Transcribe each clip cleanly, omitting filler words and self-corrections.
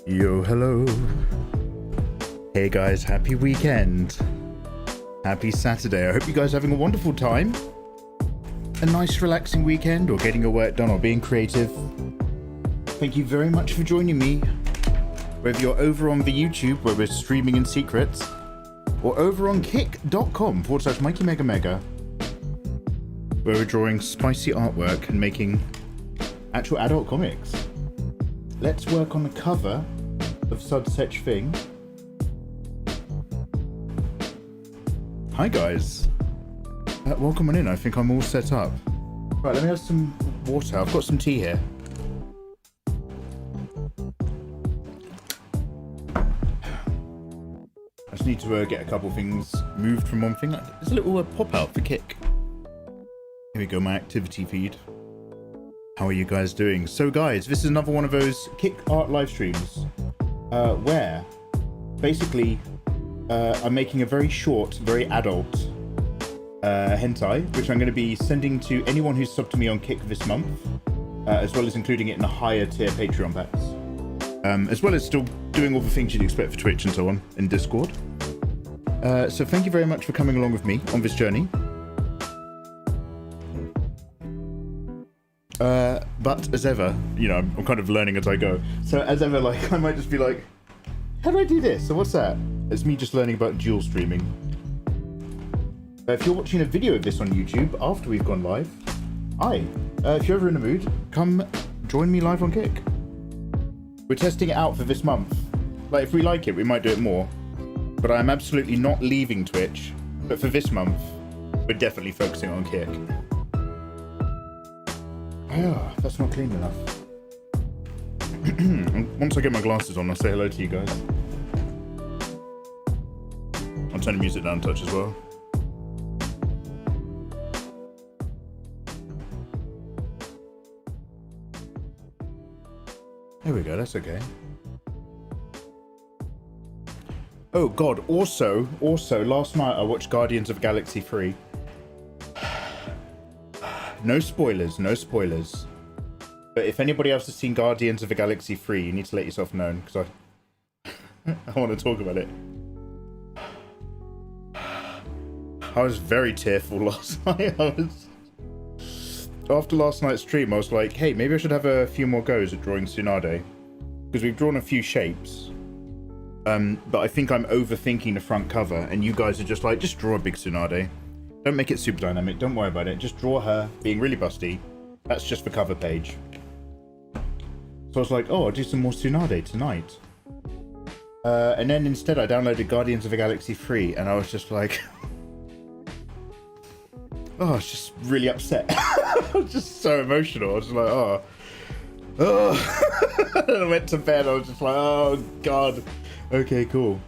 Yo, hello. Hey guys, happy weekend. Happy Saturday. I hope you guys are having a wonderful time. A nice relaxing weekend, or getting your work done, or being creative. Thank you very much for joining me. Whether you're over on the YouTube where we're streaming in secret, or over on kick.com/Mikey Mega Mega, where we're drawing spicy artwork and making actual adult comics. Let's work on the cover of such thing. Hi guys, welcome on in. I think I'm all set up. Right, let me have some water. I've got some tea here. I just need to get a couple things moved from one thing. There's a little pop out for Kick. Here we go, my activity feed. How are you guys doing? So guys, this is another one of those Kick art live streams where basically I'm making a very short, very adult hentai, which I'm going to be sending to anyone who's subbed to me on Kick this month, as well as including it in the higher tier Patreon packs, as well as still doing all the things you'd expect for Twitch and so on in Discord. So thank you very much for coming along with me on this journey. But as ever, you know, I'm kind of learning as I go. So as ever, like, I might just be like, how do I do this? So what's that? It's me just learning about dual streaming. If you're watching a video of this on YouTube after we've gone live, if you're ever in the mood, come join me live on Kick. We're testing it out for this month. Like, if we like it, we might do it more. But I'm absolutely not leaving Twitch. But for this month, we're definitely focusing on Kick. Oh, that's not clean enough. Once I get my glasses on, I'll say hello to you guys. I'll turn the music down a touch as well. There we go, that's okay. Oh god, also, last night I watched Guardians of the Galaxy 3. No spoilers, no spoilers. But if anybody else has seen Guardians of the Galaxy 3, you need to let yourself know, because I want to talk about it. I was very tearful last night. After last night's stream, I was like, hey, maybe I should have a few more goes at drawing Tsunade. Because we've drawn a few shapes. But I think I'm overthinking the front cover, and you guys are just like, just draw a big Tsunade. Don't make it super dynamic, don't worry about it. Just draw her being really busty. That's just the cover page. So I was like, oh, I'll do some more Tsunade tonight. And then instead I downloaded Guardians of the Galaxy 3, and I was just like... oh, I was just really upset. I was just so emotional. I was just like, oh. And I went to bed, I was just like, oh god. Okay, cool.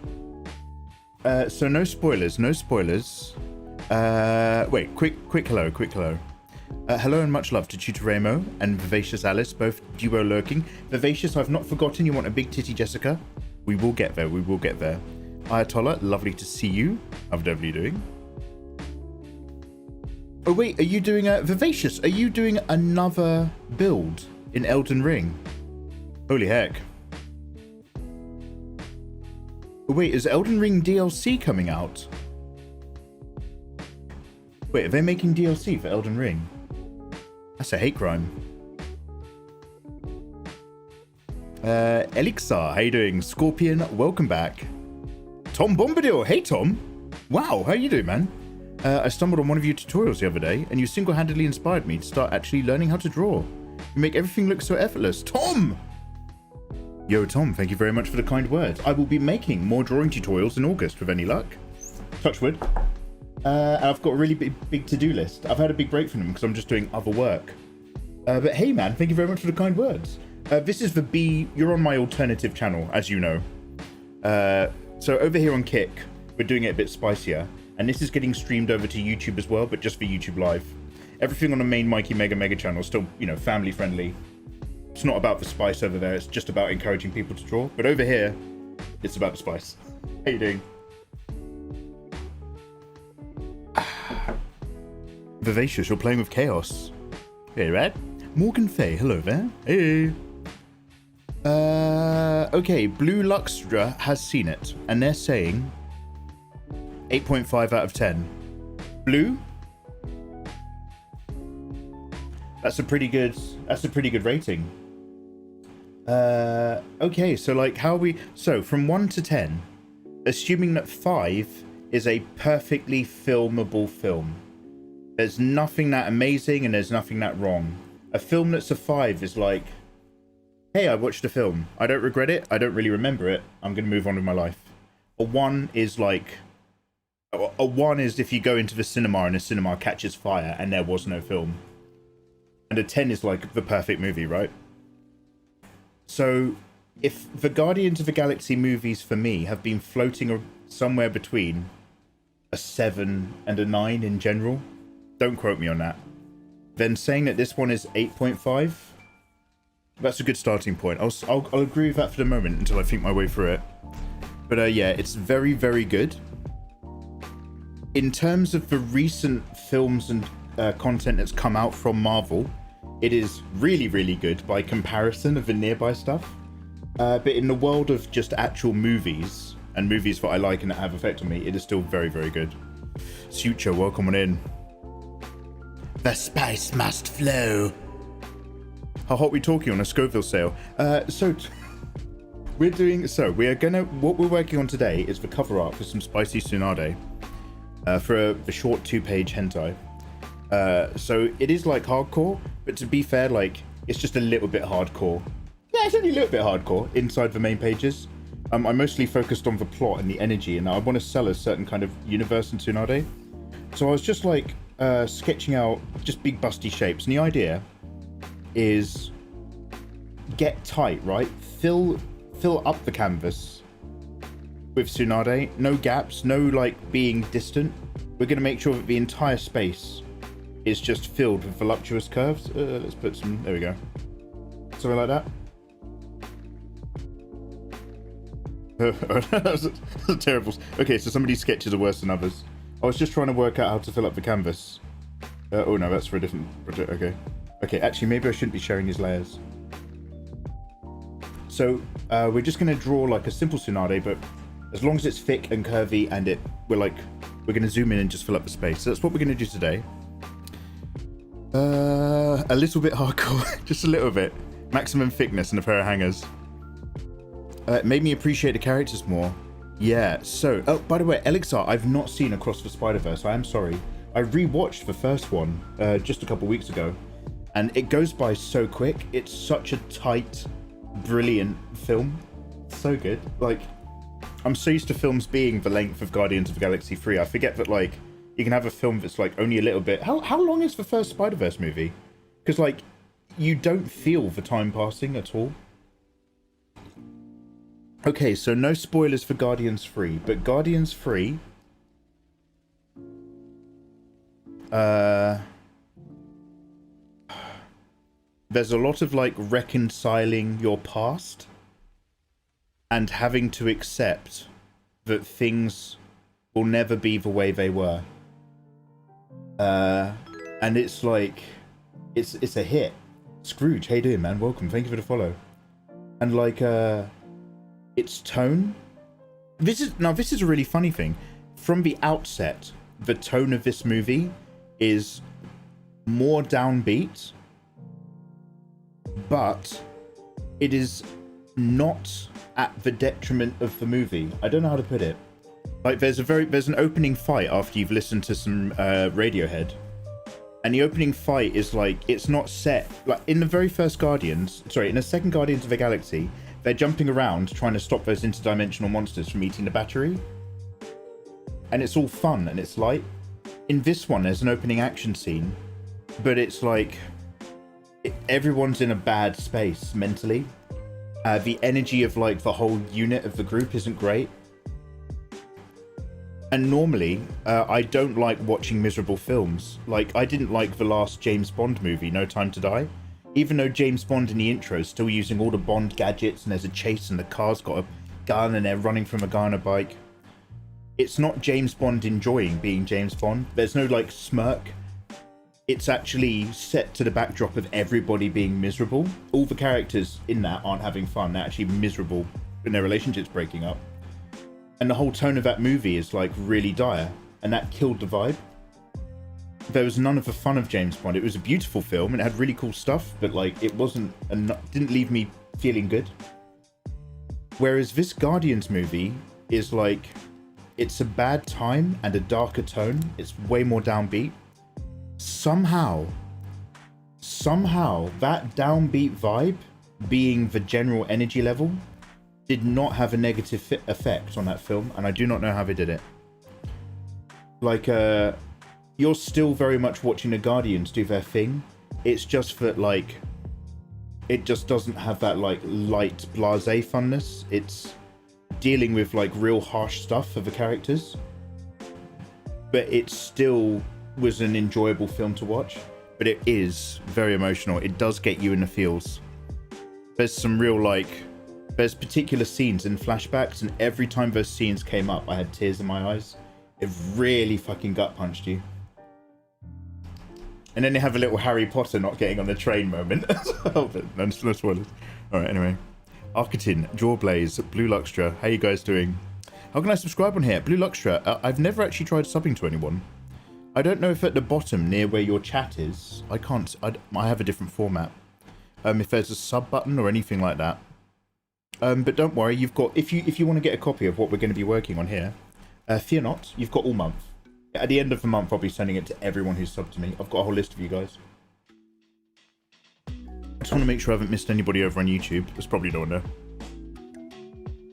So no spoilers, no spoilers. Wait, quick hello. Hello and much love to Tutor Ramo and Vivacious Alice, both duo lurking. Vivacious, I've not forgotten you want a big titty Jessica. We will get there, we will get there. Ayatollah, lovely to see you. How are you doing? Oh wait, are you doing Vivacious? Are you doing another build in Elden Ring? Holy heck. Oh wait, is Elden Ring DLC coming out? Wait, are they making DLC for Elden Ring? That's a hate crime. Elixir, how you doing? Scorpion, welcome back. Tom Bombadil, hey Tom. Wow, how you doing, man? I stumbled on one of your tutorials the other day, and you single-handedly inspired me to start actually learning how to draw. You make everything look so effortless. Tom! Yo, Tom, thank you very much for the kind words. I will be making more drawing tutorials in August with any luck. Touch wood. I've got a really big to-do list. I've had a big break from them because I'm just doing other work. But hey man, thank you very much for the kind words. This is the you're on my alternative channel, as you know. So over here on Kick, we're doing it a bit spicier. And this is getting streamed over to YouTube as well, but just for YouTube Live. Everything on the main Mikey Mega Mega channel is still, you know, family friendly. It's not about the spice over there, it's just about encouraging people to draw. But over here, it's about the spice. How you doing? Vivacious, you're playing with chaos. Hey, right? Morgan Fay, hello there. Hey. Okay, Blue Luxtra has seen it, and they're saying 8.5 out of 10. Blue? That's a pretty good rating. Okay, so like how we... So, from 1 to 10, assuming that 5 is a perfectly filmable film. There's nothing that amazing and there's nothing that wrong. A film that's a 5 is like, hey, I watched a film. I don't regret it. I don't really remember it. I'm going to move on with my life. A 1 is like... A 1 is if you go into the cinema and the cinema catches fire and there was no film. And a 10 is like the perfect movie, right? So, if the Guardians of the Galaxy movies for me have been floating somewhere between a 7 and a 9 in general, don't quote me on that, then saying that this one is 8.5, that's a good starting point. I'll agree with that for the moment until I think my way through it. But yeah, it's very, very good. In terms of the recent films and content that's come out from Marvel, it is really, really good by comparison of the nearby stuff. But in the world of just actual movies, and movies that I like and that have effect on me, it is still very, very good. Suture, welcome on in. The spice must flow. How hot we talking on a Scoville sale? What we're working on today is the cover art for some spicy Tsunade. For a short 2-page hentai. So it is like hardcore, but to be fair, like it's just a little bit hardcore. Yeah, it's only a little bit hardcore inside the main pages. I'm mostly focused on the plot and the energy, and I want to sell a certain kind of universe in Tsunade. So I was just like sketching out just big busty shapes, and the idea is get tight, right? Fill up the canvas with Tsunade, no gaps, no like being distant. We're going to make sure that the entire space is just filled with voluptuous curves. Let's put some, there we go. Something like that. That's terrible. Okay, so some of these sketches are worse than others. I was just trying to work out how to fill up the canvas. Oh no, that's for a different project. Okay, actually maybe I shouldn't be sharing these layers. So we're just going to draw like a simple Tsunade, but as long as it's thick and curvy and we're going to zoom in and just fill up the space. So that's what we're going to do today. A little bit hardcore, just a little bit. Maximum thickness and a pair of hangers. It made me appreciate the characters more. Yeah, so... Oh, by the way, Elixir, I've not seen Across the Spider-Verse. I am sorry. I rewatched the first one just a couple weeks ago. And it goes by so quick. It's such a tight, brilliant film. So good. Like, I'm so used to films being the length of Guardians of the Galaxy 3. I forget that, like, you can have a film that's, like, only a little bit... How long is the first Spider-Verse movie? Because, like, you don't feel the time passing at all. Okay, so no spoilers for Guardians 3, but Guardians 3... there's a lot of, like, reconciling your past and having to accept that things will never be the way they were. And it's like... It's a hit. Scrooge, how you doing, man? Welcome, thank you for the follow. And, like, its tone. This is a really funny thing. From the outset, the tone of this movie is more downbeat, but it is not at the detriment of the movie. I don't know how to put it. Like there's an opening fight after you've listened to some Radiohead, and the opening fight is like, it's not set like in the very first Guardians. Sorry, in the second Guardians of the Galaxy. They're jumping around trying to stop those interdimensional monsters from eating the battery. And it's all fun and it's light. In this one, there's an opening action scene, but it's like everyone's in a bad space mentally. The energy of like the whole unit of the group isn't great. And normally, I don't like watching miserable films. Like, I didn't like the last James Bond movie, No Time to Die. Even though James Bond in the intro is still using all the Bond gadgets and there's a chase and the car's got a gun and they're running from a guy on a bike. It's not James Bond enjoying being James Bond. There's no like smirk. it's actually set to the backdrop of everybody being miserable. All the characters in that aren't having fun. They're actually miserable and their relationships breaking up. And the whole tone of that movie is like really dire, and that killed the vibe. There was none of the fun of James Bond. It was a beautiful film and it had really cool stuff, but like it didn't leave me feeling good. Whereas this Guardians movie is like, it's a bad time and a darker tone. It's way more downbeat. Somehow that downbeat vibe, being the general energy level, did not have a negative effect on that film, and I do not know how they did it. Like, you're still very much watching the Guardians do their thing. It's just that, like, it just doesn't have that, like, light, blasé funness. It's dealing with, like, real harsh stuff for the characters. But it still was an enjoyable film to watch. But it is very emotional. It does get you in the feels. There's some real, like, there's particular scenes in flashbacks, and every time those scenes came up, I had tears in my eyes. It really fucking gut punched you. And then they have a little Harry Potter not getting on the train moment. Oh, but no spoilers. All right, anyway. Arcatin, Jawblaze, Blue Luxtra, how you guys doing? How can I subscribe on here? Blue Luxtra, I've never actually tried subbing to anyone. I don't know if at the bottom near where your chat is, I have a different format. If there's a sub button or anything like that. But don't worry, you've got, if you want to get a copy of what we're going to be working on here, fear not, you've got all month. At the end of the month, I'll be sending it to everyone who's subbed to me. I've got a whole list of you guys. I just want to make sure I haven't missed anybody over on YouTube. There's probably no one there.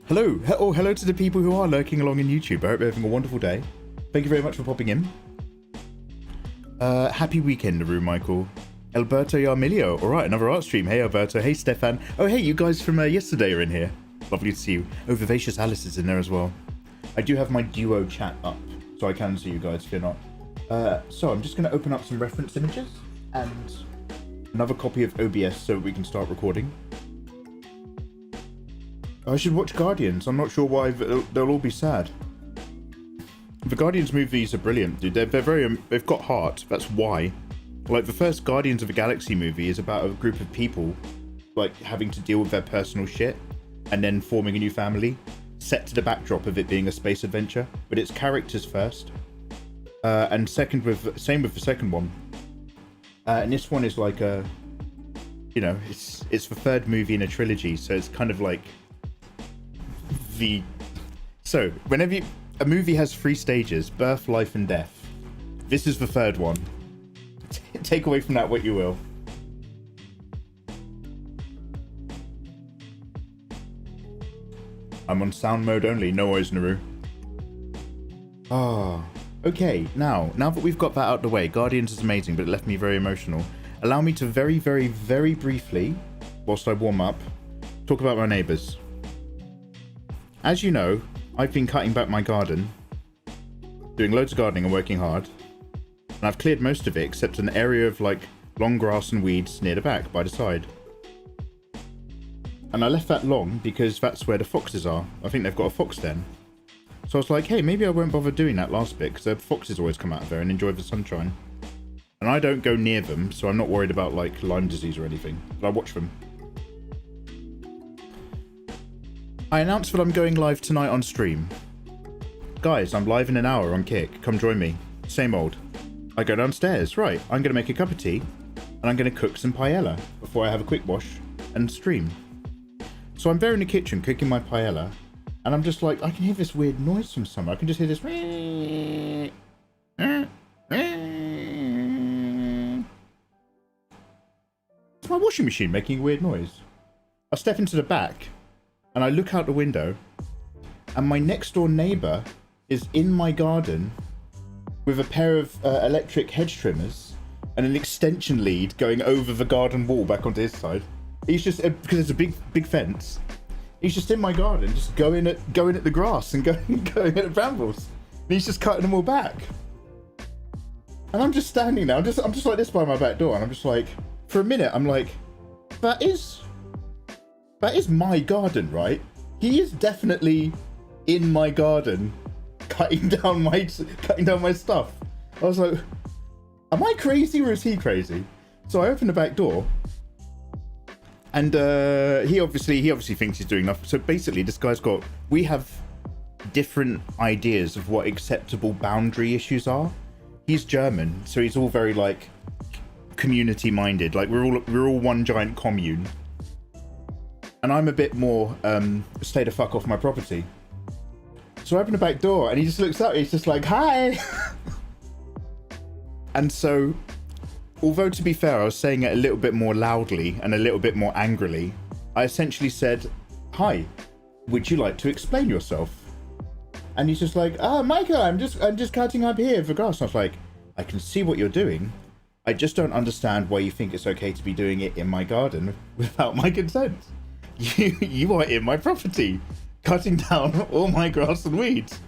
Hello. Hello to the people who are lurking along in YouTube. I hope you're having a wonderful day. Thank you very much for popping in. Happy weekend, Naru Michael. Alberto Yarmilio. All right, another art stream. Hey, Alberto. Hey, Stefan. Oh, hey, you guys from yesterday are in here. Lovely to see you. Oh, Vivacious Alice is in there as well. I do have my duo chat up, so I can see you guys, fear not. So I'm just going to open up some reference images and another copy of OBS so we can start recording. I should watch Guardians. I'm not sure why they'll all be sad. The Guardians movies are brilliant, dude. They've got heart. That's why. Like, the first Guardians of the Galaxy movie is about a group of people, like, having to deal with their personal shit and then forming a new family, set to the backdrop of it being a space adventure. But it's characters first. And same with the second one. And this one is like a, you know, it's the third movie in a trilogy, so it's kind of like so whenever a movie has 3 stages: birth, life, and death. This is the third one. Take away from that what you will. I'm on sound mode only. No worries, Naru. Okay, now that we've got that out of the way, Guardians is amazing, but it left me very emotional. Allow me to very, very, very briefly, whilst I warm up, talk about my neighbours. As you know, I've been cutting back my garden, doing loads of gardening and working hard, and I've cleared most of it except an area of like long grass and weeds near the back by the side. And I left that long because that's where the foxes are. I think they've got a fox den. So I was like, hey, maybe I won't bother doing that last bit because the foxes always come out of there and enjoy the sunshine. And I don't go near them, so I'm not worried about like Lyme disease or anything. But I watch them. I announced that I'm going live tonight on stream. Guys, I'm live in an hour on Kick. Come join me. Same old. I go downstairs. Right, I'm going to make a cup of tea and I'm going to cook some paella before I have a quick wash and stream. So I'm there in the kitchen cooking my paella. And I'm just like, I can hear this weird noise from somewhere. I can just hear this. It's my washing machine making a weird noise. I step into the back and I look out the window and my next door neighbour is in my garden with a pair of electric hedge trimmers and an extension lead going over the garden wall back onto his side. He's just, because it's a big fence. He's just in my garden, just going at the grass and going at the brambles. And he's just cutting them all back. And I'm just standing there. I'm just like this by my back door, and I'm just like, for a minute, I'm like, that is my garden, right? He is definitely in my garden, cutting down my stuff. I was like, am I crazy or is he crazy? So I open the back door, and he obviously thinks he's doing nothing. So basically, this guy's we have different ideas of what acceptable boundary issues are. He's German, so he's all very like community minded. Like we're all one giant commune. And I'm a bit more stay the fuck off my property. So I open the back door and he just looks up, he's just like, hi. And so, although to be fair, I was saying it a little bit more loudly and a little bit more angrily, I essentially said, hi, would you like to explain yourself? And he's just like, Michael, I'm just cutting up here for grass. And I was like, I can see what you're doing. I just don't understand why you think it's okay to be doing it in my garden without my consent. You are in my property, cutting down all my grass and weeds.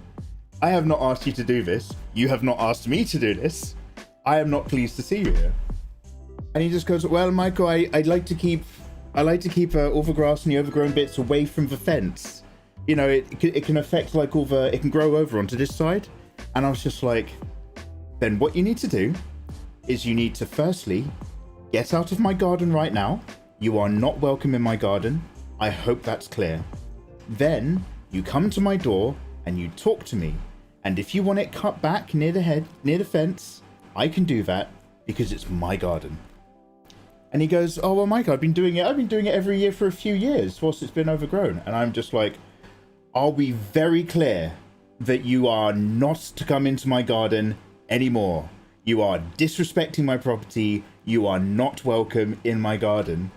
I have not asked you to do this. You have not asked me to do this. I am not pleased to see you here. And he just goes, well, Michael, I like to keep all the grass and the overgrown bits away from the fence. You know, it can affect like it can grow over onto this side. And I was just like, then what you need to do is you need to firstly get out of my garden right now. You are not welcome in my garden. I hope that's clear. Then you come to my door and you talk to me. And if you want it cut back near the fence, I can do that because it's my garden. And he goes, oh, well, Mike, I've been doing it every year for a few years whilst it's been overgrown. And I'm just like, are we very clear that you are not to come into my garden anymore? You are disrespecting my property. You are not welcome in my garden.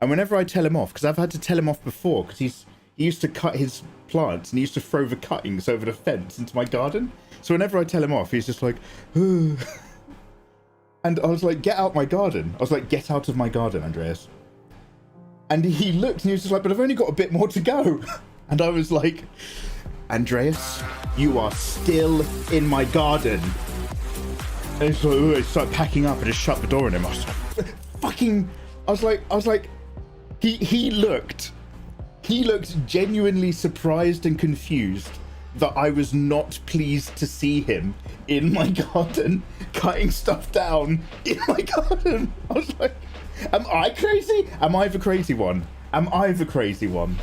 And whenever I tell him off, because I've had to tell him off before, because he used to cut his plants and he used to throw the cuttings over the fence into my garden. So whenever I tell him off, he's just like, ugh. And I was like, get out my garden. I was like, get out of my garden, Andreas. And he looked and he was just like, but I've only got a bit more to go. And I was like, Andreas, you are still in my garden. And so I started packing up and just shut the door on him. I was like, fucking, I was like, he looked genuinely surprised and confused that I was not pleased to see him in my garden, cutting stuff down in my garden. I was like, am I crazy? Am I the crazy one? Am I the crazy one?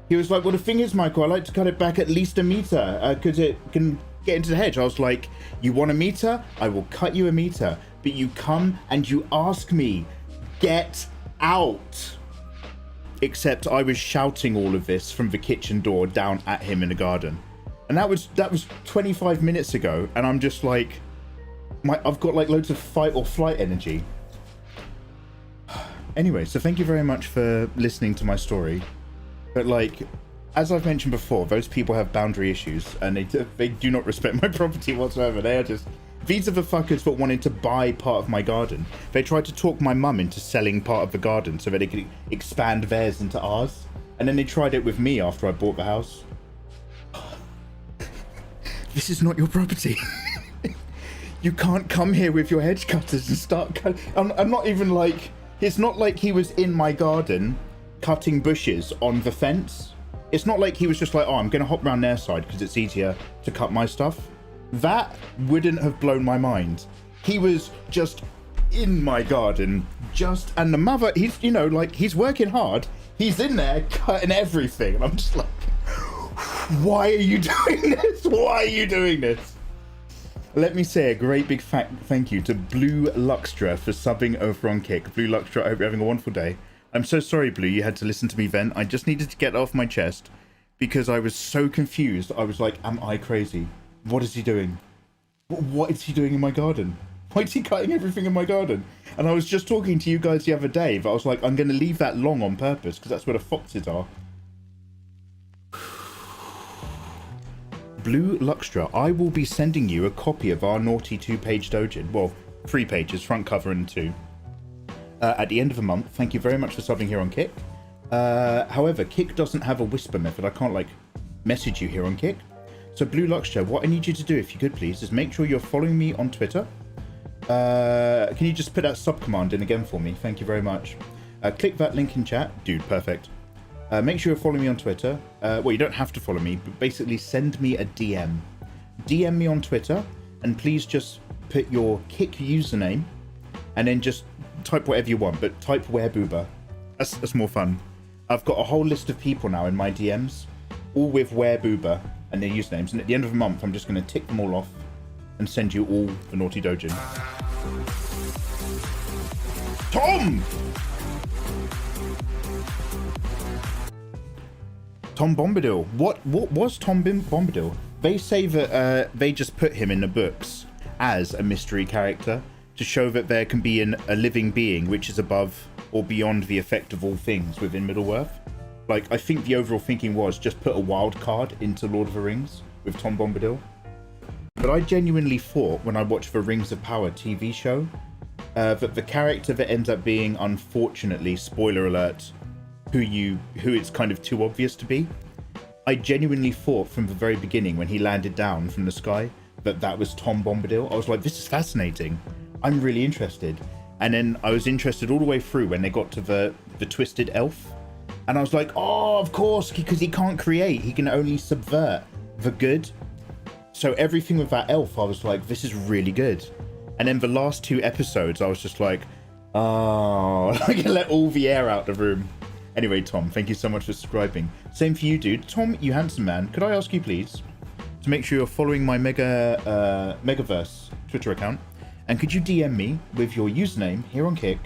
He was like, well, the thing is, Michael, I like to cut it back at least a meter because it can get into the hedge. I was like, you want a meter? I will cut you a meter. But you come and you ask me, get out. Except I was shouting all of this from the kitchen door down at him in the garden. And that was 25 minutes ago. And I'm just like, I've got like loads of fight or flight energy. Anyway, so thank you very much for listening to my story. But like, as I've mentioned before, those people have boundary issues and they do not respect my property whatsoever. They are just, these are the fuckers that wanted to buy part of my garden. They tried to talk my mum into selling part of the garden so that they could expand theirs into ours. And then they tried it with me after I bought the house. This is not your property. You can't come here with your hedge cutters and start cutting. I'm not even like, it's not like he was in my garden cutting bushes on the fence. It's not like he was just like, oh, I'm going to hop around their side because it's easier to cut my stuff. That wouldn't have blown my mind. He was just in my garden, and the mother, he's, you know, like, he's working hard. He's in there cutting everything. And I'm just like, why are you doing this? Why are you doing this? Let me say a great big thank you to Blue Luxtra for subbing over on Kick. Blue Luxtra, I hope you're having a wonderful day. I'm so sorry, Blue, you had to listen to me vent. I just needed to get it off my chest because I was so confused. I was like, am I crazy? What is he doing? What is he doing in my garden? Why is he cutting everything in my garden? And I was just talking to you guys the other day, but I was like, I'm going to leave that long on purpose because that's where the foxes are. Blue Luxtra, I will be sending you a copy of our naughty 2-page dojin. Well, 3 pages, front cover and 2. At the end of the month. Thank you very much for subbing here on Kick. However, Kick doesn't have a whisper method. I can't like message you here on Kick. So Blue Luxtra, what I need you to do, if you could please, is make sure you're following me on Twitter. Can you just put that sub command in again for me? Thank you very much. Click that link in chat. Dude, perfect. Make sure you're following me on Twitter. Well, you don't have to follow me, but basically send me a DM. DM me on Twitter, and please just put your Kick username and then just type whatever you want, but type werebooba. That's more fun. I've got a whole list of people now in my DMs, all with werebooba and their usernames, and at the end of the month I'm just going to tick them all off and send you all the naughty dojin. Tom! Tom Bombadil. What was Tom Bombadil? They say that they just put him in the books as a mystery character to show that there can be a living being which is above or beyond the effect of all things within Middle-earth. Like, I think the overall thinking was just put a wild card into Lord of the Rings with Tom Bombadil. But I genuinely thought when I watched the Rings of Power TV show that the character that ends up being, unfortunately, spoiler alert, who it's kind of too obvious to be, I genuinely thought from the very beginning when he landed down from the sky that was Tom Bombadil. I was like, this is fascinating. I'm really interested. And then I was interested all the way through when they got to the twisted elf. And I was like, oh, of course, because he can't create. He can only subvert the good. So everything with that elf, I was like, this is really good. And then the last 2 episodes, I was just like, oh, I can let all the air out the room. Anyway, Tom, thank you so much for subscribing. Same for you, dude. Tom, you handsome man. Could I ask you, please, to make sure you're following my Megaverse Twitter account? And could you DM me with your username here on Kick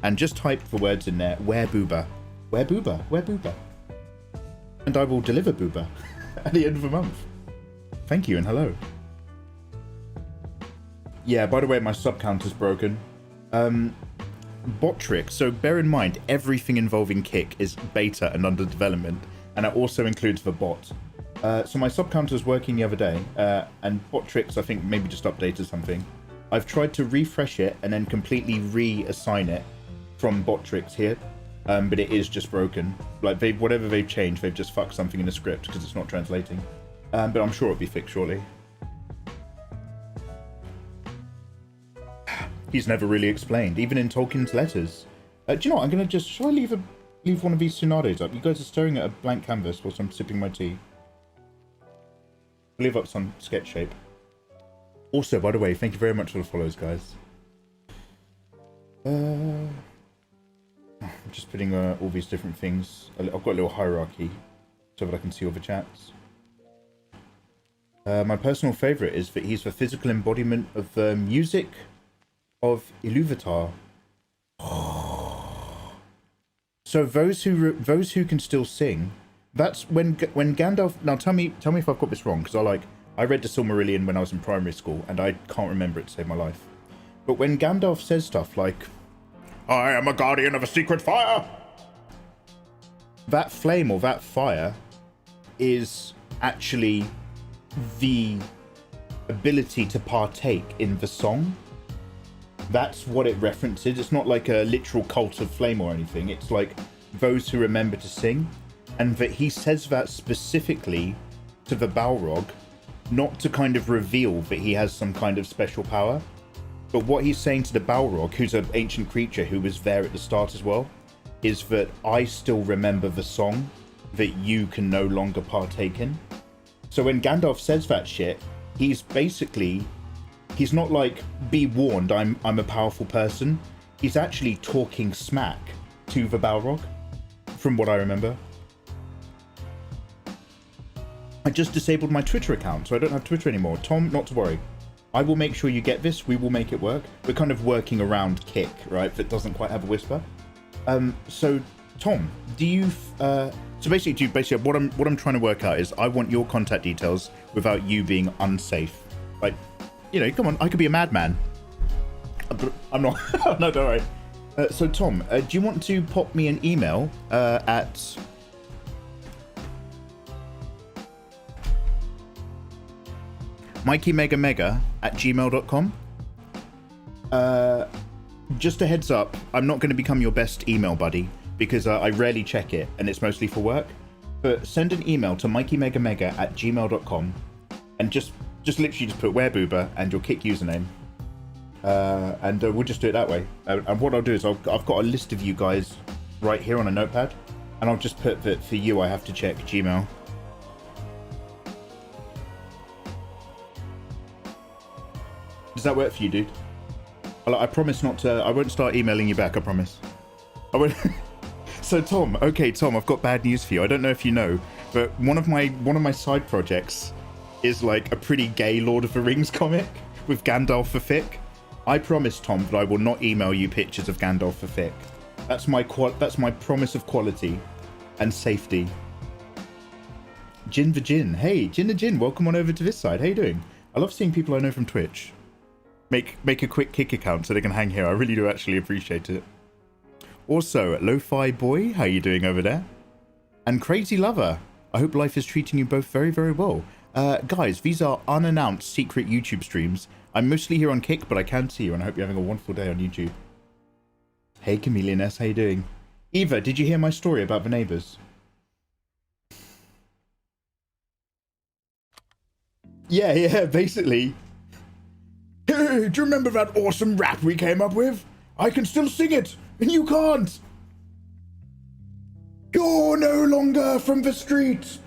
and just type the words in there, werebooba. Werebooba. Werebooba. And I will deliver booba at the end of the month. Thank you and hello. Yeah, by the way, my sub count is broken. Bot trick. So bear in mind, everything involving Kick is beta and under development, and it also includes the bot. So my sub counter is working the other day, and bot tricks, I think, maybe just updated something. I've tried to refresh it and then completely reassign it from bot tricks here, but it is just broken. Like, whatever they've changed, they've just fucked something in the script because it's not translating. But I'm sure it'll be fixed shortly. He's never really explained, even in Tolkien's letters. Do you know what? I'm gonna just... Shall I leave one of these Tsunades up? You guys are staring at a blank canvas whilst I'm sipping my tea. I'll leave up some sketch shape. Also, by the way, thank you very much for the follows, guys. I'm just putting all these different things. I've got a little hierarchy so that I can see all the chats. My personal favourite is that he's the physical embodiment of the music of Iluvatar. So those who can still sing, that's when Gandalf. Now tell me if I've got this wrong, because I read the Silmarillion when I was in primary school and I can't remember it to save my life. But when Gandalf says stuff like, "I am a guardian of a secret fire," that flame or that fire is actually the ability to partake in the song. That's what it references. It's not like a literal cult of flame or anything. It's like those who remember to sing. And that he says that specifically to the Balrog, not to kind of reveal that he has some kind of special power, but what he's saying to the Balrog, who's an ancient creature who was there at the start as well, is that I still remember the song that you can no longer partake in. So when Gandalf says that shit, he's not like, be warned, I'm a powerful person. He's actually talking smack to the Balrog, from what I remember. I just disabled my Twitter account, so I don't have Twitter anymore. Tom, not to worry. I will make sure you get this. We will make it work. We're kind of working around Kick, right? That doesn't quite have a whisper. So Tom, do you... So basically, what I'm trying to work out is I want your contact details without you being unsafe. Like, you know, come on, I could be a madman. I'm not. No, don't worry. So Tom, do you want to pop me an email at mikeymegamega@gmail.com? Just a heads up, I'm not going to become your best email buddy, because I rarely check it and it's mostly for work. But send an email to mikeymegamega@gmail.com and just literally just put werebooba and your Kick username, and we'll just do it that way. And what I'll do is I've got a list of you guys right here on a notepad, and I'll just put that for you I have to check Gmail. Does that work for you, dude? I promise not to. I won't start emailing you back. I promise. I won't. So Tom, okay, Tom, I've got bad news for you. I don't know if you know, but one of my side projects is like a pretty gay Lord of the Rings comic with Gandalf for Fick. I promise, Tom, that I will not email you pictures of Gandalf for Fick. That's my promise of quality and safety. Jin the Jin. Hey, Jin the Jin, welcome on over to this side. How you doing? I love seeing people I know from Twitch. Make a quick kick account so they can hang here. I really do actually appreciate it. Also, Lo-Fi Boy, how you doing over there? And Crazy Lover, I hope life is treating you both very, very well. Guys, these are unannounced secret YouTube streams. I'm mostly here on Kick, but I can see you, and I hope you're having a wonderful day on YouTube. Hey, Chameleon S, how you doing? Eva, did you hear my story about the neighbours? Yeah, basically. Hey, do you remember that awesome rap we came up with? I can still sing it, and you can't. You're no longer from the streets.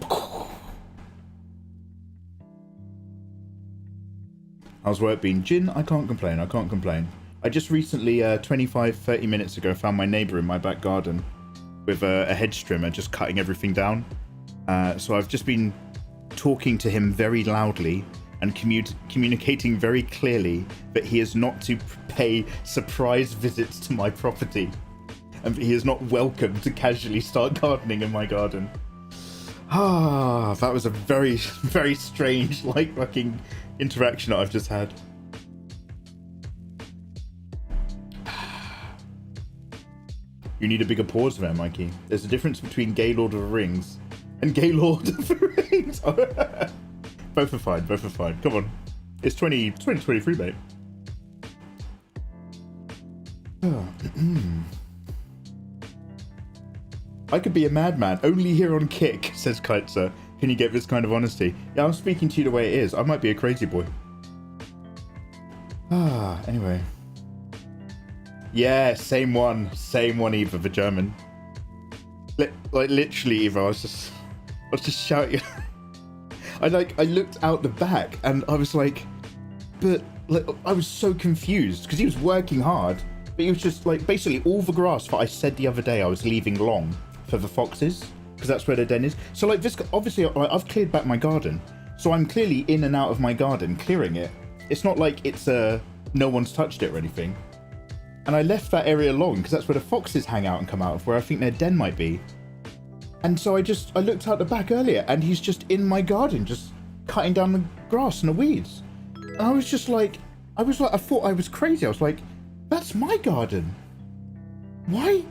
How's work been? Jin, I can't complain, I just recently, 25-30 minutes ago, found my neighbour in my back garden with a hedge trimmer just cutting everything down. So I've just been talking to him very loudly and communicating very clearly that he is not to pay surprise visits to my property, and that he is not welcome to casually start gardening in my garden. That was a very, very strange, like, fucking interaction that I've just had. You need a bigger pause there, Mikey. There's a difference between Gay Lord of the Rings and Gay Lord of the Rings. Both are fine. Come on. It's 2023, mate. I could be a madman, only here on Kick, says Kaitzer. Can you get this kind of honesty? Yeah, I'm speaking to you the way it is. I might be a crazy boy. Anyway. Yeah, same one, Eva, the German. Like, literally, Eva, I was just shouting. I looked out the back and I was like, but like, I was so confused because he was working hard, but he was just like, basically all the grass that I said the other day I was leaving long for the foxes, because that's where their den is. So like this, obviously I've cleared back my garden, so I'm clearly in and out of my garden clearing it. It's not like it's no one's touched it or anything. And I left that area long because that's where the foxes hang out and come out of, where I think their den might be. And so I looked out the back earlier and he's just in my garden, just cutting down the grass and the weeds. And I was just like, I thought I was crazy. I was like, that's my garden. Why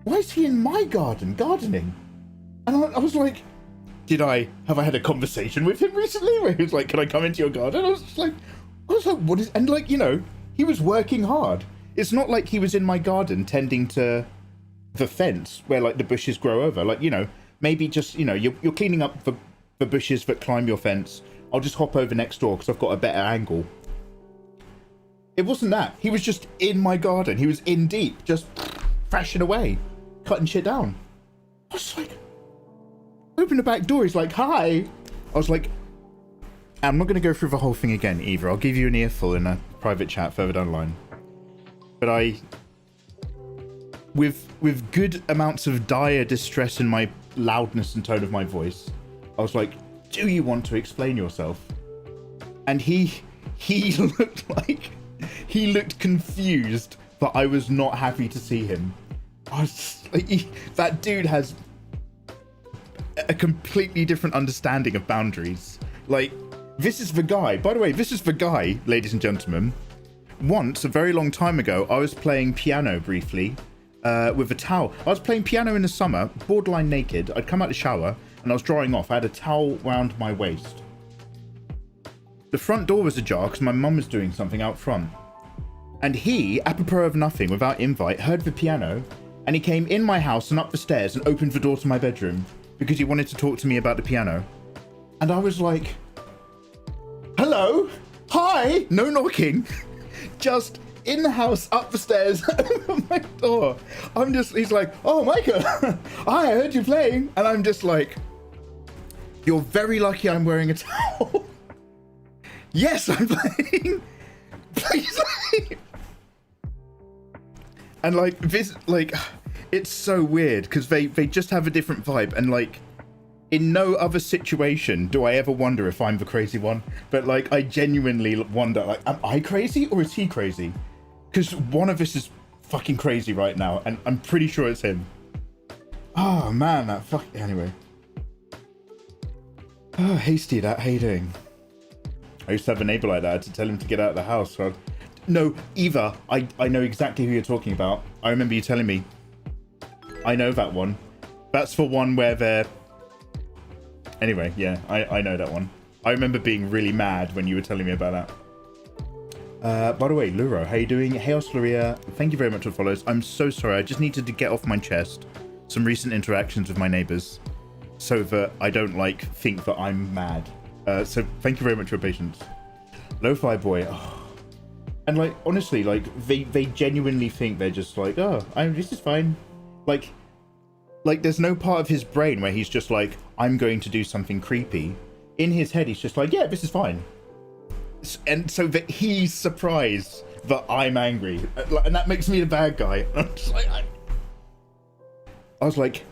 is he in my garden gardening? And I was like, have I had a conversation with him recently where he was like, can I come into your garden? I was like, what is, and like, you know, he was working hard. It's not like he was in my garden tending to the fence where like the bushes grow over. Like, you know, maybe just, you know, you're cleaning up the bushes that climb your fence. I'll just hop over next door because I've got a better angle. It wasn't that. He was just in my garden. He was in deep, just thrashing away, cutting shit down. I was like, open the back door. He's like, hi. I was like, I'm not going to go through the whole thing again, Eva. I'll give you an earful in a private chat further down the line. But with good amounts of dire distress in my loudness and tone of my voice, I was like, do you want to explain yourself? And he looked confused that I was not happy to see him. I was like, that dude has a completely different understanding of boundaries. Like, this is the guy, by the way, ladies and gentlemen. Once, a very long time ago, I was playing piano briefly with a towel. I was playing piano in the summer, borderline naked. I'd come out of the shower and I was drying off. I had a towel round my waist. The front door was ajar because my mum was doing something out front. And he, apropos of nothing, without invite, heard the piano, and he came in my house and up the stairs and opened the door to my bedroom because he wanted to talk to me about the piano. And I was like, hello, hi, no knocking. Just in the house, up the stairs, open my door. He's like, oh, Micah, I heard you playing. And I'm just like, you're very lucky I'm wearing a towel. Yes, I'm playing. Please. And like this, like, it's so weird because they just have a different vibe, and like in no other situation do I ever wonder if I'm the crazy one, but like I genuinely wonder, like, am I crazy or is he crazy? Because one of us is fucking crazy right now, and I'm pretty sure it's him. Oh man, that fuck. Anyway. Oh, Hasty, that, how you doing? I used to have a neighbor like that to tell him to get out of the house. So no, Eva, I know exactly who you're talking about. I remember you telling me. I know that one. That's for one where they're... Anyway, yeah, I know that one. I remember being really mad when you were telling me about that. By the way, Luro, how you doing? Hey, Osleria, thank you very much for follows. I'm so sorry. I just needed to get off my chest some recent interactions with my neighbors so that I don't, like, think that I'm mad. So thank you very much for your patience. Lo-Fi Boy. Oh. And, like, honestly, like, they genuinely think they're just like, oh, this is fine. Like, there's no part of his brain where he's just like, I'm going to do something creepy. In his head, he's just like, yeah, this is fine. And so that he's surprised that I'm angry. And that makes me the bad guy. I'm just like, I was like,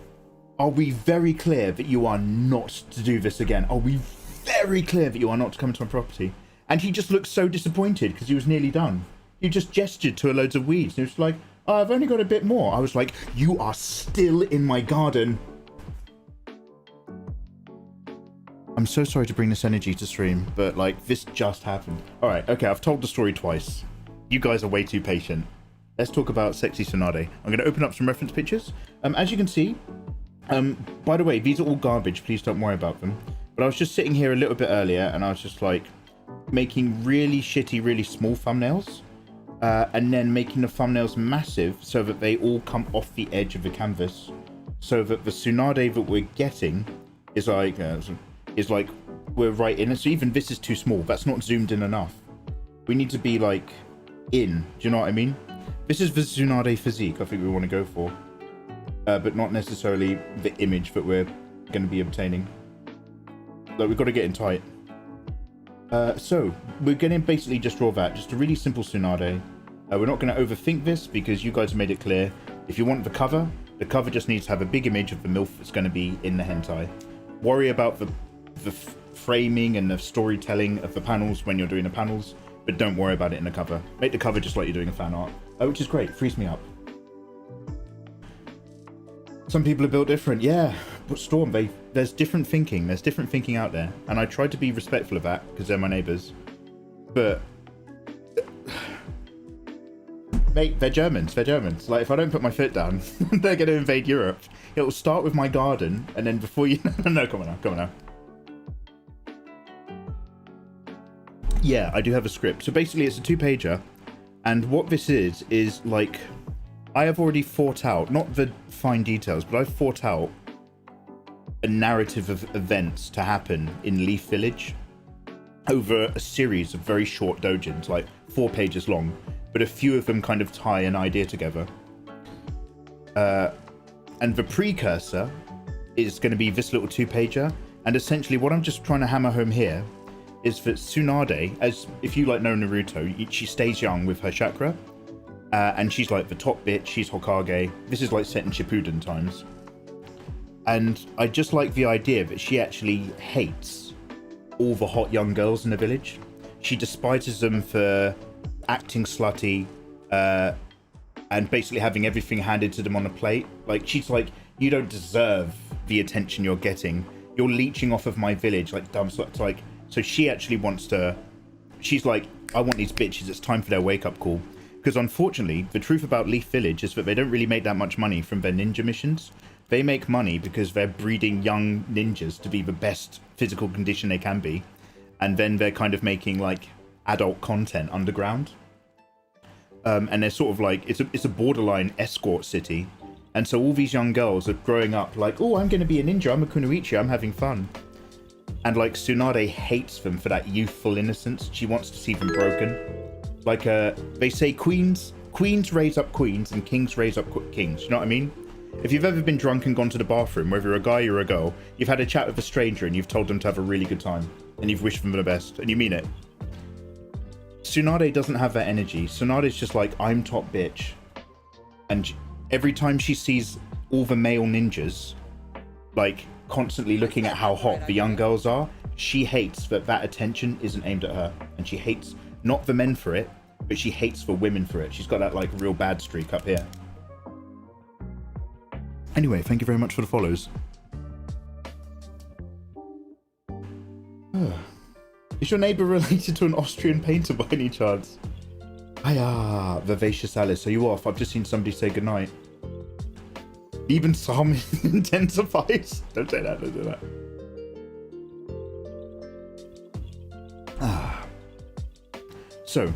are we very clear that you are not to do this again? Are we very clear that you are not to come into my property? And he just looked so disappointed because he was nearly done. He just gestured to a loads of weeds. And he was like, oh, I've only got a bit more. I was like, you are still in my garden. I'm so sorry to bring this energy to stream, but like this just happened. All right, okay, I've told the story twice. You guys are way too patient. Let's talk about sexy Tsunade. I'm going to open up some reference pictures. As you can see, by the way, these are all garbage. Please don't worry about them. But I was just sitting here a little bit earlier and I was just like making really shitty, really small thumbnails. And then making the thumbnails massive so that they all come off the edge of the canvas. So that the Tsunade that we're getting is like we're right in it. So even this is too small. That's not zoomed in enough. We need to be like in. Do you know what I mean? This is the Tsunade physique I think we want to go for. But not necessarily the image that we're going to be obtaining. Like, we've got to get in tight. So, we're going to basically just draw that. Just a really simple Tsunade. We're not going to overthink this because you guys have made it clear. If you want the cover just needs to have a big image of the MILF that's going to be in the hentai. Worry about the framing and the storytelling of the panels when you're doing the panels, but don't worry about it in the cover. Make the cover just like you're doing a fan art, which is great. Frees me up. Some people are built different, yeah. But Storm, there's different thinking. There's different thinking out there, and I tried to be respectful of that because they're my neighbours. But mate, they're Germans. They're Germans. Like, if I don't put my foot down, they're going to invade Europe. It'll start with my garden, and then before you no, come on now. Yeah, I do have a script. So basically, it's a 2-pager, and what this is like, I have already thought out, not the fine details, but I've thought out a narrative of events to happen in Leaf Village over a series of very short dojins, like 4 pages long, but a few of them kind of tie an idea together. And the precursor is going to be this little 2-pager, and essentially what I'm just trying to hammer home here is that Tsunade, as if you like know Naruto, she stays young with her chakra. And she's like the top bitch, she's Hokage. This is like set in Shippuden times. And I just like the idea that she actually hates all the hot young girls in the village. She despises them for acting slutty, and basically having everything handed to them on a plate. Like, she's like, you don't deserve the attention you're getting. You're leeching off of my village, like dumb sluts. Like, so she actually wants to, she's like, I want these bitches, it's time for their wake-up call. Because unfortunately, the truth about Leaf Village is that they don't really make that much money from their ninja missions. They make money because they're breeding young ninjas to be the best physical condition they can be. And then they're kind of making like adult content underground. And they're sort of like, it's a borderline escort city. And so all these young girls are growing up like, oh, I'm going to be a ninja, I'm a kunoichi, I'm having fun. And like Tsunade hates them for that youthful innocence. She wants to see them broken. Like, they say queens raise up queens and kings raise up kings. You know what I mean? If you've ever been drunk and gone to the bathroom, whether you're a guy or a girl, you've had a chat with a stranger and you've told them to have a really good time. And you've wished them the best. And you mean it. Tsunade doesn't have that energy. Tsunade's just like, I'm top bitch. And every time she sees all the male ninjas, like, constantly looking at how hot the young girls are, she hates that attention isn't aimed at her. And she hates, not the men for it, but she hates the women for it. She's got that, like, real bad streak up here. Anyway, thank you very much for the follows. Is your neighbour related to an Austrian painter by any chance? Hiya, Vivacious Alice, are you off? I've just seen somebody say goodnight. Even Psalm intensifies. Don't say that, don't do that. So,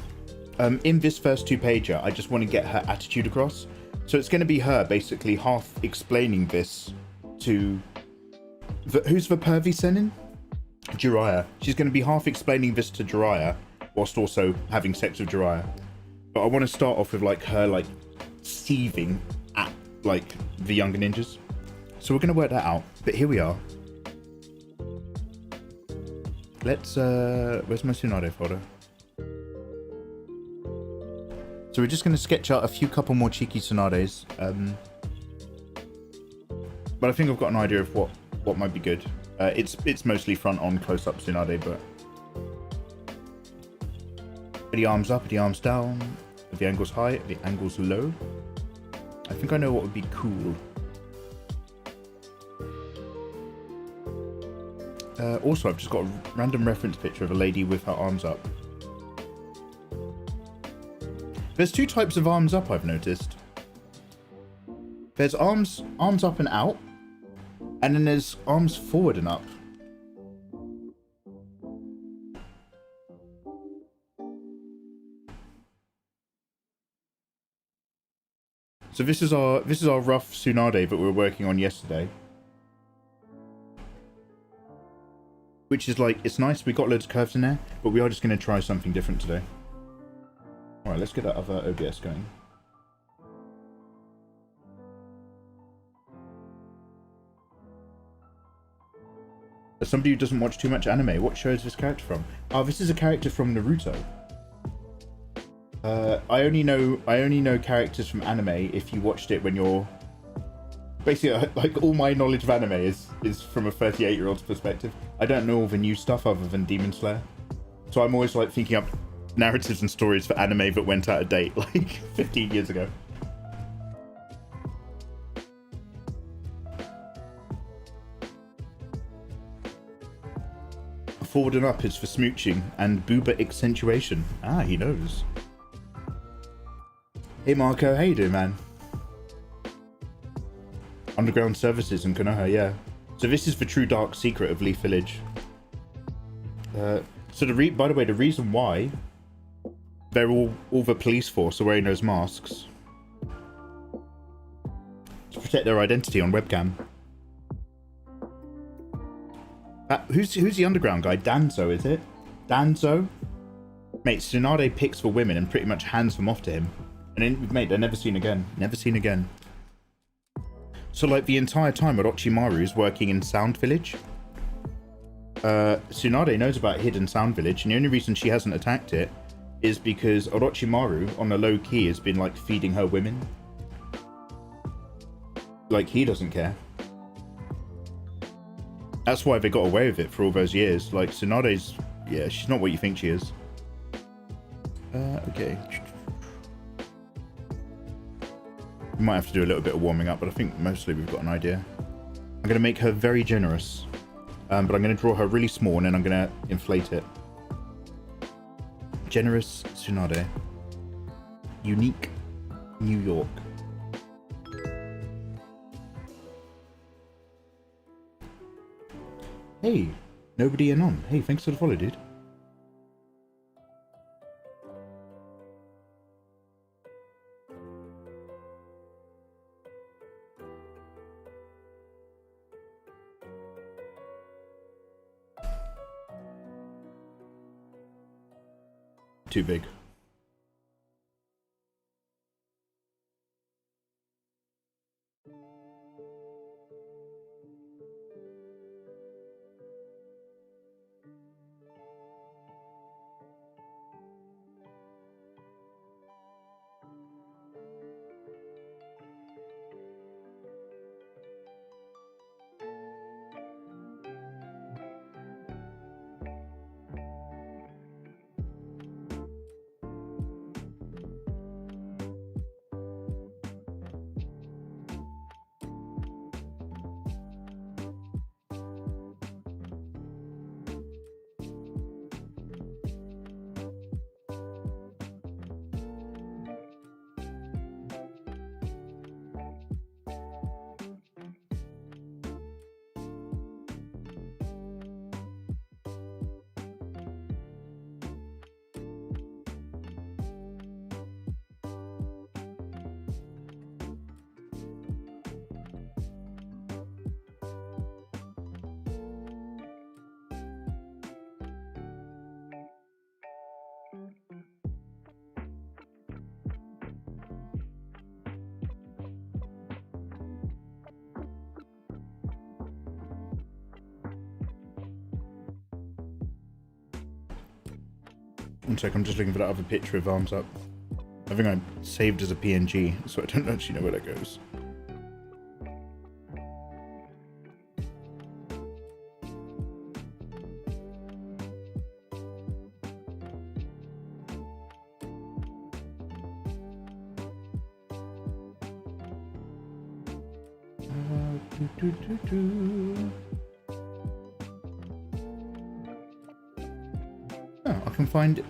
in this first 2-pager, I just want to get her attitude across. So it's going to be her basically half explaining this to... who's the pervy sending? Jiraiya. She's going to be half explaining this to Jiraiya, whilst also having sex with Jiraiya. But I want to start off with like her like seething at like the younger ninjas. So we're going to work that out. But here we are. Let's where's my Tsunade folder? So we're just going to sketch out a couple more cheeky Tsunades. But I think I've got an idea of what might be good. It's mostly front on close up Tsunade, but are the arms up, are the arms down, are the angles high, are the angles low? I think I know what would be cool. Also, I've just got a random reference picture of a lady with her arms up. There's 2 types of arms up, I've noticed. There's arms up and out, and then there's arms forward and up. So this is our rough Tsunade that we were working on yesterday. Which is like, it's nice, we got loads of curves in there, but we are just going to try something different today. Alright, let's get that other OBS going. As somebody who doesn't watch too much anime, what show is this character from? Oh, this is a character from Naruto. I only know characters from anime if you watched it when you're... Basically, like, all my knowledge of anime is from a 38-year-old's perspective. I don't know all the new stuff other than Demon Slayer. So I'm always, like, thinking up narratives and stories for anime that went out of date, like, 15 years ago. Forward and up is for smooching, and booba accentuation. Ah, he knows. Hey Marco, how you doing, man? Underground services in Konoha, yeah. So this is the true dark secret of Leaf Village. So by the way, the reason why they're all the police force are wearing those masks to protect their identity on webcam. Who's the underground guy? Danzo, is it? Danzo? Mate, Tsunade picks for women and pretty much hands them off to him. And then, mate, they're never seen again. Never seen again. So, like, the entire time Orochimaru's working in Sound Village, Tsunade knows about Hidden Sound Village, and the only reason she hasn't attacked it is because Orochimaru, on the low key, has been, like, feeding her women. Like, he doesn't care. That's why they got away with it for all those years. Like, Tsunade's... yeah, she's not what you think she is. Okay. We might have to do a little bit of warming up, but I think mostly we've got an idea. I'm going to make her very generous. But I'm going to draw her really small, and then I'm going to inflate it. Generous Tsunade. Unique New York. Hey, nobody anon. Hey, thanks for the follow, dude. Too big. One sec, I'm just looking for that other picture of arms up. I think I saved as a PNG, so I don't actually know where that goes. Oh, I can find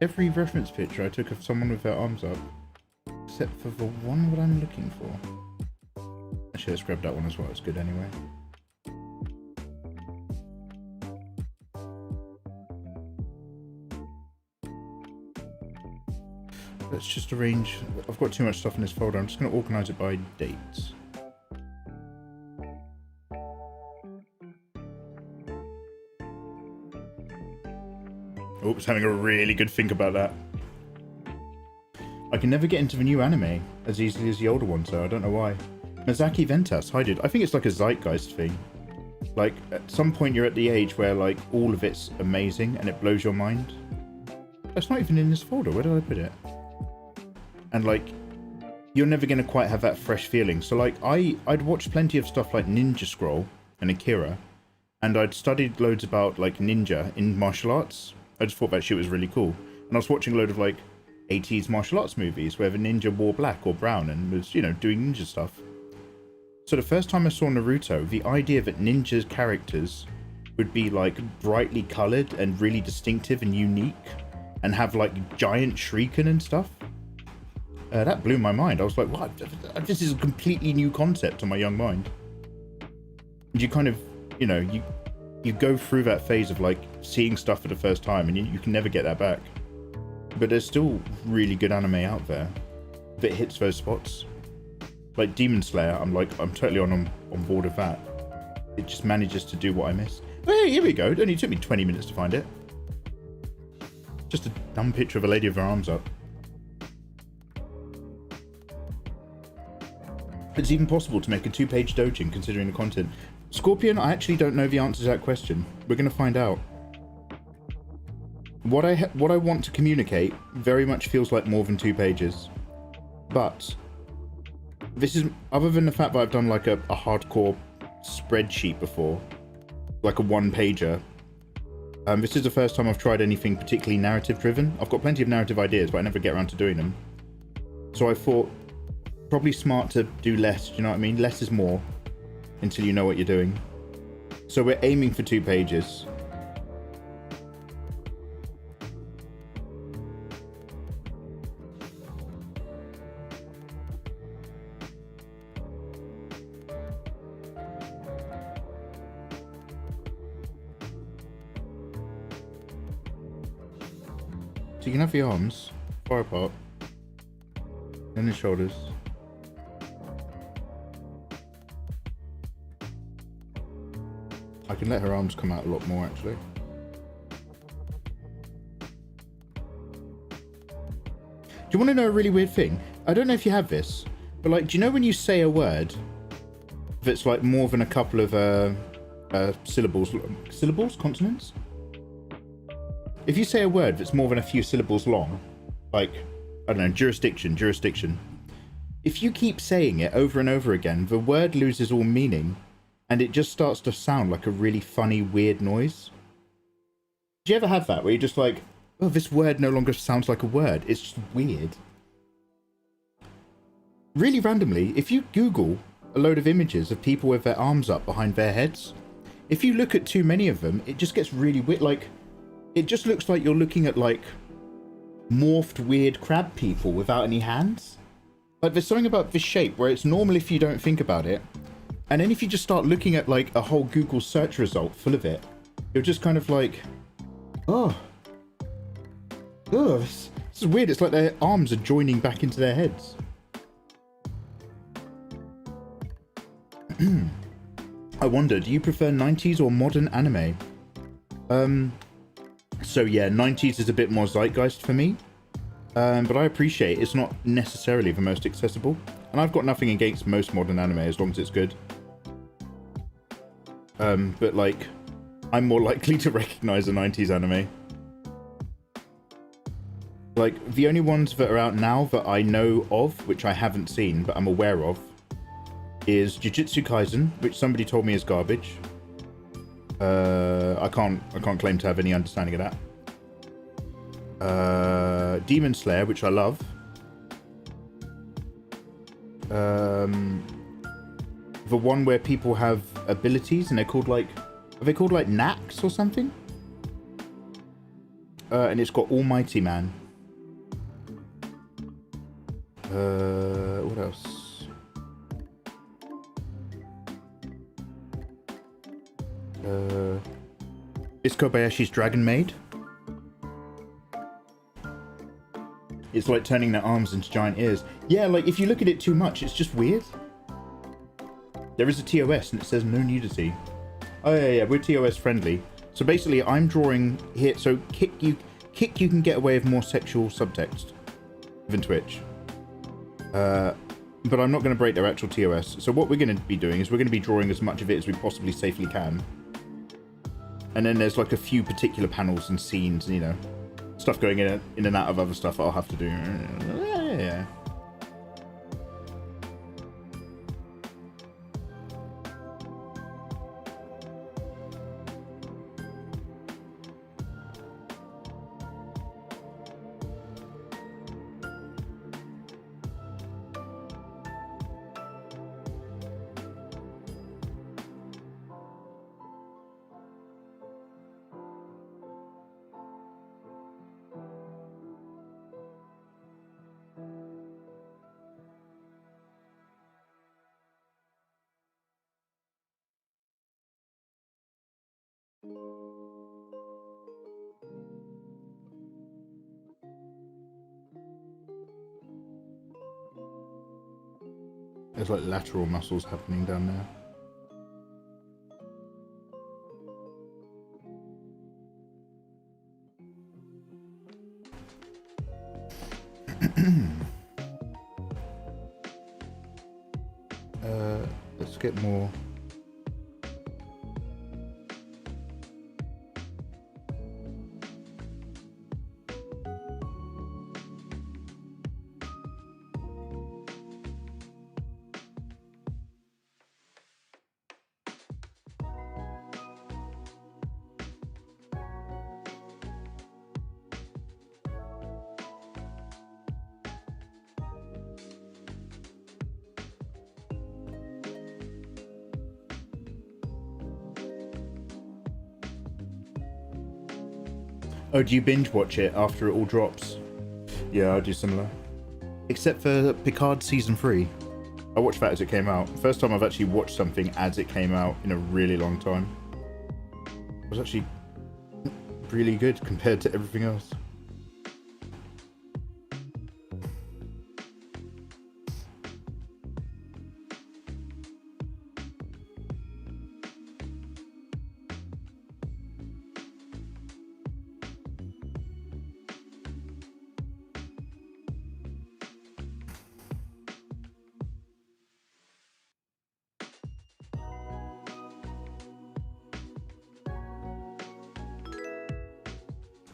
every reference picture I took of someone with their arms up, except for the one that I'm looking for. Actually, let's grab that one as well. It's good anyway. Let's just arrange. I've got too much stuff in this folder. I'm just going to organize it by dates. Oops, having a really good think about that. I can never get into the new anime as easily as the older ones, though. I don't know why. Mazaki Ventas, hi dude. I think it's like a zeitgeist thing. Like, at some point you're at the age where, like, all of it's amazing and it blows your mind. That's not even in this folder. Where did I put it? And, like, you're never going to quite have that fresh feeling. So, like, I'd watched plenty of stuff like Ninja Scroll and Akira, and I'd studied loads about, like, ninja in martial arts. I just thought that shit was really cool. And I was watching a load of, like, 80s martial arts movies where the ninja wore black or brown and was, you know, doing ninja stuff. So the first time I saw Naruto, the idea that ninja characters would be, like, brightly coloured and really distinctive and unique and have, like, giant shuriken and stuff, that blew my mind. I was like, what? This is a completely new concept to my young mind. And you kind of, you know, you go through that phase of, like, seeing stuff for the first time, and you can never get that back. But there's still really good anime out there that hits those spots. Like Demon Slayer, I'm totally on board with that. It just manages to do what I missed. Hey, here we go. It only took me 20 minutes to find it. Just a dumb picture of a lady with her arms up. It's even possible to make a 2-page doujin considering the content. Scorpion, I actually don't know the answer to that question. We're going to find out. What I want to communicate very much feels like more than 2 pages. But this is, other than the fact that I've done like a hardcore spreadsheet before, like a 1-pager, this is the first time I've tried anything particularly narrative driven. I've got plenty of narrative ideas, but I never get around to doing them. So I thought, probably smart to do less, do you know what I mean? Less is more until you know what you're doing. So we're aiming for 2 pages. So you can have the arms far apart, then the shoulders. I can let her arms come out a lot more, actually. Do you want to know a really weird thing? I don't know if you have this, but like, do you know when you say a word that's like more than a couple of syllables, consonants? If you say a word that's more than a few syllables long, like, I don't know, jurisdiction. If you keep saying it over and over again, the word loses all meaning, and it just starts to sound like a really funny, weird noise. Do you ever have that, where you're just like, oh, this word no longer sounds like a word, it's just weird? Really randomly, if you Google a load of images of people with their arms up behind their heads, if you look at too many of them, it just gets really weird, like, it just looks like you're looking at, like, morphed weird crab people without any hands. Like, there's something about this shape where it's normal if you don't think about it, and then if you just start looking at, like, a whole Google search result full of it, you're just kind of like, oh, this is weird. It's like their arms are joining back into their heads. I wonder, do you prefer 90s or modern anime? So yeah, 90s is a bit more zeitgeist for me, but I appreciate it's not necessarily the most accessible, and I've got nothing against most modern anime as long as it's good. But like, I'm more likely to recognize a 90s anime. Like, the only ones that are out now that I know of, which I haven't seen, but I'm aware of, is Jujutsu Kaisen, which somebody told me is garbage. I can't claim to have any understanding of that. Demon Slayer, which I love. The one where people have abilities and they're called like, are they called like knacks or something? And it's got Almighty Man. What else? It's Kobayashi's Dragon Maid. It's like turning their arms into giant ears. Yeah, like if you look at it too much, it's just weird. There is a TOS and it says no nudity. Oh yeah, we're TOS friendly. So basically I'm drawing here, so kick you can get away with more sexual subtext than Twitch. But I'm not going to break their actual TOS. So what we're going to be doing is we're going to be drawing as much of it as we possibly safely can. And then there's like a few particular panels and scenes, and, you know, stuff going in and out of other stuff I'll have to do. Yeah. There's like lateral muscles happening down there. Let's get more. Oh, do you binge watch it after it all drops? Yeah, I do similar. Except for Picard Season 3. I watched that as it came out. First time I've actually watched something as it came out in a really long time. It was actually really good compared to everything else.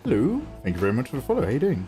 Hello, thank you very much for the follow. How you doing?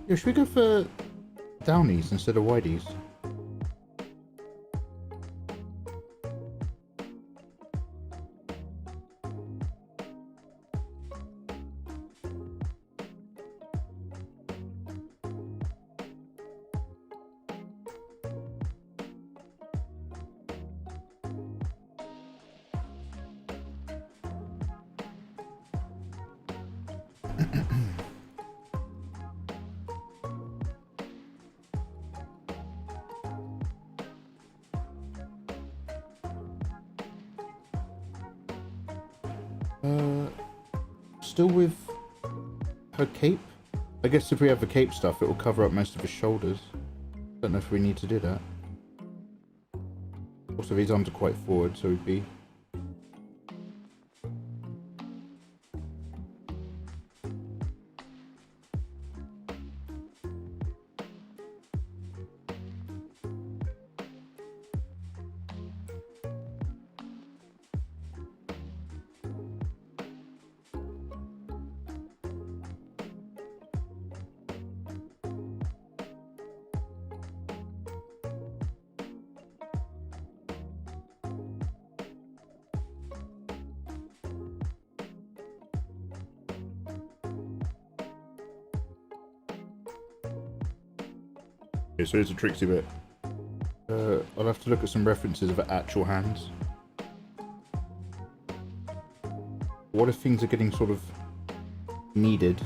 Yeah, should we go for downies instead of whiteys? Still with her cape? I guess if we have the cape stuff, it will cover up most of his shoulders. Don't know if we need to do that. Also, his arms are quite forward, so he'd be... Okay, so here's a tricksy bit. I'll have to look at some references of actual hands. What if things are getting sort of needed?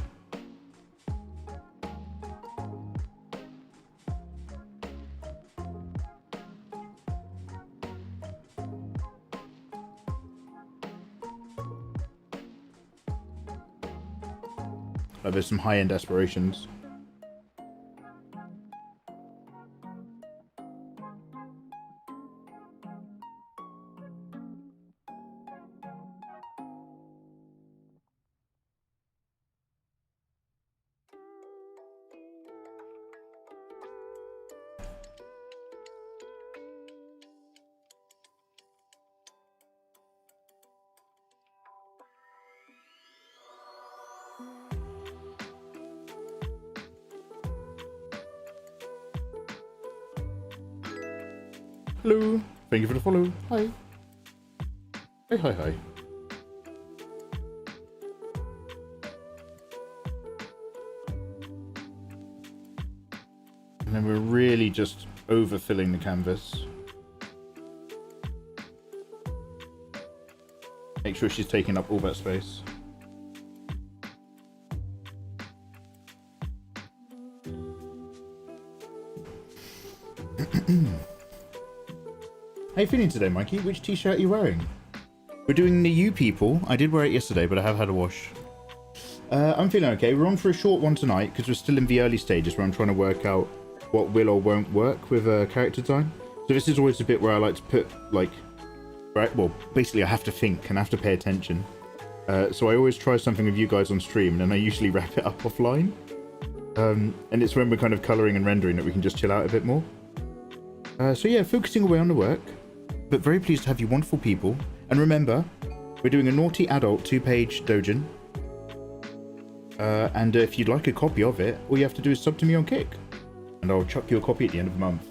There's some high-end aspirations. Hello. Thank you for the follow. Hi. Hey, hi, hi. And then we're really just overfilling the canvas. Make sure she's taking up all that space. How you feeling today, Mikey? Which t-shirt are you wearing? We're doing the You People. I did wear it yesterday, but I have had a wash. I'm feeling okay. We're on for a short one tonight because we're still in the early stages where I'm trying to work out what will or won't work with character design. So this is always a bit where I like to put, like, right, well, basically I have to think and I have to pay attention. So I always try something with you guys on stream and then I usually wrap it up offline. And it's when we're kind of colouring and rendering that we can just chill out a bit more. So yeah, focusing away on the work. But very pleased to have you wonderful people. And remember, we're doing a naughty adult 2-page doujin. And if you'd like a copy of it, all you have to do is sub to me on Kick. And I'll chuck you a copy at the end of the month.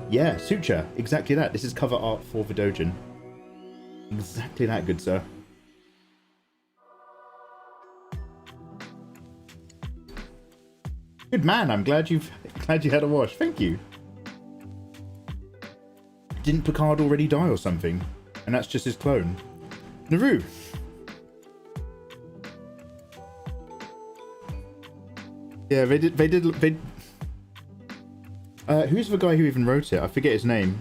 Yeah, Suture. Exactly that. This is cover art for the doujin. Exactly that, good sir. Good man, I'm glad you had a wash. Thank you. Didn't Picard already die or something? And that's just his clone. Naru. Yeah, they did. Who's the guy who even wrote it? I forget his name.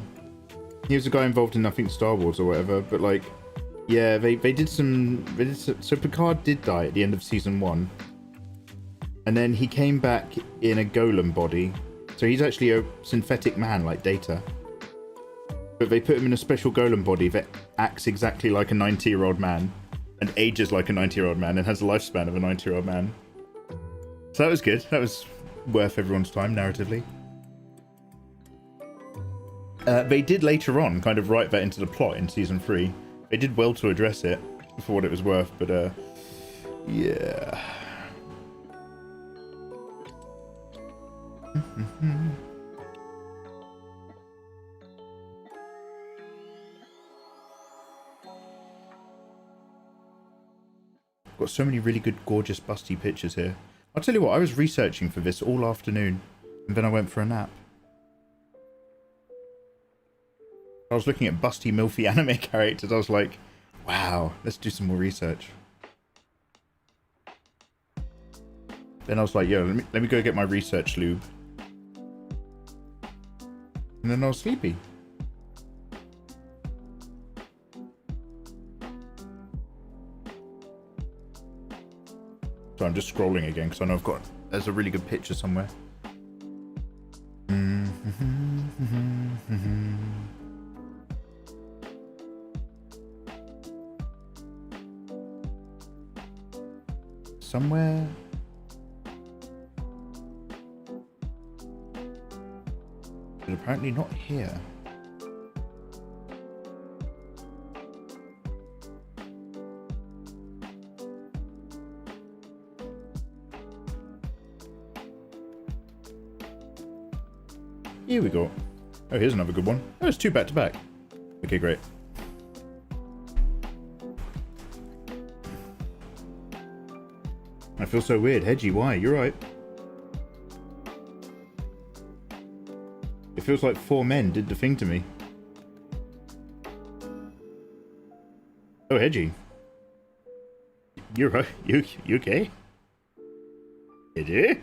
He was a guy involved in, I think, Star Wars or whatever. But like, yeah, they did some. So Picard did die at the end of season 1, and then he came back in a golem body. So he's actually a synthetic man, like Data. But they put him in a special golem body that acts exactly like a 90-year-old man and ages like a 90-year-old man and has the lifespan of a 90-year-old man. So that was good. That was worth everyone's time, narratively. They did later on kind of write that into the plot in season 3. They did well to address it for what it was worth, but yeah. Got so many really good, gorgeous, busty pictures here. I'll tell you what, I was researching for this all afternoon, and then I went for a nap. I was looking at busty, milfy anime characters. I was like, wow, let's do some more research. Then I was like, yo, let me go get my research lube. And then I was sleepy. So I'm just scrolling again because I know there's a really good picture somewhere. Somewhere. But apparently not here. Here we go. Oh, here's another good one. Oh, it's 2 back to back. Okay, great. I feel so weird. Hedgie, why? You're right. It feels like 4 men did the thing to me. Oh, Hedgie. You're right. You okay? Hedgie?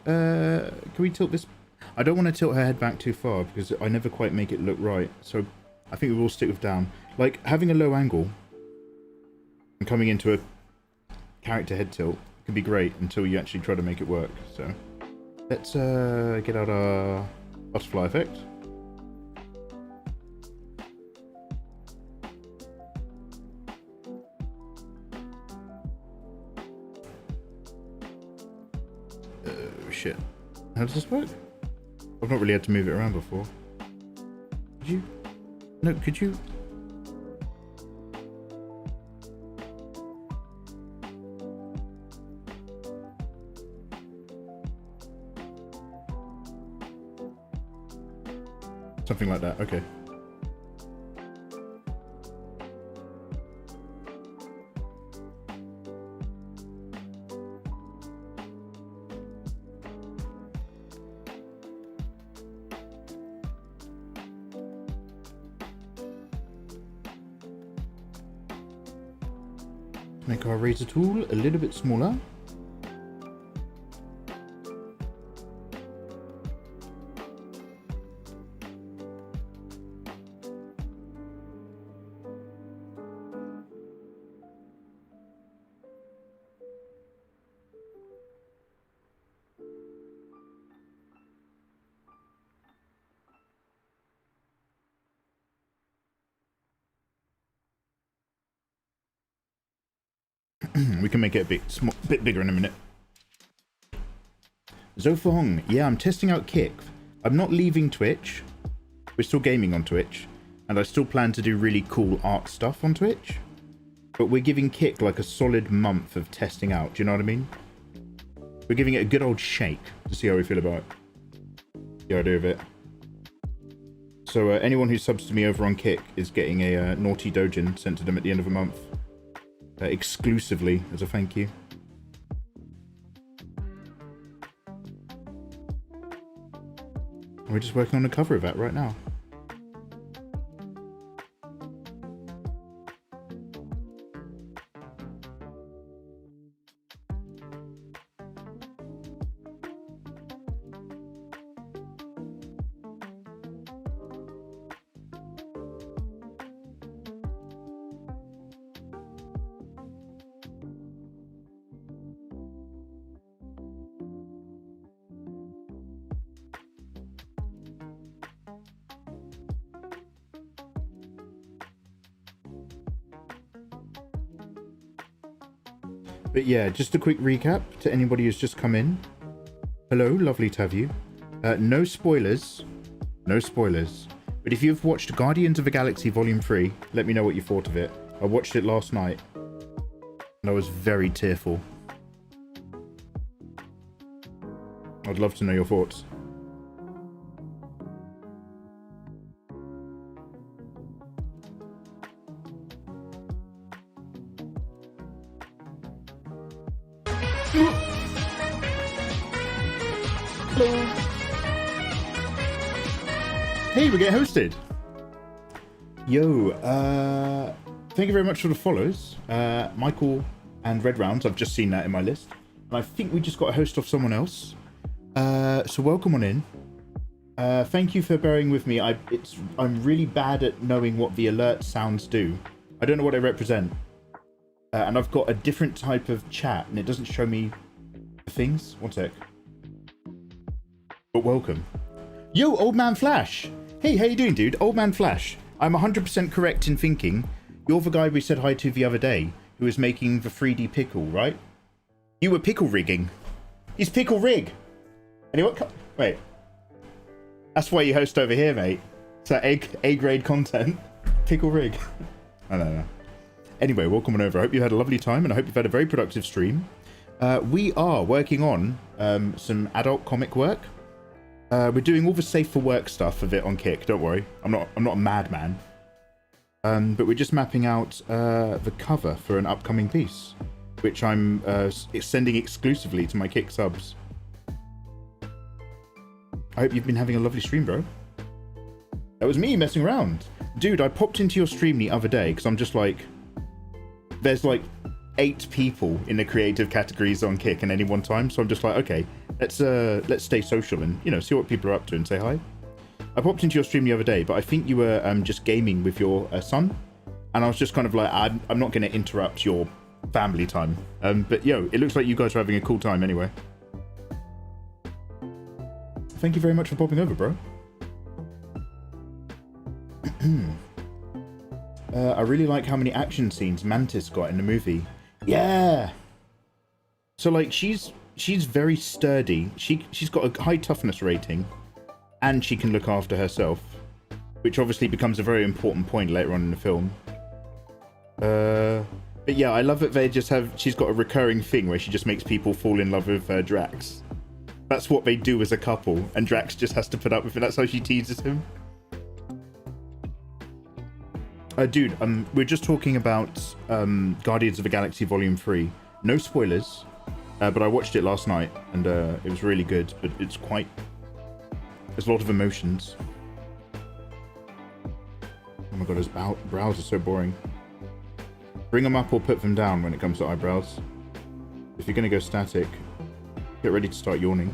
Can we tilt this? I don't want to tilt her head back too far because I never quite make it look right. So I think we will stick with down. Like having a low angle and coming into a character head tilt can be great until you actually try to make it work. So let's get out our butterfly effect. Oh shit. How does this work? I've not really had to move it around before. Could you? No, could you? Something like that, okay. Make our razor tool a little bit smaller. We can make it a bit bigger in a minute. Zofahong, yeah, I'm testing out Kick. I'm not leaving Twitch. We're still gaming on Twitch. And I still plan to do really cool art stuff on Twitch. But we're giving Kick like a solid month of testing out. Do you know what I mean? We're giving it a good old shake to see how we feel about the idea of it. So anyone who subs to me over on Kick is getting a naughty dojin sent to them at the end of a month. Exclusively as a thank you. We're just working on the cover of that right now. But yeah, just a quick recap to anybody who's just come in. Hello, lovely to have you. No spoilers. No spoilers. But if you've watched Guardians of the Galaxy Volume 3, let me know what you thought of it. I watched it last night. And I was very tearful. I'd love to know your thoughts. Hello. Hey, we get hosted. Yo, thank you very much for the follows. Michael and Red Rounds, I've just seen that in my list. And I think we just got a host off someone else. So welcome on in. Thank you for bearing with me. I'm really bad at knowing what the alert sounds do. I don't know what they represent. And I've got a different type of chat and it doesn't show me the things. One sec. But welcome. Yo, Old Man Flash. Hey, how you doing, dude? Old Man Flash. I'm 100% correct in thinking you're the guy we said hi to the other day who was making the 3D pickle, right? You were pickle rigging. He's pickle rig. Anyway, wait. That's why you host over here, mate. It's that A-grade content. Pickle rig. I don't know. Anyway, welcome on over. I hope you had a lovely time and I hope you've had a very productive stream. We are working on some adult comic work. We're doing all the safe for work stuff of it on Kick. Don't worry, I'm not a madman. But we're just mapping out the cover for an upcoming piece, which I'm sending exclusively to my Kick subs. I hope you've been having a lovely stream, bro. That was me messing around, dude. I popped into your stream the other day because I'm just like, there's like 8 people in the creative categories on Kick at any one time, so I'm just like, okay, let's stay social and, you know, see what people are up to and say hi. I popped into your stream the other day, but I think you were just gaming with your son, and I was just kind of like, I'm not going to interrupt your family time. But yo, it looks like you guys are having a cool time anyway. Thank you very much for popping over, bro. I really like how many action scenes Mantis got in the movie. Yeah. So like she's very sturdy. She's got a high toughness rating, and she can look after herself, which obviously becomes a very important point later on in the film. But yeah, I love that they just have. She's got a recurring thing where she just makes people fall in love with Drax. That's what they do as a couple, and Drax just has to put up with it. That's how she teases him. Dude, we're just talking about Guardians of the Galaxy Volume 3. No spoilers, but I watched it last night, and it was really good, but it's quite... There's a lot of emotions. Oh my god, his brows are so boring. Bring them up or put them down when it comes to eyebrows. If you're going to go static, get ready to start yawning.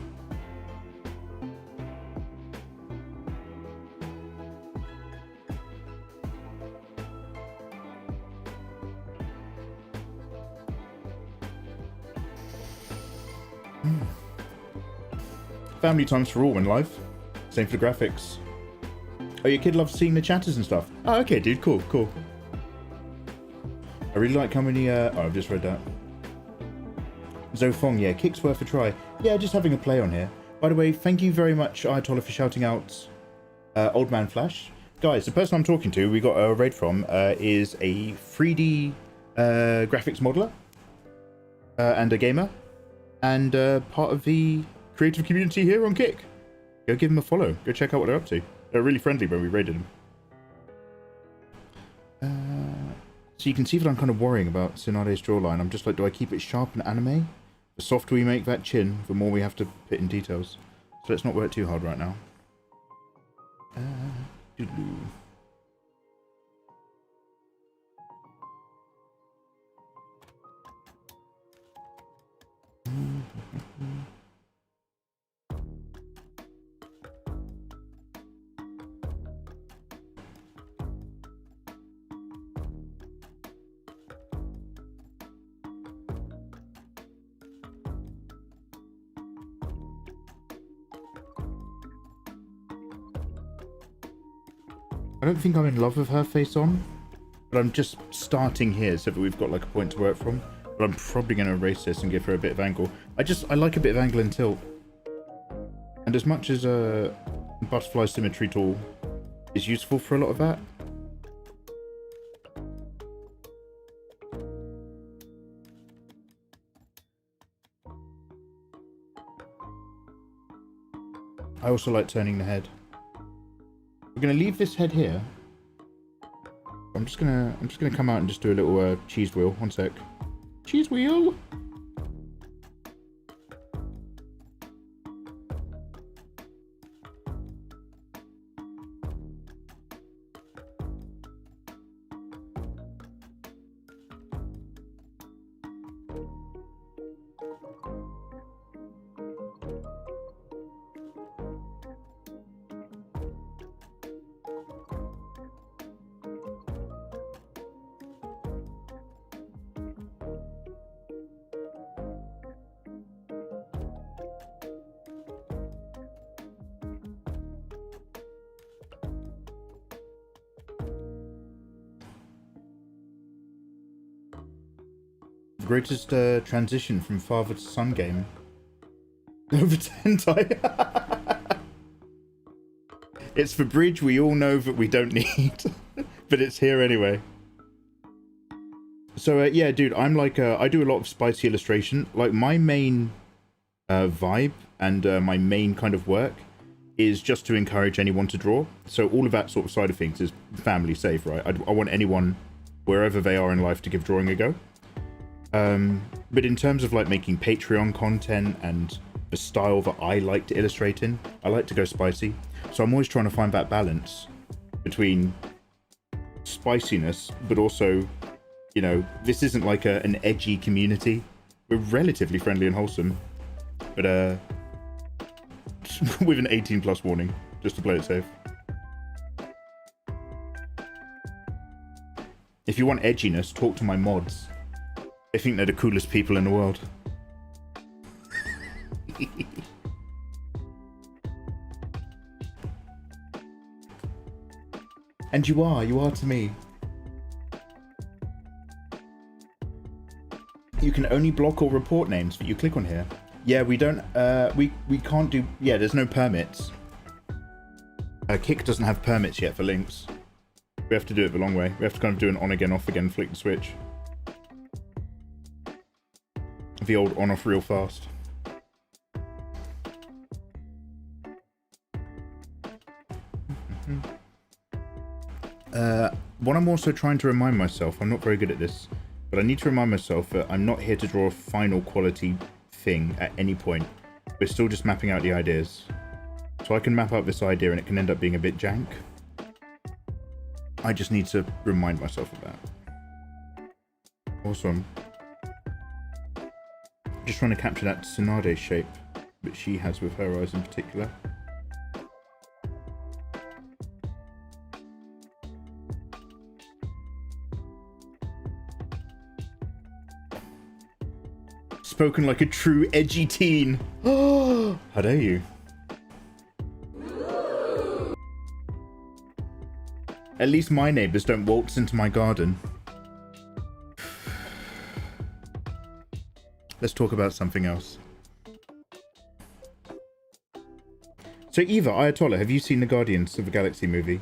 Family times for all in life. Same for the graphics. Oh, your kid loves seeing the chatters and stuff. Oh, okay, dude. Cool, cool. I really like how many... Oh, I've just read that. Zofong, yeah, Kick's worth a try. Yeah, just having a play on here. By the way, thank you very much, Ayatollah, for shouting out Old Man Flash. Guys, the person I'm talking to, we got a raid from, is a 3D graphics modeler and a gamer, and part of the creative community here on Kick. Go give them a follow. Go check out what they're up to. They're really friendly when we raided them. So you can see that I'm kind of worrying about Tsunade's jawline. I'm just like, do I keep it sharp and anime? The softer we make that chin, the more we have to put in details. So let's not work too hard right now. Doodaloo. I don't think I'm in love with her face on, but I'm just starting here so that we've got like a point to work from. But I'm probably going to erase this and give her a bit of angle. I like a bit of angle and tilt. And as much as a butterfly symmetry tool is useful for a lot of that, also like turning the head. We're gonna leave this head here. I'm just gonna come out and just do a little cheese wheel. One sec. Cheese wheel. Greatest transition from father to son game. Over 10 times. It's for bridge we all know that we don't need. But it's here anyway. So yeah, dude, I'm like, I do a lot of spicy illustration. Like my main vibe and my main kind of work is just to encourage anyone to draw. So all of that sort of side of things is family safe, right? I want anyone, wherever they are in life, to give drawing a go. But in terms of like making Patreon content and the style that I like to illustrate in, I like to go spicy. So I'm always trying to find that balance between spiciness, but also, you know, this isn't like an edgy community. We're relatively friendly and wholesome, but with an 18+ warning, just to play it safe. If you want edginess, talk to my mods. They think they're the coolest people in the world. And you are to me. You can only block or report names that you click on here. Yeah, we don't, we can't do, yeah, there's no permits. Kick doesn't have permits yet for links. We have to do it the long way. We have to kind of do an on again, off again, flick the switch. The old on off real fast. What I'm also trying to remind myself, I'm not very good at this, but I need to remind myself that I'm not here to draw a final quality thing at any point. We're still just mapping out the ideas. So I can map out this idea and it can end up being a bit jank. I just need to remind myself of that. Awesome. Just trying to capture that Tsunade shape that she has with her eyes in particular. Spoken like a true edgy teen. Oh, how dare you? At least my neighbours don't waltz into my garden. Let's talk about something else. So Eva, Ayatollah, have you seen the Guardians of the Galaxy movie?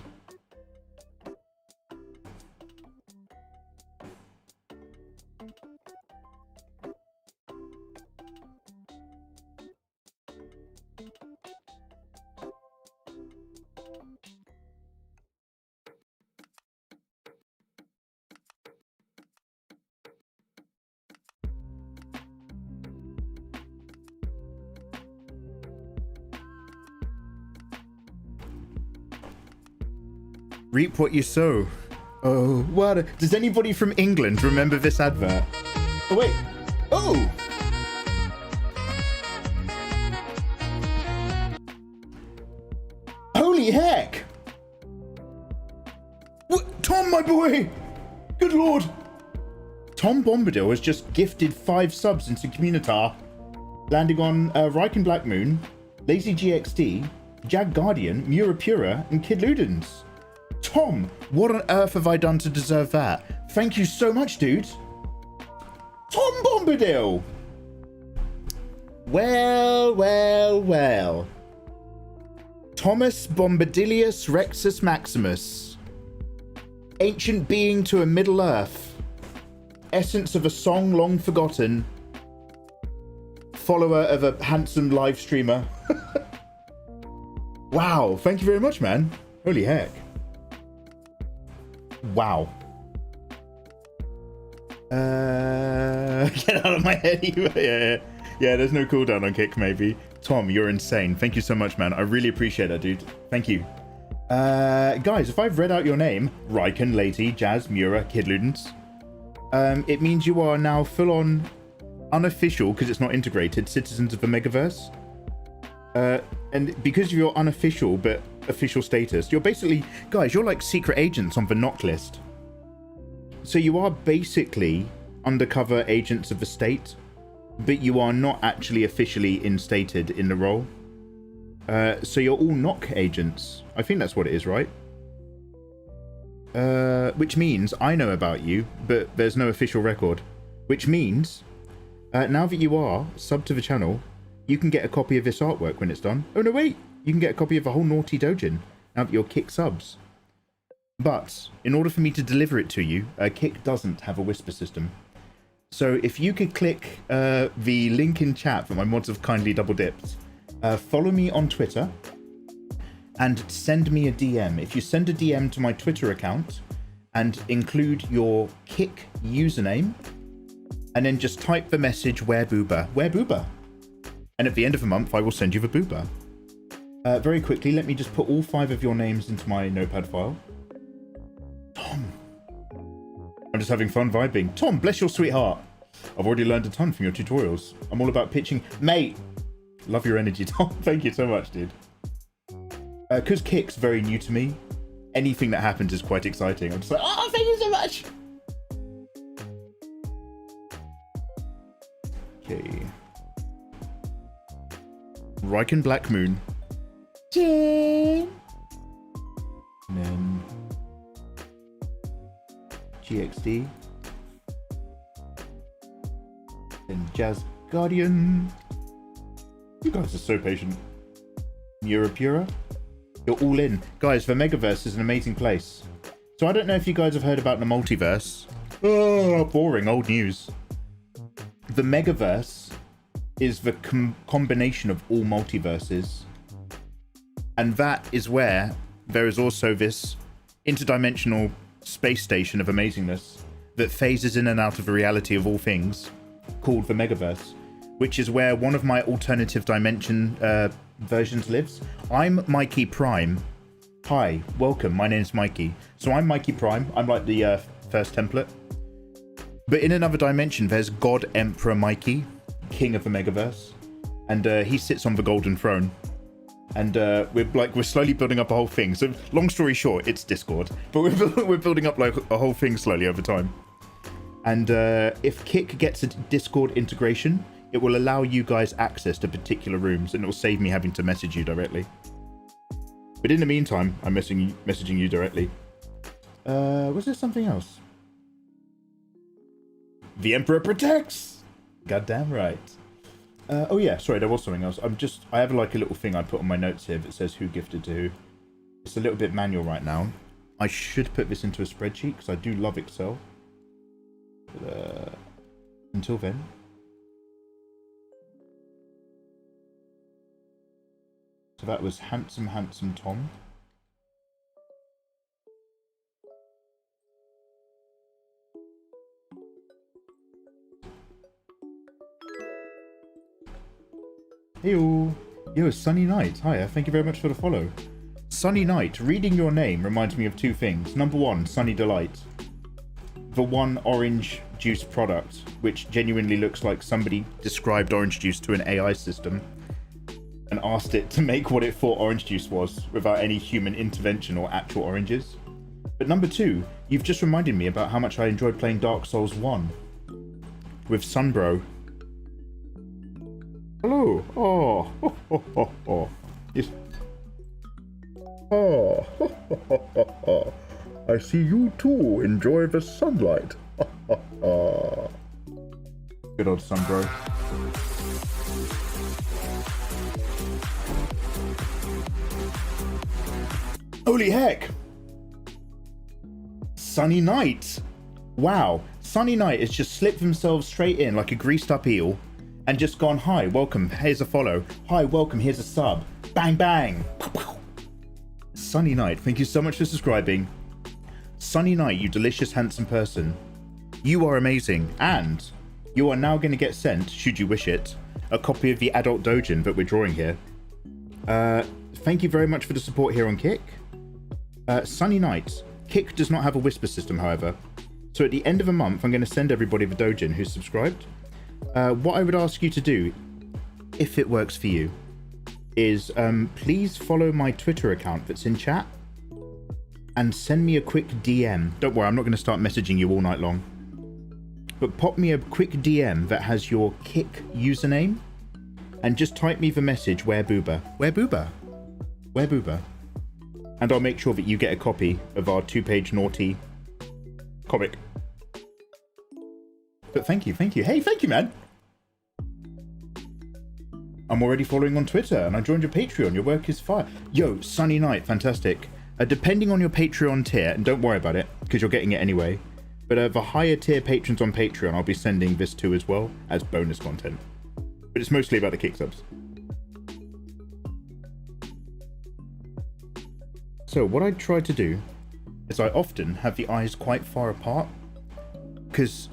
Reap what you sow. Oh, what? Does anybody from England remember this advert? Oh, wait. Oh! Holy heck! What? Tom, my boy! Good lord! Tom Bombadil has just gifted 5 subs into Communitar, landing on Riken Black Moon, Lazy GXD, Jag Guardian, Mura Pura, and Kid Ludens. Tom, what on earth have I done to deserve that? Thank you so much, dude. Tom Bombadil! Well, well, well. Thomas Bombadilius Rexus Maximus. Ancient being to a Middle Earth. Essence of a song long forgotten. Follower of a handsome live streamer. Wow, thank you very much, man. Holy heck. Wow. Get out of my head. Yeah, there's no cooldown on kick, maybe. Tom, you're insane. Thank you so much, man. I really appreciate that, dude. Thank you. Guys, if I've read out your name, Ryken, Lady, Jazz, Mura, Kid Ludens, it means you are now full-on unofficial, because it's not integrated, citizens of the Megaverse. And because of your unofficial but official status, you're basically, guys, you're like secret agents on the knock list. So you are basically undercover agents of the state, but you are not actually officially instated in the role. So you're all knock agents. I think that's what it is, right? Which means I know about you, but there's no official record. Which means, now that you are sub to the channel, you can get a copy of this artwork when it's done. Oh no, wait! You can get a copy of the whole Naughty Dojin now that you're Kick subs. But in order for me to deliver it to you, Kick doesn't have a whisper system. So if you could click the link in chat that my mods have kindly double dipped, follow me on Twitter and send me a DM. If you send a DM to my Twitter account and include your Kick username, and then just type the message where booba. And at the end of the month, I will send you the booba. Very quickly, let me just put all 5 of your names into my notepad file. Tom. I'm just having fun vibing. Tom, bless your sweetheart. I've already learned a ton from your tutorials. I'm all about pitching. Mate, love your energy, Tom. Thank you so much, dude. Because Kick's very new to me, anything that happens is quite exciting. I'm just like, oh, thank you so much. Okay. Ryken Black Moon. Jane. And then GXD. Then Jazz Guardian. You guys are so patient. Pura. You're all in. Guys, the Megaverse is an amazing place. So I don't know if you guys have heard about the multiverse. Oh, boring old news. The Megaverse is the combination of all multiverses. And that is where there is also this interdimensional space station of amazingness that phases in and out of the reality of all things, called the Megaverse, which is where one of my alternative dimension versions lives. I'm Mikey Prime. Hi, welcome, my name's Mikey. So I'm Mikey Prime, I'm like the first template. But in another dimension, there's God Emperor Mikey, king of the Megaverse, and he sits on the golden throne. And we're slowly building up a whole thing. So long story short, it's Discord, but we're building up like a whole thing slowly over time. And if Kick gets a Discord integration, it will allow you guys access to particular rooms, and it will save me having to message you directly. But in the meantime, I'm messaging you directly. Was there something else? The Emperor protects! Goddamn right. Oh yeah, sorry, there was something else. I have like a little thing I put on my notes here that says who gifted to who. It's a little bit manual right now. I should put this into a spreadsheet because I do love Excel. But, until then. So that was handsome Tom. Heyo. Yo, Sunny Night. Hiya, thank you very much for the follow. Sunny Night. Reading your name reminds me of two things. Number one, Sunny Delight. The one orange juice product, which genuinely looks like somebody described orange juice to an AI system and asked it to make what it thought orange juice was without any human intervention or actual oranges. But number two, you've just reminded me about how much I enjoyed playing Dark Souls 1 with Sunbro. Hello. Oh. Yes. Oh. I see you too enjoy the sunlight. Good old Sunbro. Holy heck! Sunny Night! Wow, Sunny Night has just slipped themselves straight in like a greased up eel and just gone, hi, welcome, here's a follow. Hi, welcome, here's a sub. Bang, bang! Sunny Night, thank you so much for subscribing. Sunny Night, you delicious, handsome person. You are amazing, and you are now going to get sent, should you wish it, a copy of the adult doujin that we're drawing here. Thank you very much for the support here on Kick. Sunny Night. Kick does not have a whisper system, however. So at the end of a month, I'm going to send everybody the doujin who's subscribed. What I would ask you to do, if it works for you, is please follow my Twitter account that's in chat and send me a quick DM. Don't worry, I'm not going to start messaging you all night long. But pop me a quick DM that has your Kick username and just type me the message, where booba? Where booba? Where booba? And I'll make sure that you get a copy of our 2-page naughty comic. But thank you. Hey, thank you, man. I'm already following on Twitter and I joined your Patreon. Your work is fire. Yo, Sunny Night, fantastic. Depending on your Patreon tier, and don't worry about it because you're getting it anyway, but the higher tier patrons on Patreon, I'll be sending this to as well as bonus content. But it's mostly about the Kick subs. So what I try to do is I often have the eyes quite far apart, because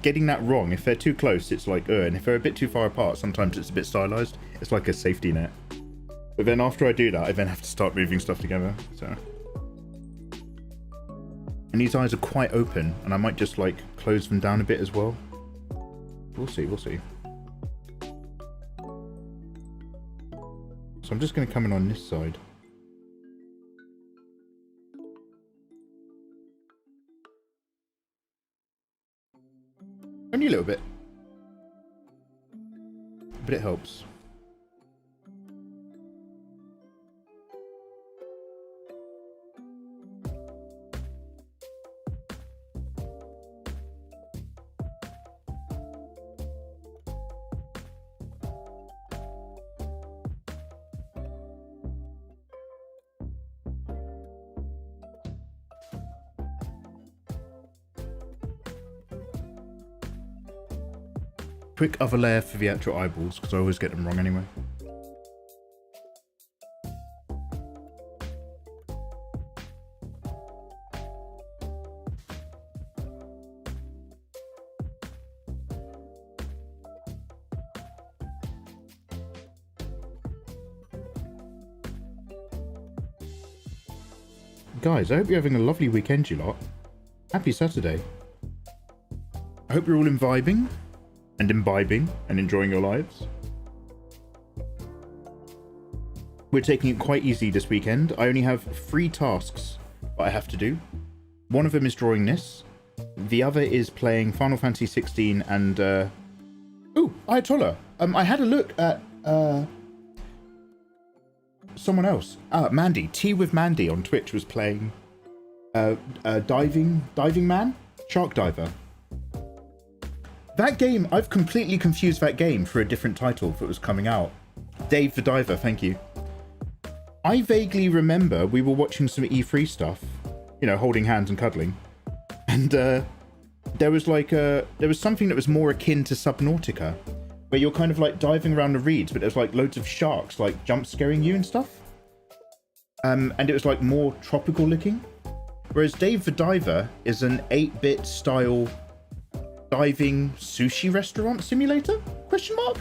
getting that wrong, if they're too close, it's like, and if they're a bit too far apart, sometimes it's a bit stylized. It's like a safety net. But then after I do that, I then have to start moving stuff together. So, and these eyes are quite open, and I might just like close them down a bit as well. We'll see. So I'm just going to come in on this side. Only a little bit. But it helps. Quick other layer for the actual eyeballs, because I always get them wrong anyway. Guys, I hope you're having a lovely weekend, you lot. Happy Saturday. I hope you're all imbibing and enjoying your lives. We're taking it quite easy this weekend. I only have 3 tasks that I have to do. One of them is drawing this. The other is playing Final Fantasy 16 and ooh, Ayatollah. I had a look at someone else. Mandy. Tea with Mandy on Twitch was playing Diving Man? Shark Diver. That game, I've completely confused that game for a different title that was coming out. Dave the Diver, thank you. I vaguely remember we were watching some E3 stuff, you know, holding hands and cuddling. And there was something that was more akin to Subnautica, where you're kind of like diving around the reeds, but there's like loads of sharks like jump scaring you and stuff. And it was like more tropical looking. Whereas Dave the Diver is an 8-bit style diving sushi restaurant simulator? Question mark?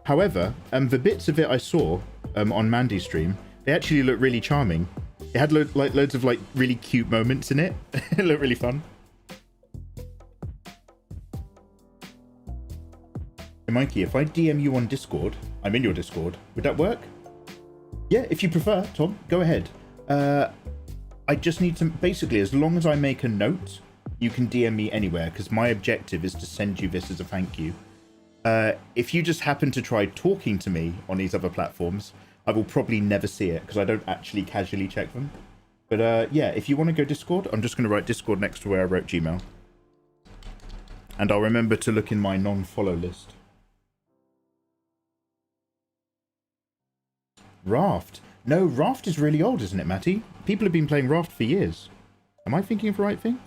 However, the bits of it I saw on Mandy's stream, they actually look really charming. It had loads of like really cute moments in it. It looked really fun. Hey Mikey, if I DM you on Discord, I'm in your Discord, would that work? Yeah, if you prefer, Tom, go ahead. I just need to, basically, as long as I make a note, you can DM me anywhere, because my objective is to send you this as a thank you. If you just happen to try talking to me on these other platforms, I will probably never see it, because I don't actually casually check them. But yeah, if you want to go Discord, I'm just going to write Discord next to where I wrote Gmail. And I'll remember to look in my non-follow list. Raft. No, Raft is really old, isn't it, Matty? People have been playing Raft for years. Am I thinking of the right thing?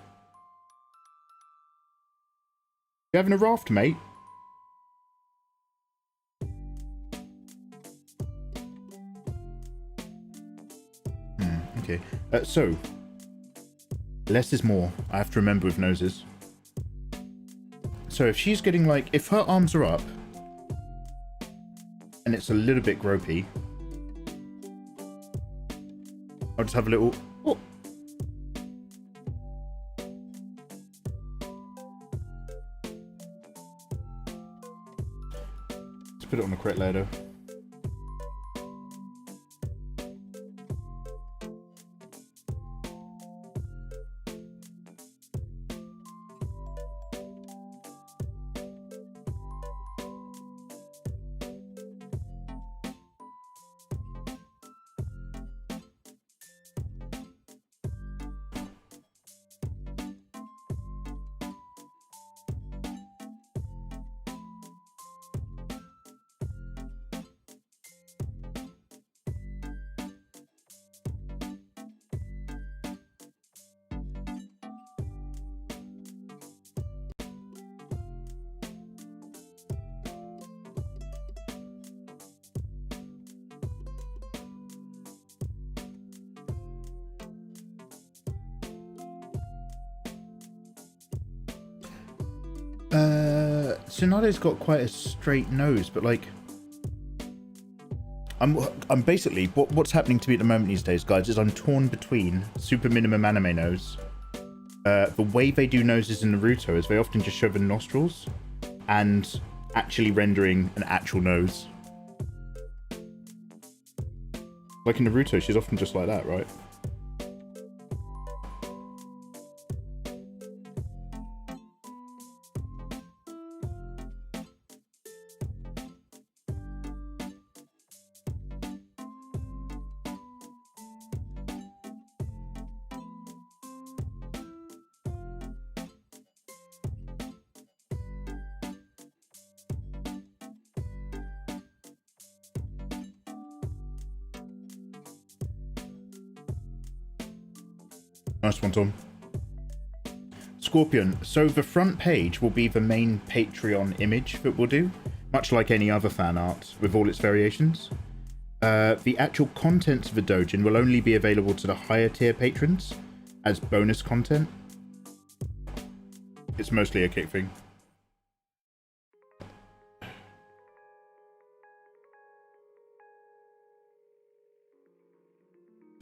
You having a raft, mate? Okay. So, less is more. I have to remember with noses. So if she's getting like, if her arms are up and it's a little bit gropey, I'll just have a little. Oh. Let's put it on the correct layer though. Tsunade's got quite a straight nose, but like, I'm basically what's happening to me at the moment these days, guys, is I'm torn between super minimum anime nose. The way they do noses in Naruto is they often just show the nostrils, and actually rendering an actual nose. Like in Naruto, she's often just like that, right? Nice one, Tom. Scorpion. So the front page will be the main Patreon image that we'll do, much like any other fan art with all its variations. The actual contents of the doujin will only be available to the higher tier patrons as bonus content. It's mostly a kick thing.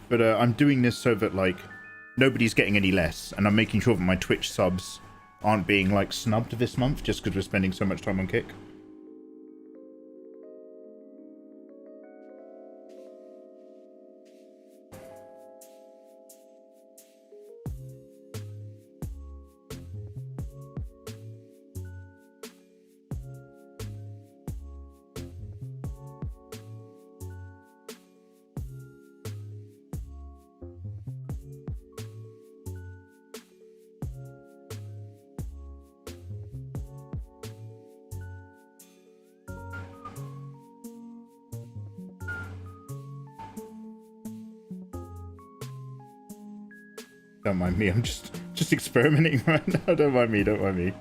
But I'm doing this so that, like, nobody's getting any less, and I'm making sure that my Twitch subs aren't being, like, snubbed this month just because we're spending so much time on Kick. Don't mind me, I'm just experimenting right now. Don't mind me, don't mind me.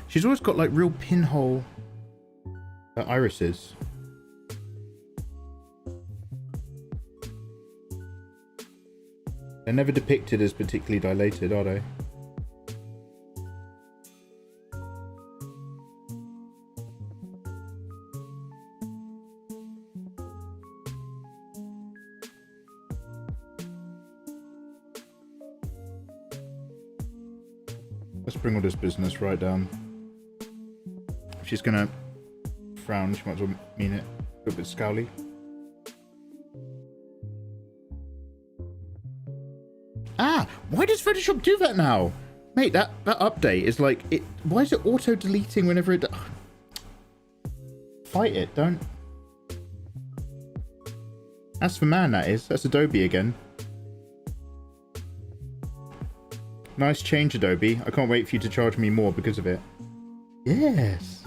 She's always got like real pinhole irises. They're never depicted as particularly dilated, are they? Let's bring all this business right down. If she's gonna frown, she might as well mean it. A little bit scowly. Ah, why does Photoshop do that now? Mate, that update is like, why is it auto-deleting whenever it... Fight it, don't... That's for man, that is. That's Adobe again. Nice change, Adobe. I can't wait for you to charge me more because of it. Yes.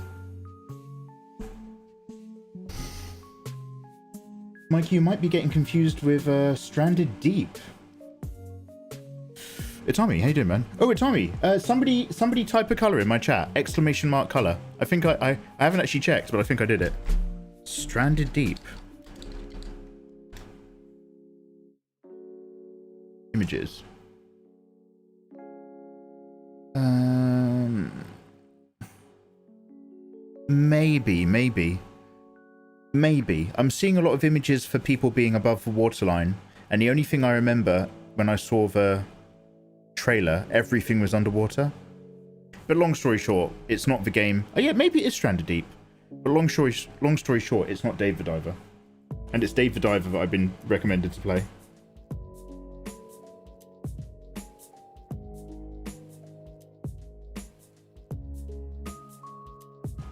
My Mikey, you might be getting confused with Stranded Deep. Itami, how you doing, man? Oh, Itami, somebody type a color in my chat. Exclamation mark color. I think I haven't actually checked, but I think I did it. Stranded Deep. Images. Maybe. I'm seeing a lot of images for people being above the waterline, and the only thing I remember when I saw the trailer, everything was underwater. But long story short, it's not the game. Oh yeah, maybe it is Stranded Deep. But long story short, it's not Dave the Diver. And it's Dave the Diver that I've been recommended to play.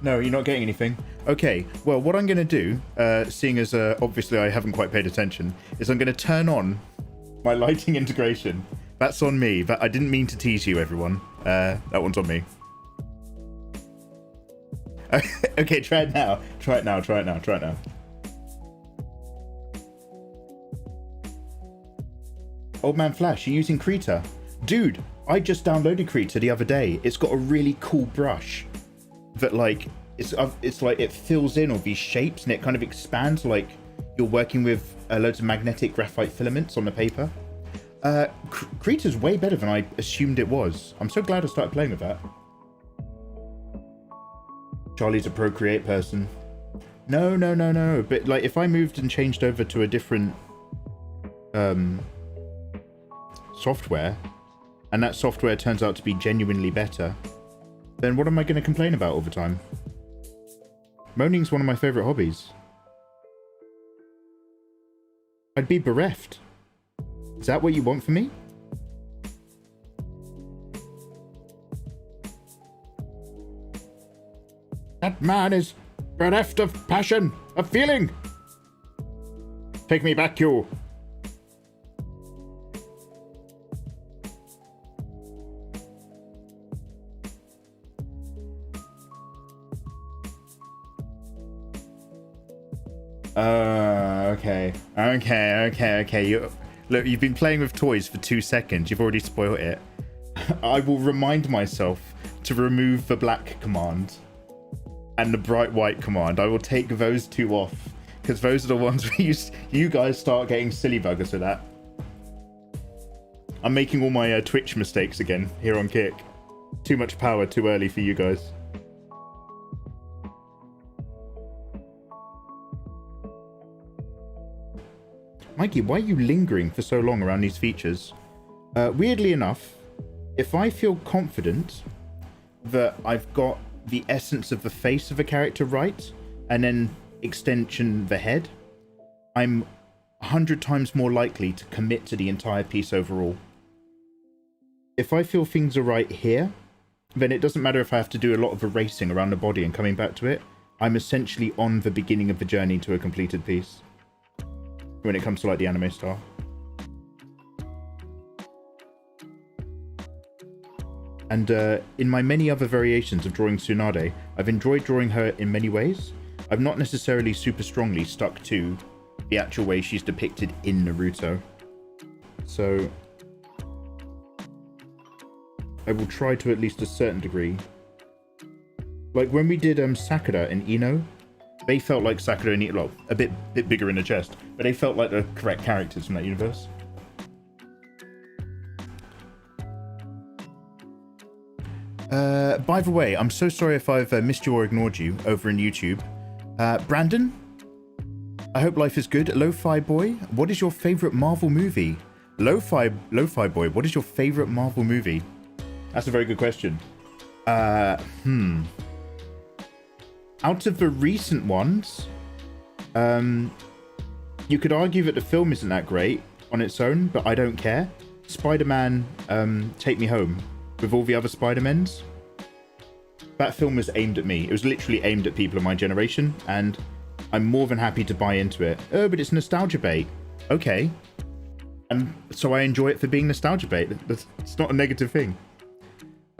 No, you're not getting anything. Okay, well, what I'm going to do, seeing as obviously I haven't quite paid attention, is I'm going to turn on my lighting integration. That's on me. I didn't mean to tease you, everyone. That one's on me. Okay, try it now. Try it now. Old Man Flash, you're using Krita. Dude, I just downloaded Krita the other day. It's got a really cool brush that, like, it's like it fills in all these shapes and it kind of expands like you're working with loads of magnetic graphite filaments on the paper. Krita's way better than I assumed it was. I'm so glad I started playing with that. Charlie's a Procreate person. No. But like, if I moved and changed over to a different software, and that software turns out to be genuinely better, then what am I going to complain about all the time? Moaning's one of my favorite hobbies. I'd be bereft. Is that what you want from me? That man is bereft of passion, of feeling. Take me back, you. Okay. Look, you've been playing with toys for 2 seconds. You've already spoiled it. I will remind myself to remove the black command and the bright white command. I will take those two off because those are the ones where you guys start getting silly buggers with that. I'm making all my Twitch mistakes again here on Kick. Too much power too early for you guys. Mikey, why are you lingering for so long around these features? Weirdly enough, if I feel confident that I've got the essence of the face of a character right, and then extension the head, I'm 100 times more likely to commit to the entire piece overall. If I feel things are right here, then it doesn't matter if I have to do a lot of erasing around the body and coming back to it. I'm essentially on the beginning of the journey to a completed piece. When it comes to like the anime style. And in my many other variations of drawing Tsunade, I've enjoyed drawing her in many ways. I've not necessarily super strongly stuck to the actual way she's depicted in Naruto. So I will try to at least a certain degree. Like when we did Sakura and Ino, they felt like Sakura and Ino, well, a bit bigger in the chest, but they felt like the correct characters from that universe. By the way, I'm so sorry if I've missed you or ignored you over in YouTube. Brandon, I hope life is good. Lo-Fi Boy, what is your favorite Marvel movie? Lo-Fi Boy, what is your favorite Marvel movie? That's a very good question. Out of the recent ones, you could argue that the film isn't that great on its own, but I don't care. Spider-Man, Take Me Home, with all the other Spider-Mens. That film was aimed at me. It was literally aimed at people of my generation, and I'm more than happy to buy into it. Oh, but it's nostalgia bait. Okay. And so I enjoy it for being nostalgia bait. It's not a negative thing.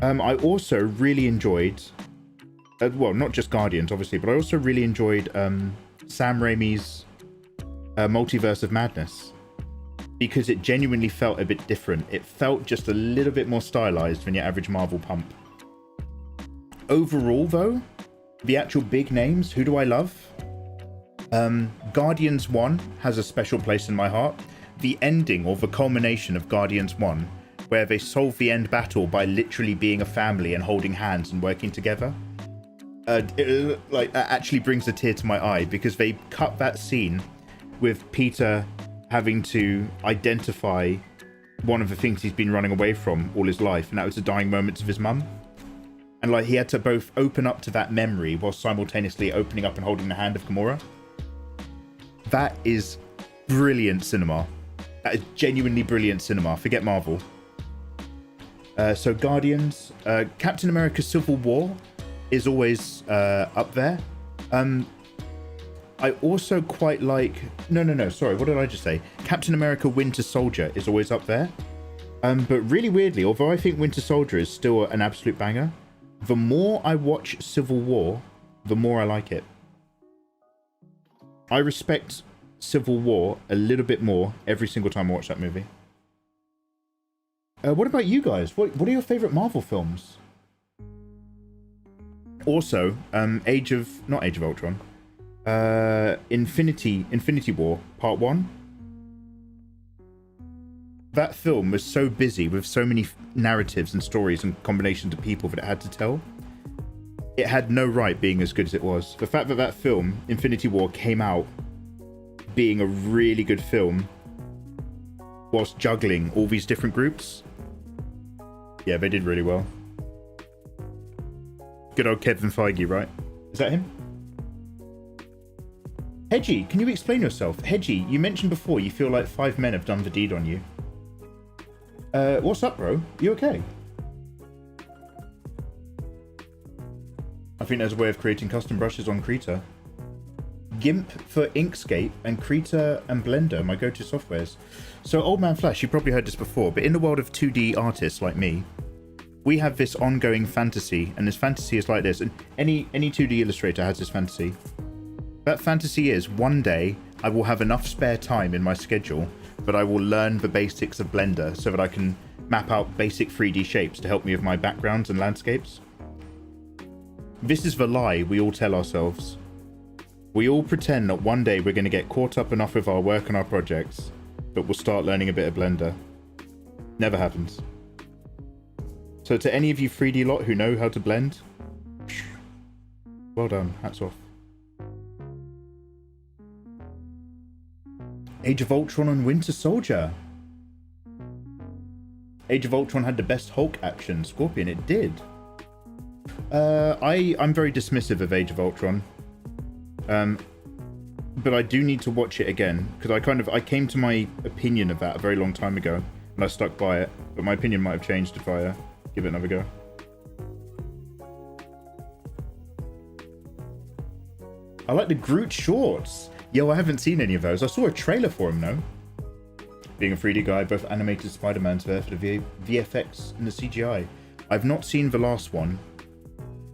I also really enjoyed... well, not just Guardians, obviously, but I also really enjoyed Sam Raimi's Multiverse of Madness, because it genuinely felt a bit different. It felt just a little bit more stylized than your average Marvel pump. Overall, though, the actual big names, who do I love? Guardians 1 has a special place in my heart. The ending, or the culmination of Guardians 1, where they solve the end battle by literally being a family and holding hands and working together. That actually brings a tear to my eye, because they cut that scene with Peter having to identify one of the things he's been running away from all his life, and that was the dying moments of his mum. And like, he had to both open up to that memory while simultaneously opening up and holding the hand of Gamora. That is brilliant cinema. That is genuinely brilliant cinema. Forget Marvel. So Guardians, Captain America Civil War is always up there. I also quite like... No, sorry, what did I just say? Captain America Winter Soldier is always up there. But really weirdly, although I think Winter Soldier is still an absolute banger, the more I watch Civil War, the more I like it. I respect Civil War a little bit more every single time I watch that movie. What about you guys? What are your favorite Marvel films? Also, not Age of Ultron. Infinity War Part 1. That film was so busy with so many narratives and stories and combinations of people that it had to tell. It had no right being as good as it was. The fact that that film, Infinity War, came out being a really good film whilst juggling all these different groups. Yeah, they did really well. Good old Kevin Feige, right? Is that him? Hedgie, can you explain yourself? Hedgie, you mentioned before you feel like 5 men have done the deed on you. What's up, bro? You okay? I think there's a way of creating custom brushes on Krita. GIMP for Inkscape and Krita and Blender, my go-to softwares. So, Old Man Flash, you probably heard this before, but in the world of 2D artists like me, we have this ongoing fantasy, and this fantasy is like this, and any 2D illustrator has this fantasy. That fantasy is, one day, I will have enough spare time in my schedule that I will learn the basics of Blender so that I can map out basic 3D shapes to help me with my backgrounds and landscapes. This is the lie we all tell ourselves. We all pretend that one day we're going to get caught up enough with our work and our projects that we'll start learning a bit of Blender. Never happens. So to any of you 3D lot who know how to blend, well done, hats off. Age of Ultron and Winter Soldier. Age of Ultron had the best Hulk action. Scorpion, it did. I'm very dismissive of Age of Ultron. But I do need to watch it again, because I came to my opinion of that a very long time ago, and I stuck by it. But my opinion might have changed if I give it another go. I like the Groot shorts. Yo, I haven't seen any of those. I saw a trailer for them, though. Being a 3D guy, both animated Spider-Man's there for the VFX and the CGI. I've not seen the last one,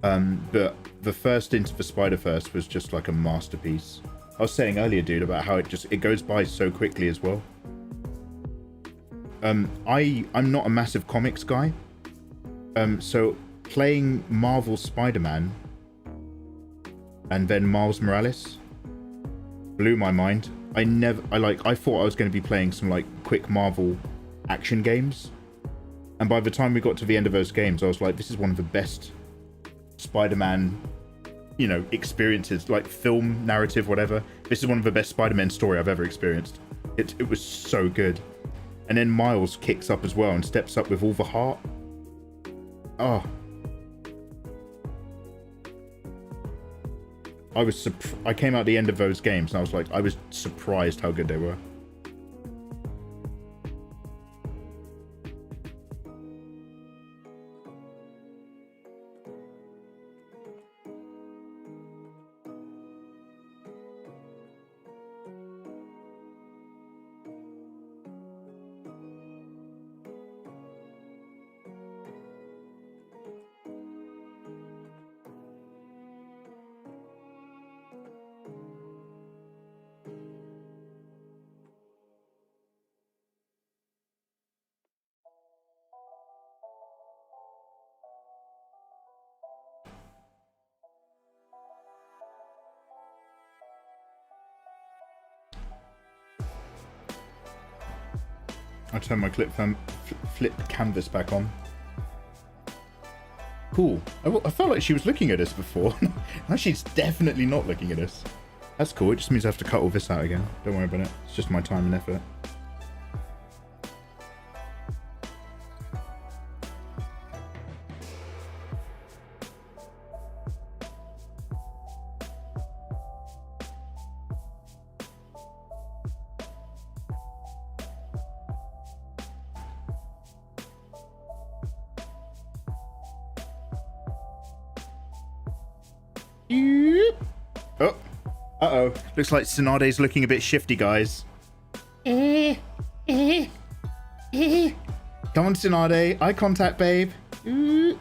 but the first Into the Spider-Verse was just like a masterpiece. I was saying earlier, dude, about how it goes by so quickly as well. I'm not a massive comics guy, so playing Marvel Spider-Man and then Miles Morales blew my mind. I thought I was going to be playing some like quick Marvel action games, and by the time we got to the end of those games, I was like, this is one of the best Spider-Man, experiences, like film, narrative, whatever. This is one of the best Spider-Man story I've ever experienced. It was so good. And then Miles kicks up as well and steps up with all the heart. Oh. I came out the end of those games and I was surprised how good they were. I turn my flip canvas back on. Cool. I felt like she was looking at us before. Now she's definitely not looking at us. That's cool. It just means I have to cut all this out again. Don't worry about it. It's just my time and effort. Oh, uh-oh. Looks like Tsunade's looking a bit shifty, guys. Come on, Tsunade. Eye contact, babe. There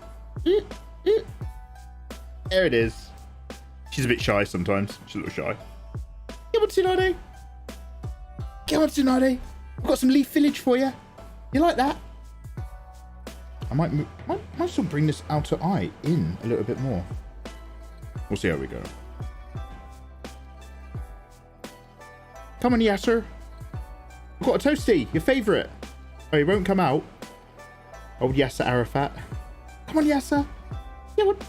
it is. She's a bit shy sometimes. She's a little shy. Come on, Tsunade. Come on, Tsunade. I've got some leaf village for you. You like that? I might still bring this outer eye in a little bit more. We'll see how we go. Come on, Yasser. I've got a toasty, your favourite. Oh, he won't come out. Old Yasser Arafat. Come on, Yasser. Yeah, what?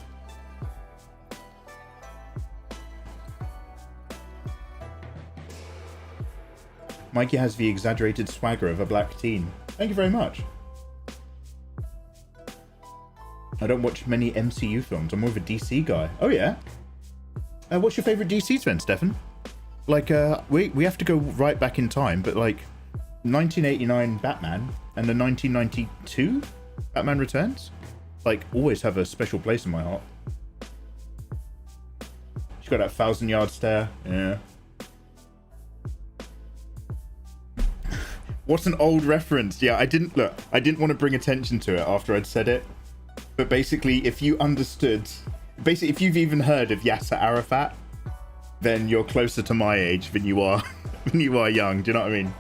Mikey has the exaggerated swagger of a black teen. Thank you very much. I don't watch many MCU films. I'm more of a DC guy. Oh, yeah? What's your favourite DC then, Stefan? Like, we have to go right back in time, but like 1989 Batman and the 1992 Batman Returns, like, always have a special place in my heart. She's got that 1,000-yard stare. Yeah. What's an old reference? Yeah, I didn't want to bring attention to it after I'd said it. But basically, if you understood, if you've even heard of Yasser Arafat, then you're closer to my age than you are young. Do you know what I mean?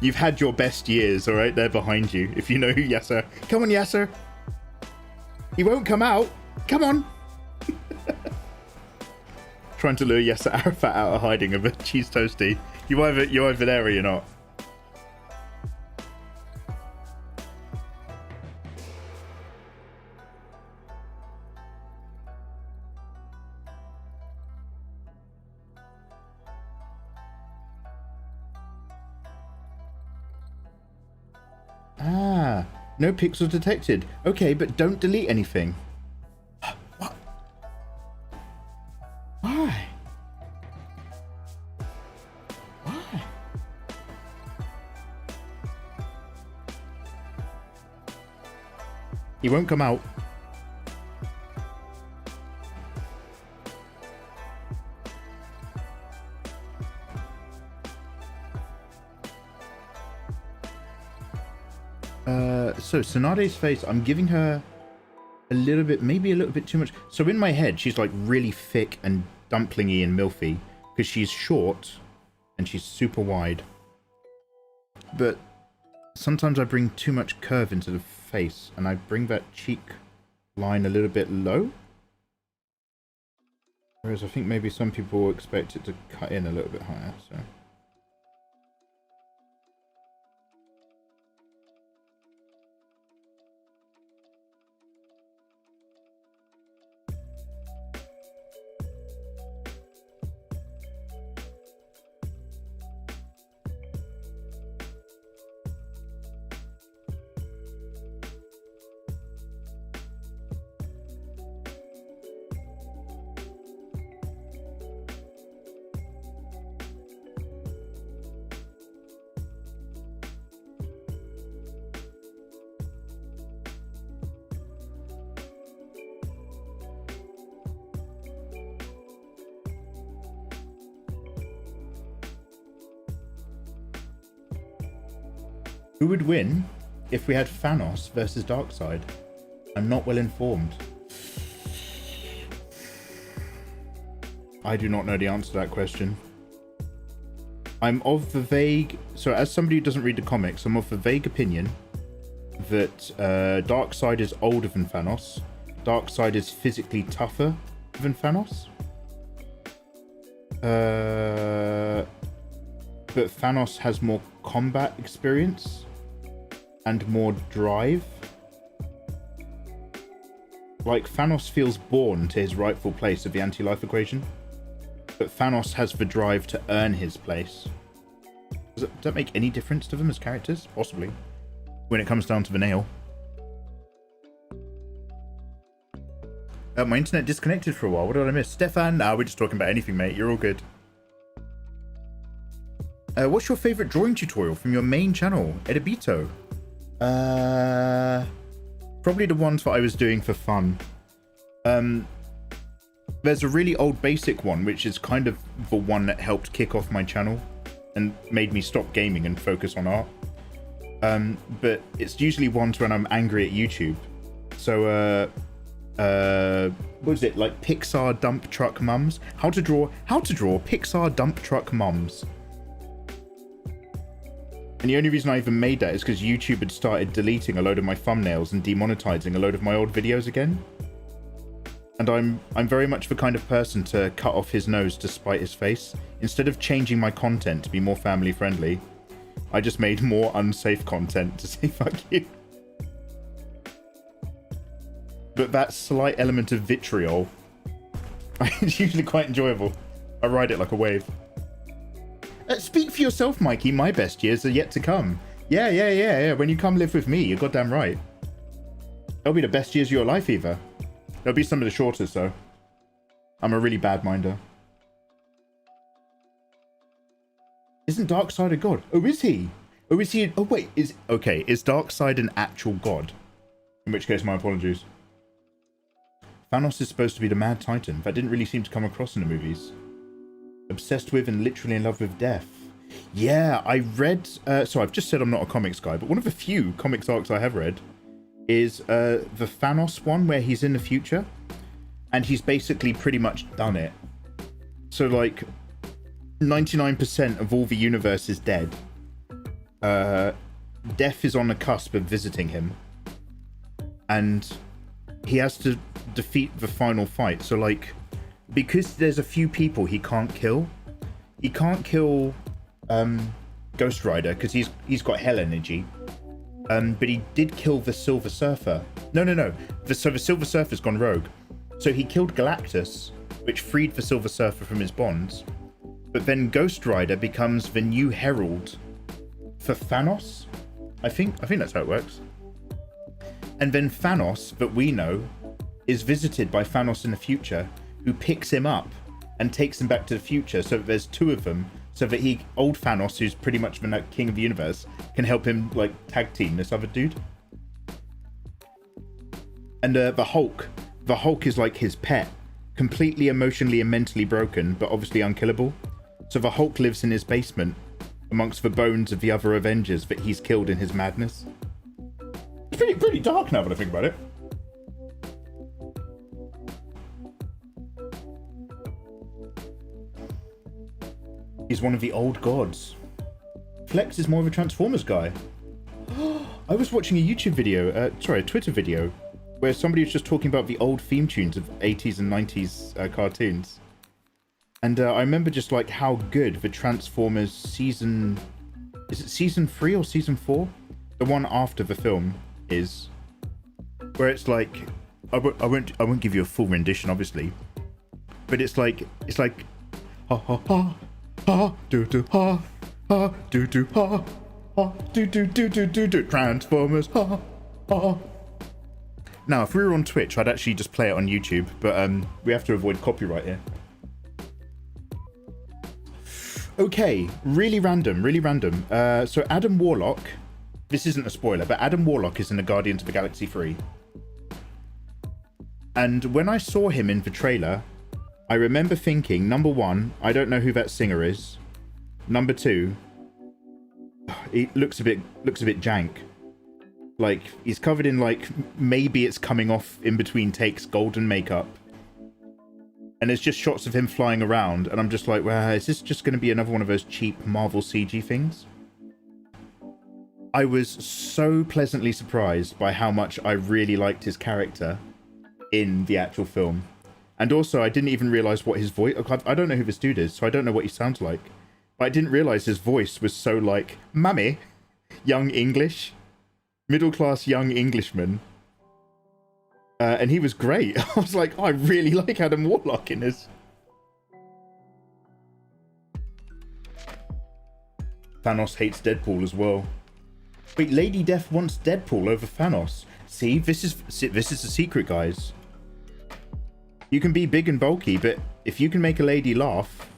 You've had your best years, all right? They're behind you. If you know who Yasser, come on, Yasser. He won't come out. Come on. Trying to lure Yasser Arafat out of hiding of a cheese toasty. You're either there or you're not. Ah, no pixels detected. Okay, but don't delete anything. What? Why? Why? He won't come out. So Tsunade's face, I'm giving her maybe a little bit too much. So in my head, she's like really thick and dumplingy and milfy because she's short and she's super wide. But sometimes I bring too much curve into the face and I bring that cheek line a little bit low. Whereas I think maybe some people will expect it to cut in a little bit higher, so... Who would win if we had Thanos versus Darkseid? I'm not well informed. I do not know the answer to that question. I'm of the vague... So as somebody who doesn't read the comics, I'm of the vague opinion that Darkseid is older than Thanos. Darkseid is physically tougher than Thanos. but Thanos has more combat experience and more drive. Like, Thanos feels born to his rightful place of the anti-life equation, but Thanos has the drive to earn his place. Does that make any difference to them as characters? Possibly. When it comes down to the nail. My internet disconnected for a while. What did I miss? Stefan? Nah, we're just talking about anything, mate. You're all good. What's your favorite drawing tutorial from your main channel, Edibito? Probably the ones that I was doing for fun. There's a really old basic one, which is kind of the one that helped kick off my channel and made me stop gaming and focus on art. But it's usually ones when I'm angry at YouTube. So, what is it? Like Pixar dump truck mums? How to draw Pixar dump truck mums. And the only reason I even made that is because YouTube had started deleting a load of my thumbnails and demonetizing a load of my old videos again. And I'm very much the kind of person to cut off his nose to spite his face. Instead of changing my content to be more family friendly, I just made more unsafe content to say fuck you. But that slight element of vitriol is usually quite enjoyable. I ride it like a wave. Speak for yourself, Mikey. My best years are yet to come. Yeah. When you come live with me, you're goddamn right. They'll be the best years of your life, Eva. They'll be some of the shortest, though. I'm a really bad minder. Isn't Darkseid a god? Oh, is he? Oh, is he? Oh, wait. Is Darkseid an actual god? In which case, my apologies. Thanos is supposed to be the Mad Titan. That didn't really seem to come across in the movies. Obsessed with and literally in love with death. Yeah, I read... so I've just said I'm not a comics guy, but one of the few comics arcs I have read is the Thanos one where he's in the future. And he's basically pretty much done it. So, like, 99% of all the universe is dead. Death is on the cusp of visiting him. And he has to defeat the final fight. So, like... because there's a few people he can't kill. He can't kill Ghost Rider because he's got hell energy. But he did kill the Silver Surfer. No. So the Silver Surfer's gone rogue. So he killed Galactus, which freed the Silver Surfer from his bonds. But then Ghost Rider becomes the new herald for Thanos. I think that's how it works. And then Thanos, that we know, is visited by Thanos in the future, who picks him up and takes him back to the future, so that there's two of them, so that old Thanos, who's pretty much the king of the universe, can help him, like, tag team this other dude. And the Hulk is like his pet, completely emotionally and mentally broken, but obviously unkillable. So the Hulk lives in his basement, amongst the bones of the other Avengers that he's killed in his madness. It's pretty dark now that I think about it. He's one of the old gods. Flex is more of a Transformers guy. I was watching a YouTube video, a Twitter video, where somebody was just talking about the old theme tunes of 80s and 90s cartoons. And I remember just like how good the Transformers season... is it season 3 or season 4? The one after the film is. Where it's like... I won't give you a full rendition, obviously. But it's like... ha ha ha. Ha do do ha ha do do ha ha do do do do do do Transformers ha ha. Now, if we were on Twitch, I'd actually just play it on YouTube, but we have to avoid copyright here. Okay, really random. So Adam Warlock, this isn't a spoiler, but Adam Warlock is in the Guardians of the Galaxy 3. And when I saw him in the trailer, I remember thinking, number one, I don't know who that singer is. Number two, he looks a bit jank. Like, he's covered in, like, maybe it's coming off in between takes golden makeup. And there's just shots of him flying around, and I'm just like, well, is this just going to be another one of those cheap Marvel CG things? I was so pleasantly surprised by how much I really liked his character in the actual film. And also, I didn't even realize what his voice... I don't know who this dude is, so I don't know what he sounds like. But I didn't realize his voice was so like, mummy, young English, middle-class young Englishman. And he was great. I was like, oh, I really like Adam Warlock in this. Thanos hates Deadpool as well. Wait, Lady Death wants Deadpool over Thanos. See, this is the secret, guys. You can be big and bulky, but if you can make a lady laugh,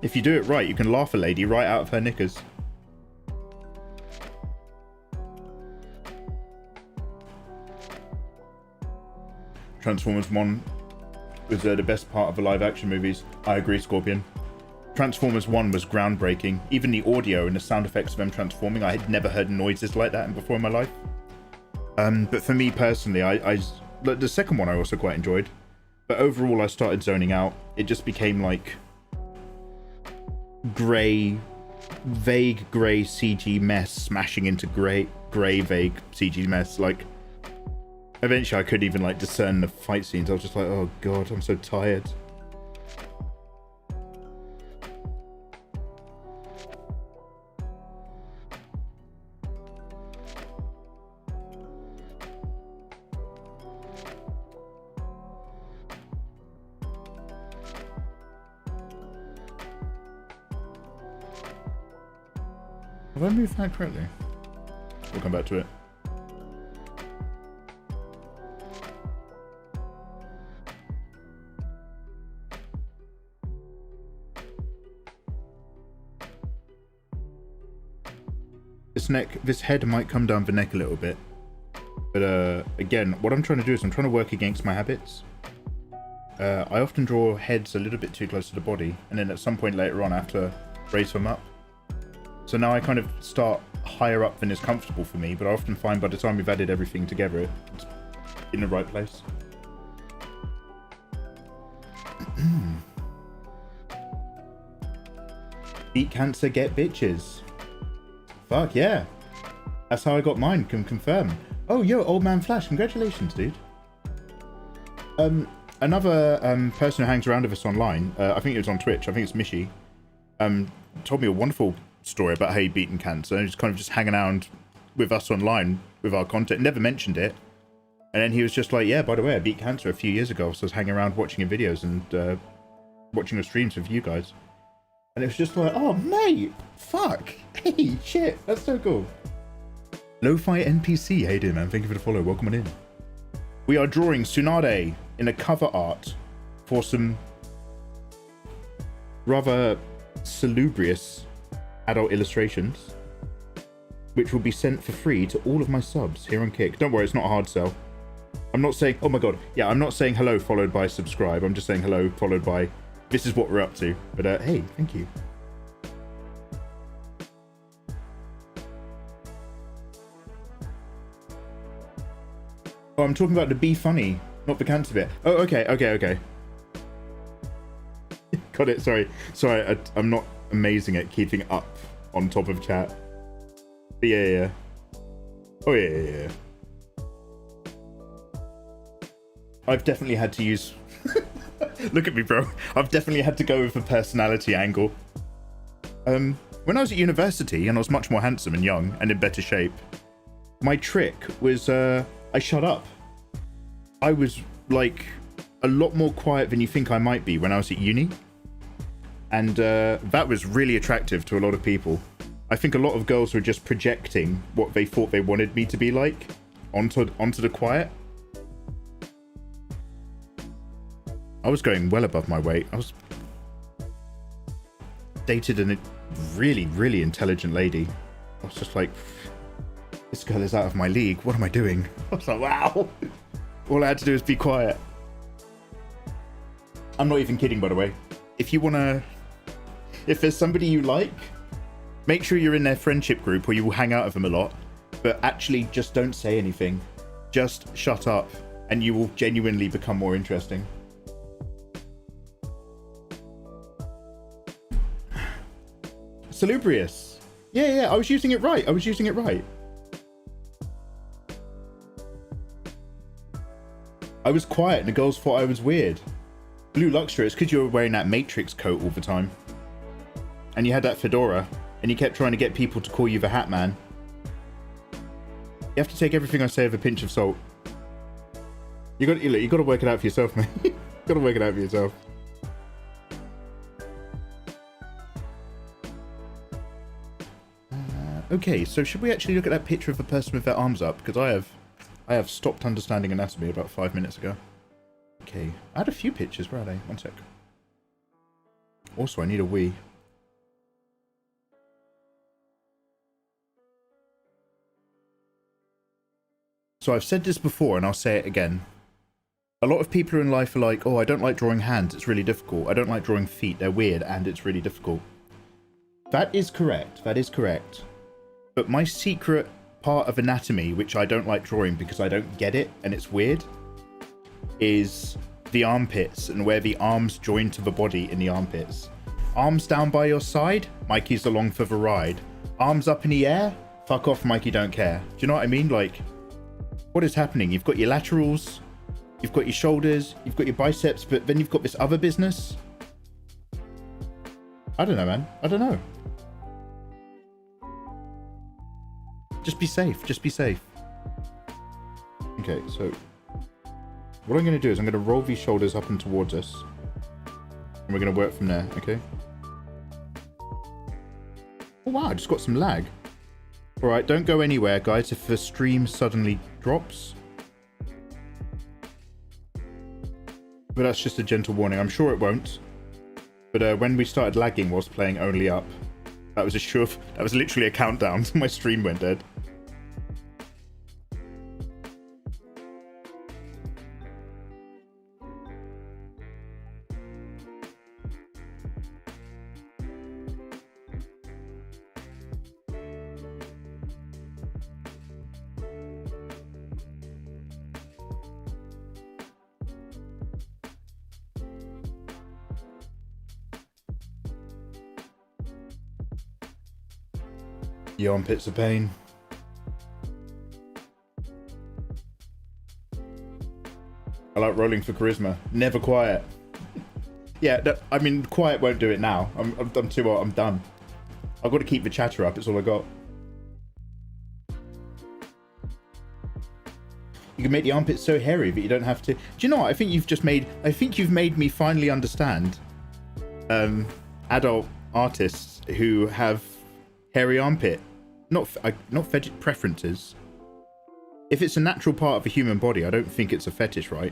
if you do it right, you can laugh a lady right out of her knickers. Transformers 1 was the best part of the live-action movies. I agree, Scorpion. Transformers 1 was groundbreaking. Even the audio and the sound effects of them transforming, I had never heard noises like that before in my life. But for me personally, the second one I also quite enjoyed. But overall, I started zoning out. It just became like grey, vague grey CG mess smashing into grey vague CG mess. Like, eventually I couldn't even like discern the fight scenes. I was just like, oh god, I'm so tired. Have I moved that correctly? We'll come back to it. This head might come down the neck a little bit. But again, what I'm trying to do is I'm trying to work against my habits. I often draw heads a little bit too close to the body, and then at some point later on I have to raise them up. So now I kind of start higher up than is comfortable for me, but I often find by the time we've added everything together, it's in the right place. Beat cancer, get bitches. Fuck yeah. That's how I got mine, can confirm. Oh, yo, Old Man Flash, congratulations, dude. Another person who hangs around with us online, I think it was on Twitch, I think it's Mishi, told me a wonderful story about how he'd beaten cancer, and he's kind of just hanging around with us online with our content, never mentioned it. And then he was just like, yeah, by the way, I beat cancer a few years ago, so I was hanging around watching your videos and watching the streams with you guys. And it was just like, oh, mate, fuck. Hey, shit, that's so cool. Lo-Fi NPC, hey dude, man, thank you for the follow, welcome on in. We are drawing Tsunade in a cover art for some rather salubrious adult illustrations, which will be sent for free to all of my subs here on Kick. Don't worry, it's not a hard sell. I'm not saying, oh my god, yeah, I'm not saying hello followed by subscribe. I'm just saying hello followed by this is what we're up to. But hey, thank you. Oh, I'm talking about the be funny, not the cancer bit. Oh, okay. Got it, sorry, I'm not amazing at keeping up on top of chat. But yeah. Oh yeah. I've definitely had to use look at me, bro. I've definitely had to go with a personality angle. When I was at university and I was much more handsome and young and in better shape, my trick was I shut up. I was like a lot more quiet than you think I might be when I was at uni. And that was really attractive to a lot of people. I think a lot of girls were just projecting what they thought they wanted me to be like onto the quiet. I was going well above my weight. I was dated a really, really intelligent lady. I was just like, this girl is out of my league. What am I doing? I was like, wow. All I had to do is be quiet. I'm not even kidding, by the way. If there's somebody you like, make sure you're in their friendship group or you will hang out with them a lot, but actually just don't say anything. Just shut up and you will genuinely become more interesting. Salubrious. Yeah, I was using it right. I was quiet and the girls thought I was weird. Blue Luxtra, it's because you were wearing that Matrix coat all the time. And you had that fedora. And you kept trying to get people to call you the Hat Man. You have to take everything I say with a pinch of salt. You got to work it out for yourself, man. You got to work it out for yourself. Okay, so should we actually look at that picture of the person with their arms up? Because I have stopped understanding anatomy about 5 minutes ago. Okay, I had a few pictures. Where are they? One sec. Also, I need a wee. So I've said this before and I'll say it again. A lot of people in life are like, oh, I don't like drawing hands, it's really difficult. I don't like drawing feet, they're weird and it's really difficult. That is correct, that is correct. But my secret part of anatomy, which I don't like drawing because I don't get it and it's weird, is the armpits and where the arms join to the body in the armpits. Arms down by your side, Mikey's along for the ride. Arms up in the air, fuck off, Mikey, don't care. Do you know what I mean? Like, what is happening? You've got your laterals, you've got your shoulders, you've got your biceps, but then you've got this other business. I don't know, man. I don't know. Just be safe. Just be safe. Okay, so what I'm going to do is I'm going to roll these shoulders up and towards us. And we're going to work from there, okay? Oh, wow, I just got some lag. All right, don't go anywhere, guys, if the stream suddenly drops. But that's just a gentle warning. I'm sure it won't. But when we started lagging whilst playing Only Up, that was that was literally a countdown. My stream went dead. The armpits of pain. I like rolling for charisma. Never quiet. Yeah, I mean, quiet won't do it now. I'm too old. I'm done. I've got to keep the chatter up. It's all I got. You can make the armpits so hairy that you don't have to. Do you know what? I think you've made me finally understand adult artists who have hairy armpit. Not fetish preferences. If it's a natural part of a human body, I don't think it's a fetish, right?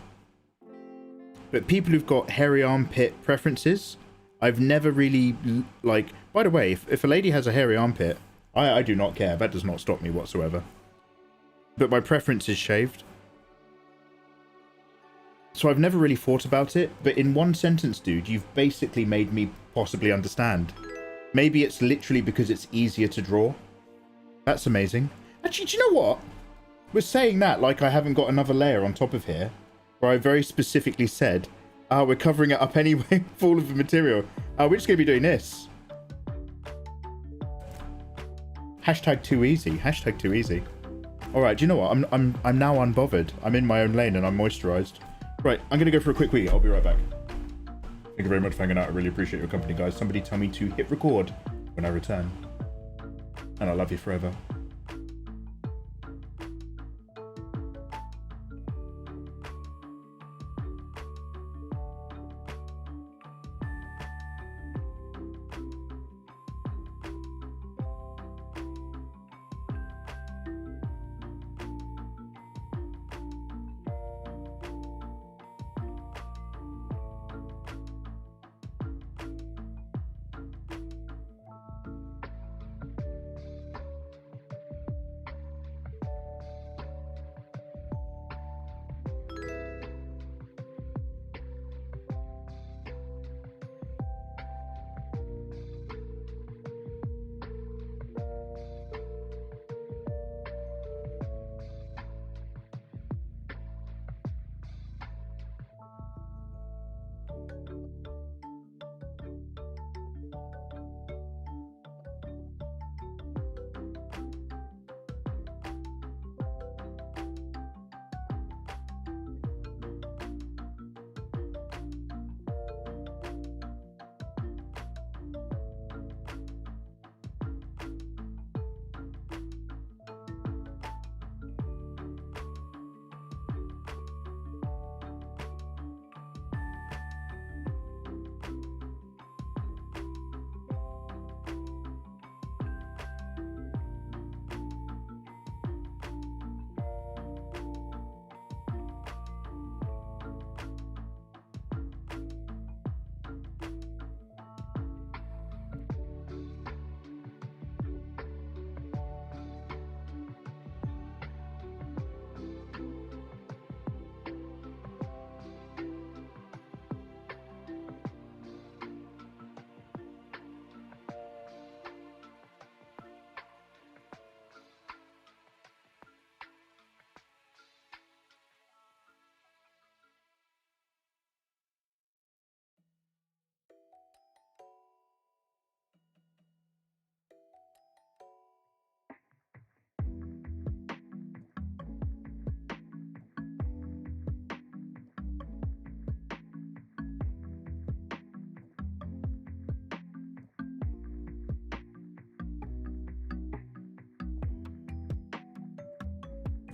But people who've got hairy armpit preferences, I've never really, like... By the way, if a lady has a hairy armpit, I do not care. That does not stop me whatsoever. But my preference is shaved. So I've never really thought about it, but in one sentence, dude, you've basically made me possibly understand. Maybe it's literally because it's easier to draw. That's amazing. Actually, do you know what? We're saying that like I haven't got another layer on top of here, where I very specifically said, we're covering it up anyway for all of the material. We're just going to be doing this. Hashtag too easy. Hashtag too easy. All right, do you know what? I'm now unbothered. I'm in my own lane and I'm moisturized. Right, I'm going to go for a quick wee. I'll be right back. Thank you very much for hanging out. I really appreciate your company, guys. Somebody tell me to hit record when I return. And I love you forever.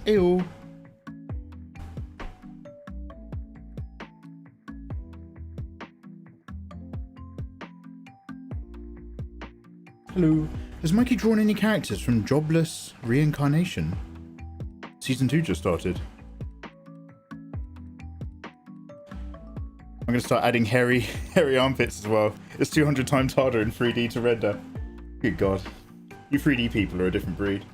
Ew. Hello. Has Mikey drawn any characters from Jobless Reincarnation? Season 2 just started. I'm going to start adding hairy armpits as well. It's 200 times harder in 3D to render. Good God. You 3D people are a different breed.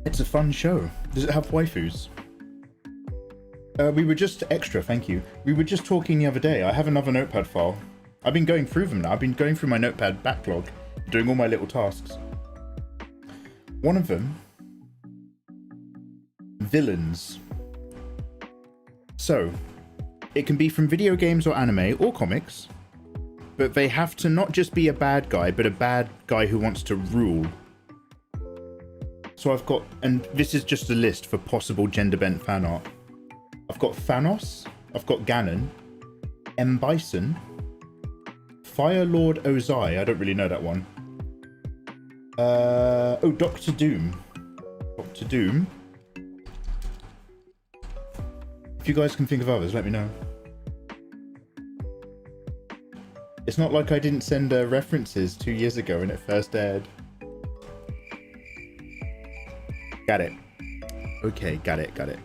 It's a fun show. Does it have waifus? We were just extra, thank you. We were just talking the other day. I have another notepad file. I've been going through them now. I've been going through my notepad backlog, doing all my little tasks. One of them, villains. So, it can be from video games or anime or comics, but they have to not just be a bad guy, but a bad guy who wants to rule. So I've got, and this is just a list for possible gender bent fan art. I've got Thanos, I've got Ganon, M. Bison, Fire Lord Ozai, I don't really know that one. Oh, Doctor Doom. Doctor Doom. If you guys can think of others, let me know. It's not like I didn't send references 2 years ago when it first aired. Got it. Okay, got it, got it.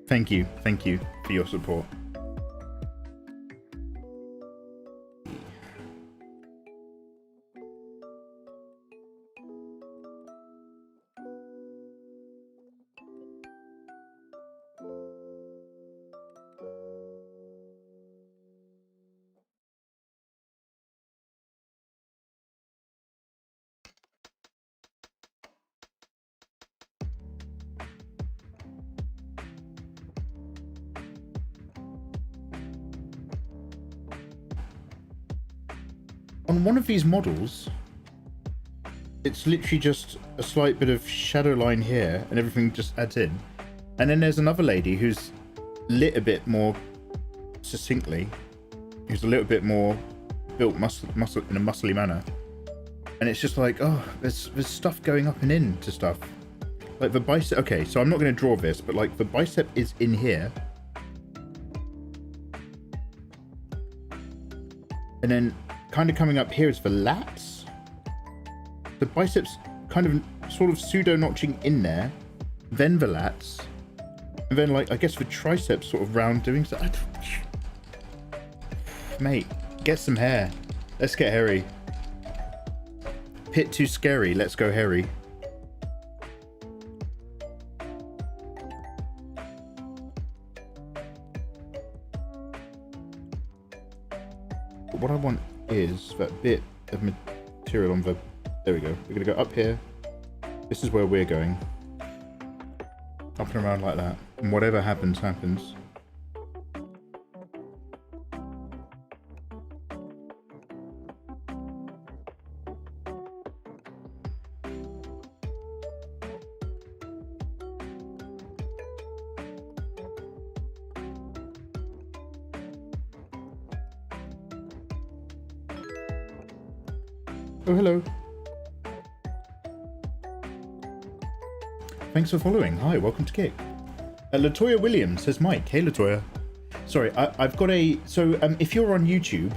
Thank you for your support. On one of these models, it's literally just a slight bit of shadow line here and everything just adds in. And then there's another lady who's lit a bit more succinctly, who's a little bit more built muscle in a muscly manner. And it's just like, oh, there's stuff going up and into stuff. Like the bicep, okay, so I'm not going to draw this, but like the bicep is in here. And then kind of coming up here is the lats. The biceps kind of sort of pseudo notching in there, then the lats, and then like I guess the triceps sort of round doing so. Mate, get some hair. Let's get hairy. Pit too scary. Let's go hairy. But what I want is that bit of material on the, there we go, we're going to go up here, this is where we're going, up and around like that, and whatever happens happens. Oh, hello. Thanks for following. Hi, welcome to Kick. Latoya Williams says Mike. Hey, Latoya. Sorry, I've got a... So, if you're on YouTube,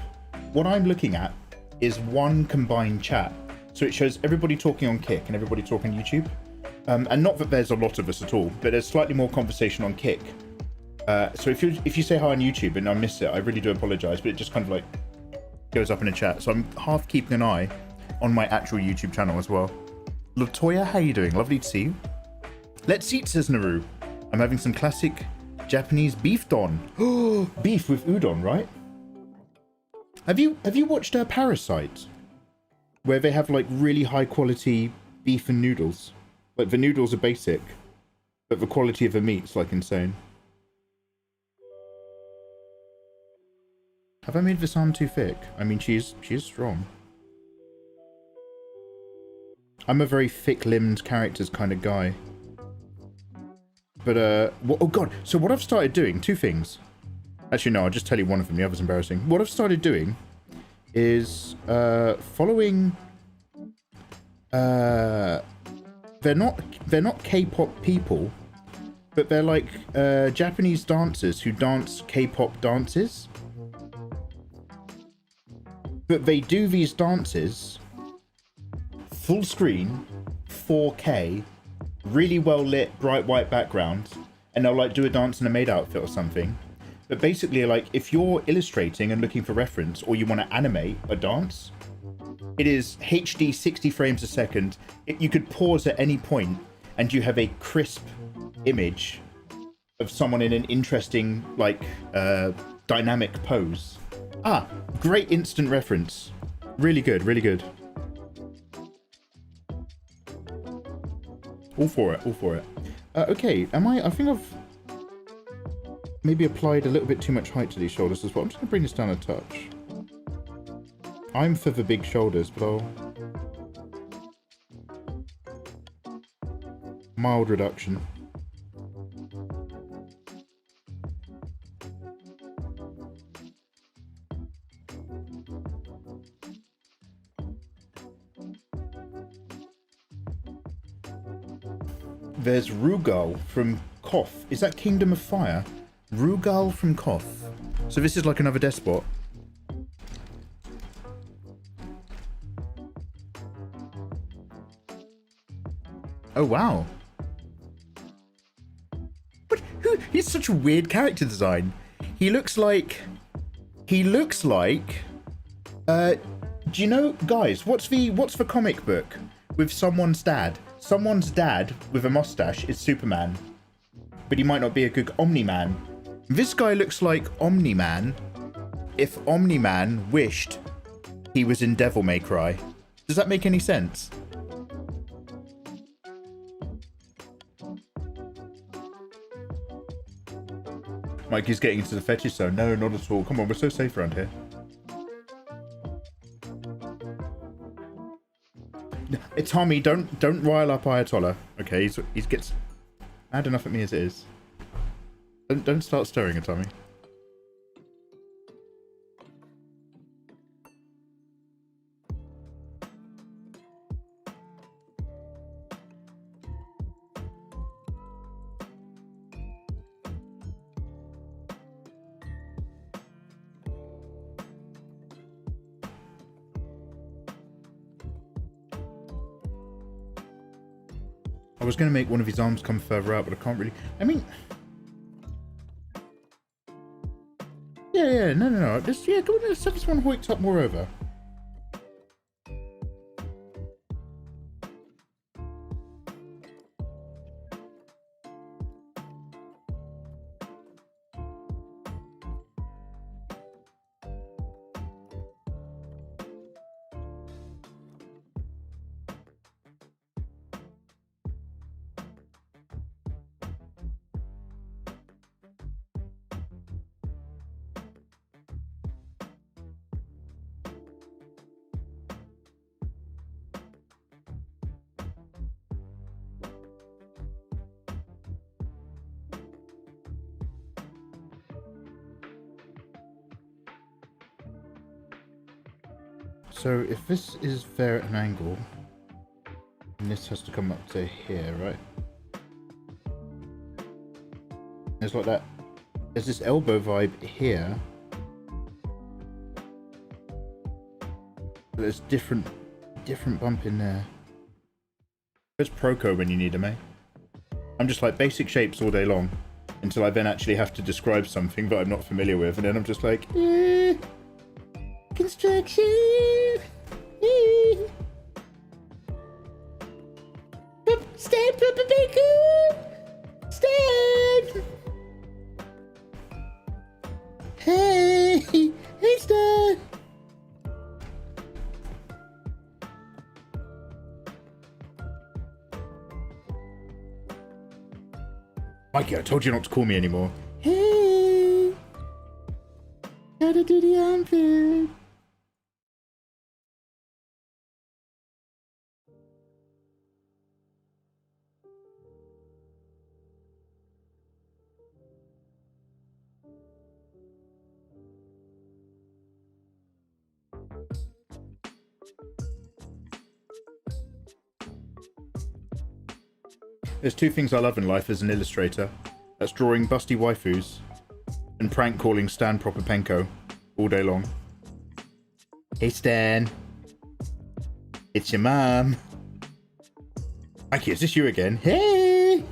what I'm looking at is one combined chat. So it shows everybody talking on Kick and everybody talking on YouTube. And not that there's a lot of us at all, but there's slightly more conversation on Kick. So if you say hi on YouTube and I miss it, I really do apologize, but it just kind of like goes up in a chat. So I'm half keeping an eye on my actual YouTube channel as well. Latoya, how you doing? Lovely to see you. Let's eat, says Naru. I'm having some classic Japanese beef don. Oh, beef with udon, right? Have you watched Parasite? Where they have like really high quality beef and noodles. Like the noodles are basic, but the quality of the meat's like insane. Have I made this arm too thick? I mean, she is strong. I'm a very thick-limbed characters kind of guy. But, oh God. So what I've started doing, two things. Actually, no, I'll just tell you one of them. The other's embarrassing. What I've started doing is, following, they're not K-pop people, but they're like, Japanese dancers who dance K-pop dances. But they do these dances full screen, 4K, really well lit, bright white background, and they'll like do a dance in a maid outfit or something. But basically, like, if you're illustrating and looking for reference, or you want to animate a dance, it is HD 60 frames a second. You could pause at any point, and you have a crisp image of someone in an interesting, like, dynamic pose. Ah, great instant reference. Really good, really good. All for it, all for it. Okay, I think I've maybe applied a little bit too much height to these shoulders as well. I'm just gonna bring this down a touch. I'm for the big shoulders, but I'll... Mild reduction. There's Rugal from Koth. Is that Kingdom of Fire? Rugal from Koth. So this is like another despot. Oh, wow. But he's such a weird character design. He looks like... do you know, guys, what's the comic book with someone's dad? Someone's dad with a mustache is Superman, but he might not be a good Omni-Man. This guy looks like Omni-Man if Omni-Man wished he was in Devil May Cry. Does that make any sense? Mikey's getting into the fetish zone. No, not at all. Come on, we're so safe around here. Tommy, don't rile up Ayatollah. Okay, he gets mad enough at me as it is. Don't start stirring it, Tommy. I was going to make one of his arms come further out, but I can't really... I mean... Yeah, no. Just, yeah, go on, let's have this one hoiked up more over. So if this is there at an angle, and this has to come up to here, right? It's like that. There's this elbow vibe here. There's different bump in there. There's Proco when you need them, eh? I'm just like basic shapes all day long until I then actually have to describe something that I'm not familiar with, and then I'm just like, construction. Stand, Papa Bacon. Stand. Hey, Stan. Mikey, I told you not to call me anymore. Hey, gotta do the armpit. There's two things I love in life as an illustrator. That's drawing busty waifus and prank calling Stan Prokopenko all day long. Hey Stan. It's your mom. Mikey, is this you again? Hey!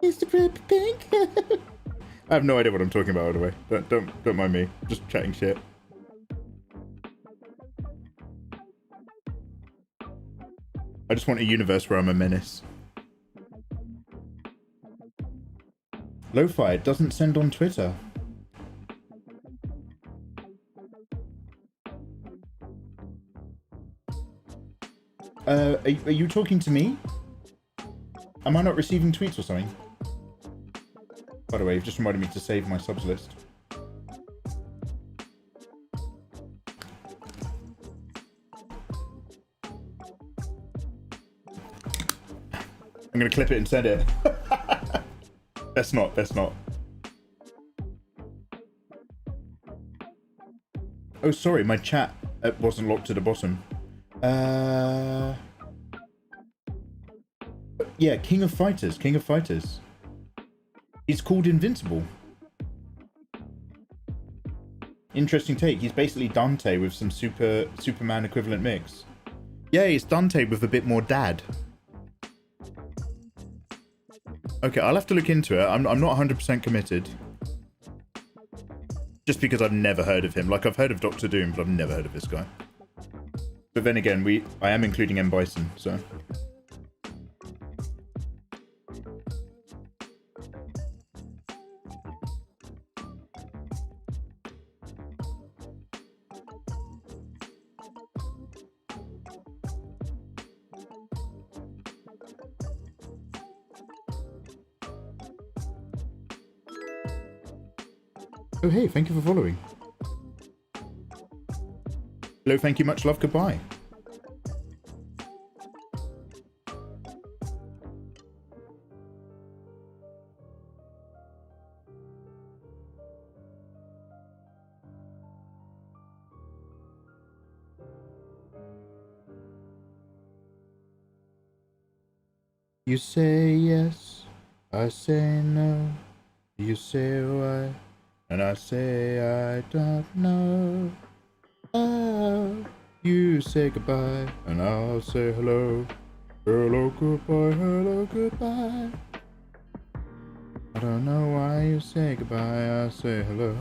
Mr. Prokopenko. I have no idea what I'm talking about, by the way. Don't mind me. Just chatting shit. I just want a universe where I'm a menace. Lo-fi, it doesn't send on Twitter. Are you talking to me? Am I not receiving tweets or something? By the way, you've just reminded me to save my subs list. I'm gonna clip it and send it. Best not. Oh, sorry, my chat wasn't locked to the bottom. Yeah, King of Fighters. He's called Invincible. Interesting take. He's basically Dante with some Superman equivalent mix. Yeah, it's Dante with a bit more dad. Okay, I'll have to look into it. I'm not 100% committed. Just because I've never heard of him. Like, I've heard of Doctor Doom, but I've never heard of this guy. But then again, I am including M. Bison, so... Oh, hey, thank you for following. Hello, thank you, much love, goodbye. You say yes, I say no. You say why, and I say I don't know. Oh, you say goodbye, and I'll say hello. Hello, goodbye. I don't know why you say goodbye, I say hello.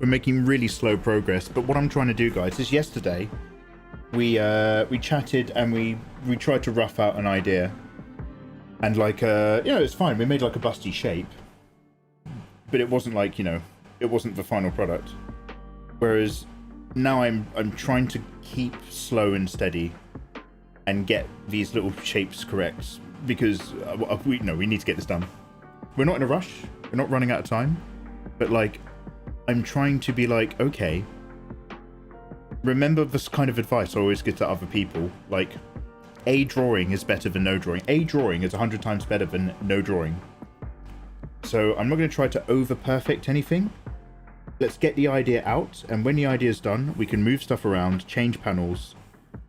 We're making really slow progress, but what I'm trying to do, guys, is yesterday we chatted and we tried to rough out an idea, and like it's fine. We made like a busty shape, but it wasn't like, it wasn't the final product. Whereas now I'm trying to keep slow and steady and get these little shapes correct, because we need to get this done. We're not in a rush. We're not running out of time, but like, I'm trying to be like, okay, remember this kind of advice I always give to other people, like, a drawing is better than no drawing. A drawing is 100 times better than no drawing. So I'm not going to try to over-perfect anything. Let's get the idea out, and when the idea is done, we can move stuff around, change panels,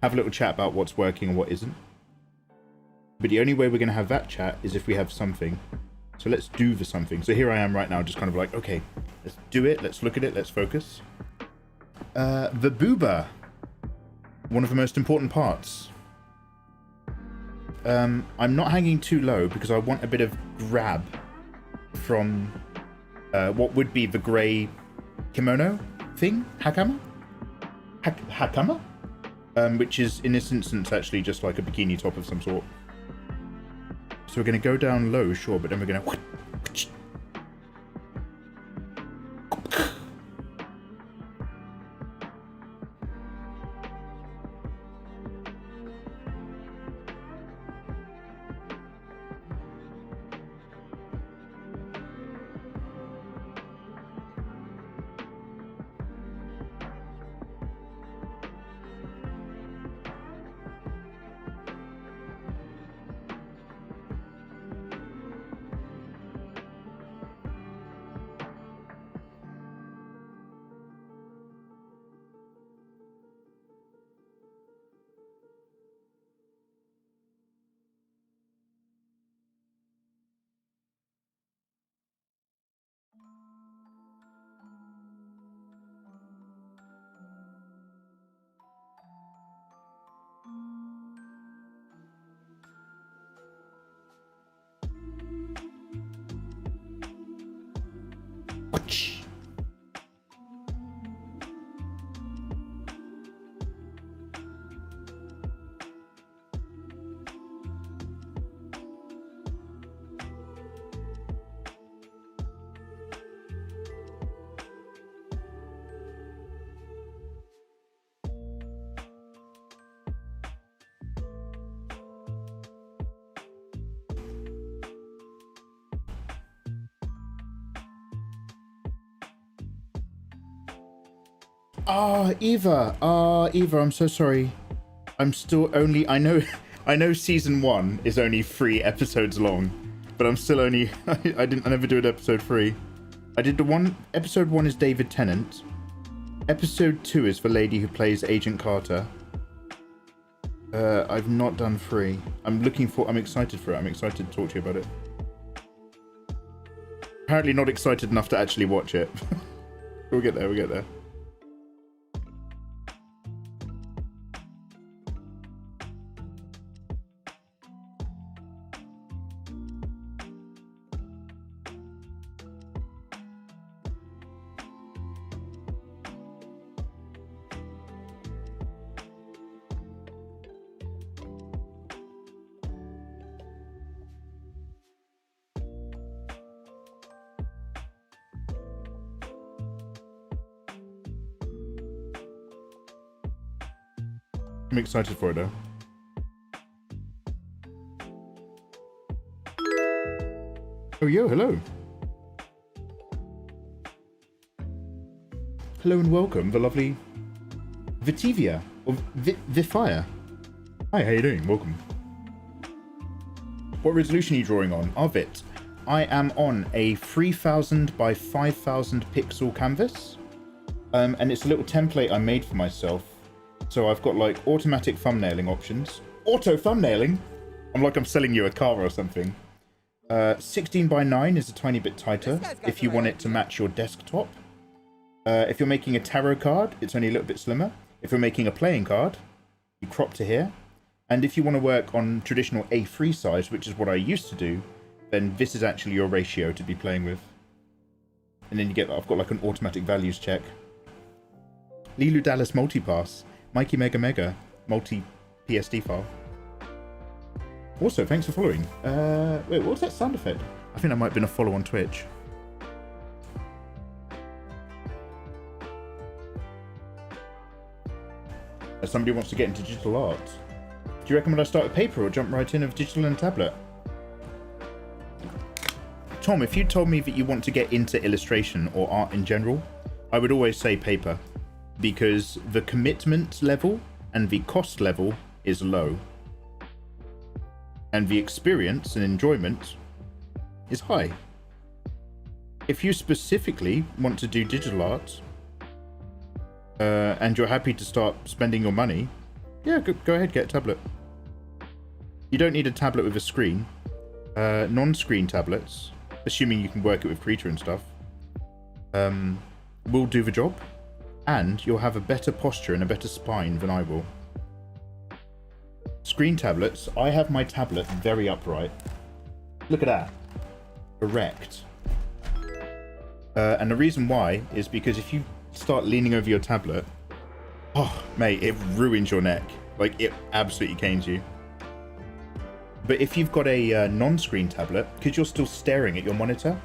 have a little chat about what's working and what isn't. But the only way we're going to have that chat is if we have something. So let's do the something. So here I am right now, just kind of like, okay, let's do it, let's look at it, let's focus. The booba. One of the most important parts. I'm not hanging too low because I want a bit of grab from what would be the grey kimono thing? Hakama? Hakama? Which is, in this instance, actually just like a bikini top of some sort. So we're going to go down low, sure, but then we're going to... much. Eva. Eva, I'm so sorry. I'm still only, I know season 1 is only 3 episodes long, but I'm still only, I never do an episode 3. I did episode 1 is David Tennant. Episode 2 is the lady who plays Agent Carter. I've not done 3. I'm excited for it. I'm excited to talk to you about it. Apparently not excited enough to actually watch it. We'll get there, we'll get there. I'm excited for it though. Oh, yo, hello. Hello and welcome, the lovely Vitivia, or Vifire. Hi, how you doing? Welcome. What resolution are you drawing on? Arvit. I am on a 3000 by 5000 pixel canvas. And it's a little template I made for myself. So I've got like automatic thumbnailing options. Auto thumbnailing? I'm selling you a car or something. 16 by 9 is a tiny bit tighter if you want it to match your desktop. If you're making a tarot card, it's only a little bit slimmer. If you're making a playing card, you crop to here. And if you want to work on traditional A3 size, which is what I used to do, then this is actually your ratio to be playing with. And then you get, I've got like an automatic values check. Lilu Dallas multipass. Mikey Mega multi PSD file. Also, thanks for following. Wait, what was that sound effect? I think that might have been a follow on Twitch. Somebody wants to get into digital art. Do you recommend I start with paper or jump right in with digital and tablet? Tom, if you told me that you want to get into illustration or art in general, I would always say paper. Because the commitment level and the cost level is low. And the experience and enjoyment is high. If you specifically want to do digital art, and you're happy to start spending your money, yeah, go ahead, get a tablet. You don't need a tablet with a screen. Non-screen tablets, assuming you can work it with Krita and stuff, will do the job. And you'll have a better posture and a better spine than I will. Screen tablets, I have my tablet very upright. Look at that. Erect. And the reason why is because if you start leaning over your tablet, oh, mate, it ruins your neck. Like, it absolutely canes you. But if you've got a non-screen tablet, because you're still staring at your monitor,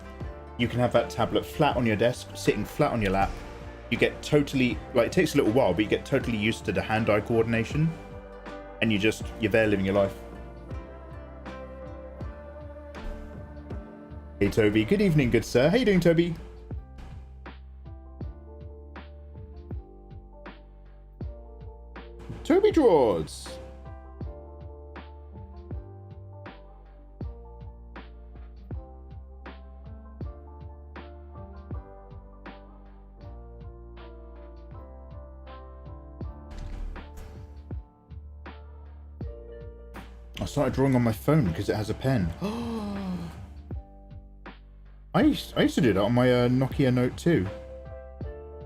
you can have that tablet flat on your desk, sitting flat on your lap. You get totally, like, it takes a little while, but you get totally used to the hand-eye coordination. And you're there living your life. Hey, Toby. Good evening, good sir. How you doing, Toby? Toby draws. I started drawing on my phone because it has a pen. I used to do that on my Nokia Note 2.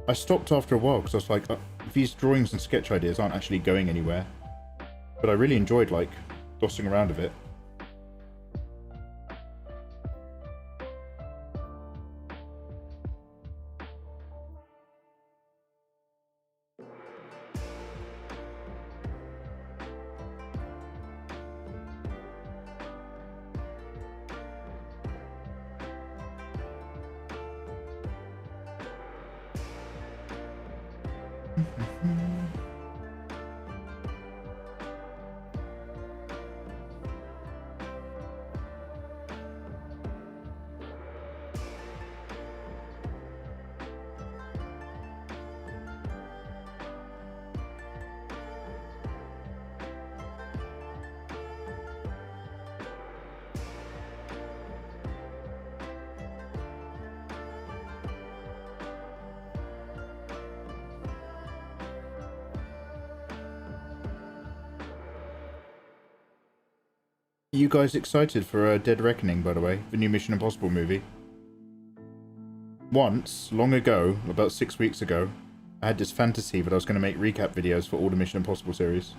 I stopped after a while because I was like, these drawings and sketch ideas aren't actually going anywhere. But I really enjoyed, like, dossing around a bit. You guys excited for Dead Reckoning, by the way? The new Mission Impossible movie? Once, long ago, about 6 weeks ago, I had this fantasy that I was going to make recap videos for all the Mission Impossible series.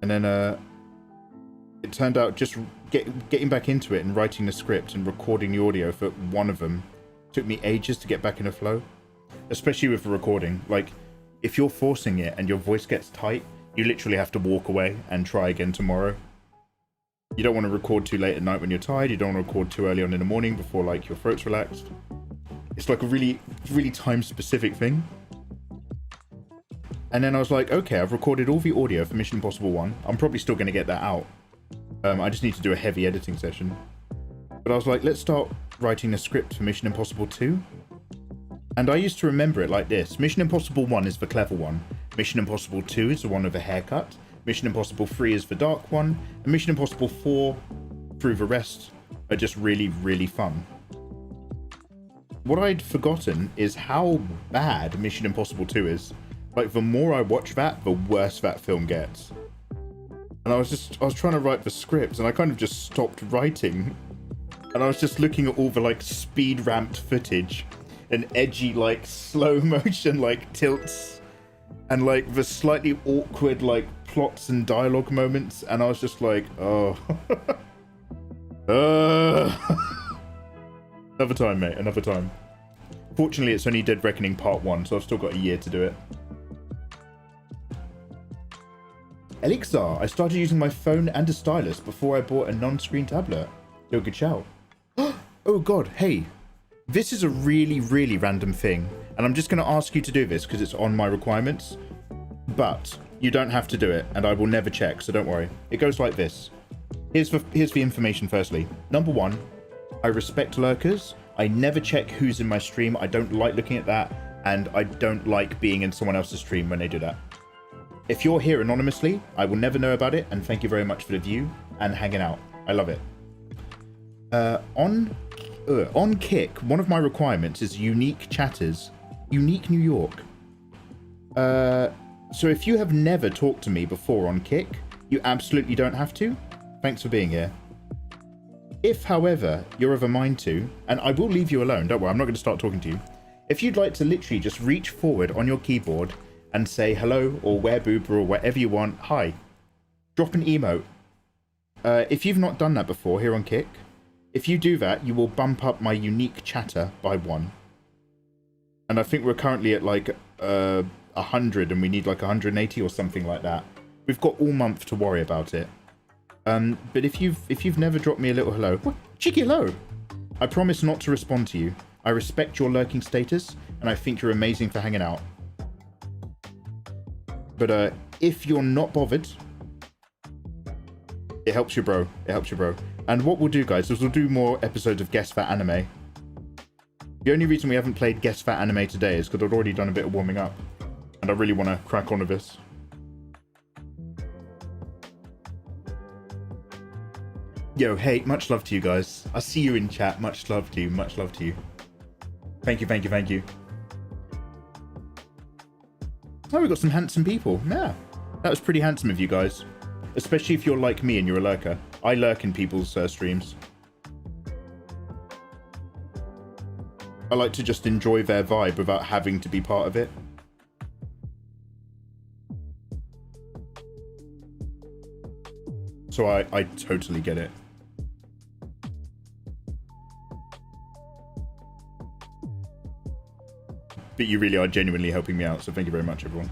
And then, it turned out just getting back into it and writing the script and recording the audio for one of them took me ages to get back in a flow. Especially with the recording. Like, if you're forcing it and your voice gets tight, you literally have to walk away and try again tomorrow. You don't want to record too late at night when you're tired. You don't want to record too early on in the morning before, like, your throat's relaxed. It's like a really, really time-specific thing. And then I was like, okay, I've recorded all the audio for Mission Impossible 1. I'm probably still going to get that out. I just need to do a heavy editing session. But I was like, let's start writing a script for Mission Impossible 2. And I used to remember it like this. Mission Impossible 1 is the clever one. Mission Impossible 2 is the one with a haircut. Mission Impossible 3 is the dark one. And Mission Impossible 4, through the rest, are just really, really fun. What I'd forgotten is how bad Mission Impossible 2 is. Like, the more I watch that, the worse that film gets. And I was trying to write the script, and I kind of just stopped writing. And I was just looking at all the, like, speed-ramped footage and edgy, like, slow motion, like, tilts. And, like, the slightly awkward, like, plots and dialogue moments. And I was just like, oh. Another time, mate, another time. Fortunately, it's only Dead Reckoning Part 1, so I've still got a year to do it. Elixir, I started using my phone and a stylus before I bought a non-screen tablet. Yo, good shout. Oh god, hey. This is a really, really random thing, and I'm just going to ask you to do this because it's on my requirements. But you don't have to do it, and I will never check, so don't worry. It goes like this. Here's the information firstly. Number 1, I respect lurkers. I never check who's in my stream. I don't like looking at that, and I don't like being in someone else's stream when they do that. If you're here anonymously, I will never know about it, and thank you very much for the view and hanging out. I love it. On Kick, one of my requirements is unique chatters. Unique New York. So if you have never talked to me before on Kick, you absolutely don't have to. Thanks for being here. If, however, you're of a mind to, and I will leave you alone, don't worry, I'm not going to start talking to you. If you'd like to literally just reach forward on your keyboard and say hello or where boober or whatever you want, hi, drop an emote. If you've not done that before here on Kick, if you do that, you will bump up my unique chatter by 1. And I think we're currently at like 100 and we need like 180 or something like that. We've got all month to worry about it. But if you've never dropped me a little hello, what? Cheeky hello, I promise not to respond to you. I respect your lurking status, and I think you're amazing for hanging out. But if you're not bothered, it helps you, bro. It helps you, bro. And what we'll do, guys, is we'll do more episodes of Guess That Anime. The only reason we haven't played Guess That Anime today is because I've already done a bit of warming up, and I really want to crack on with this. Yo, hey, much love to you guys. I see you in chat. Much love to you. Much love to you. Thank you, thank you, thank you. Oh, we've got some handsome people. Yeah, that was pretty handsome of you guys. Especially if you're like me and you're a lurker. I lurk in people's streams. I like to just enjoy their vibe without having to be part of it. So I totally get it. But you really are genuinely helping me out, so thank you very much, everyone.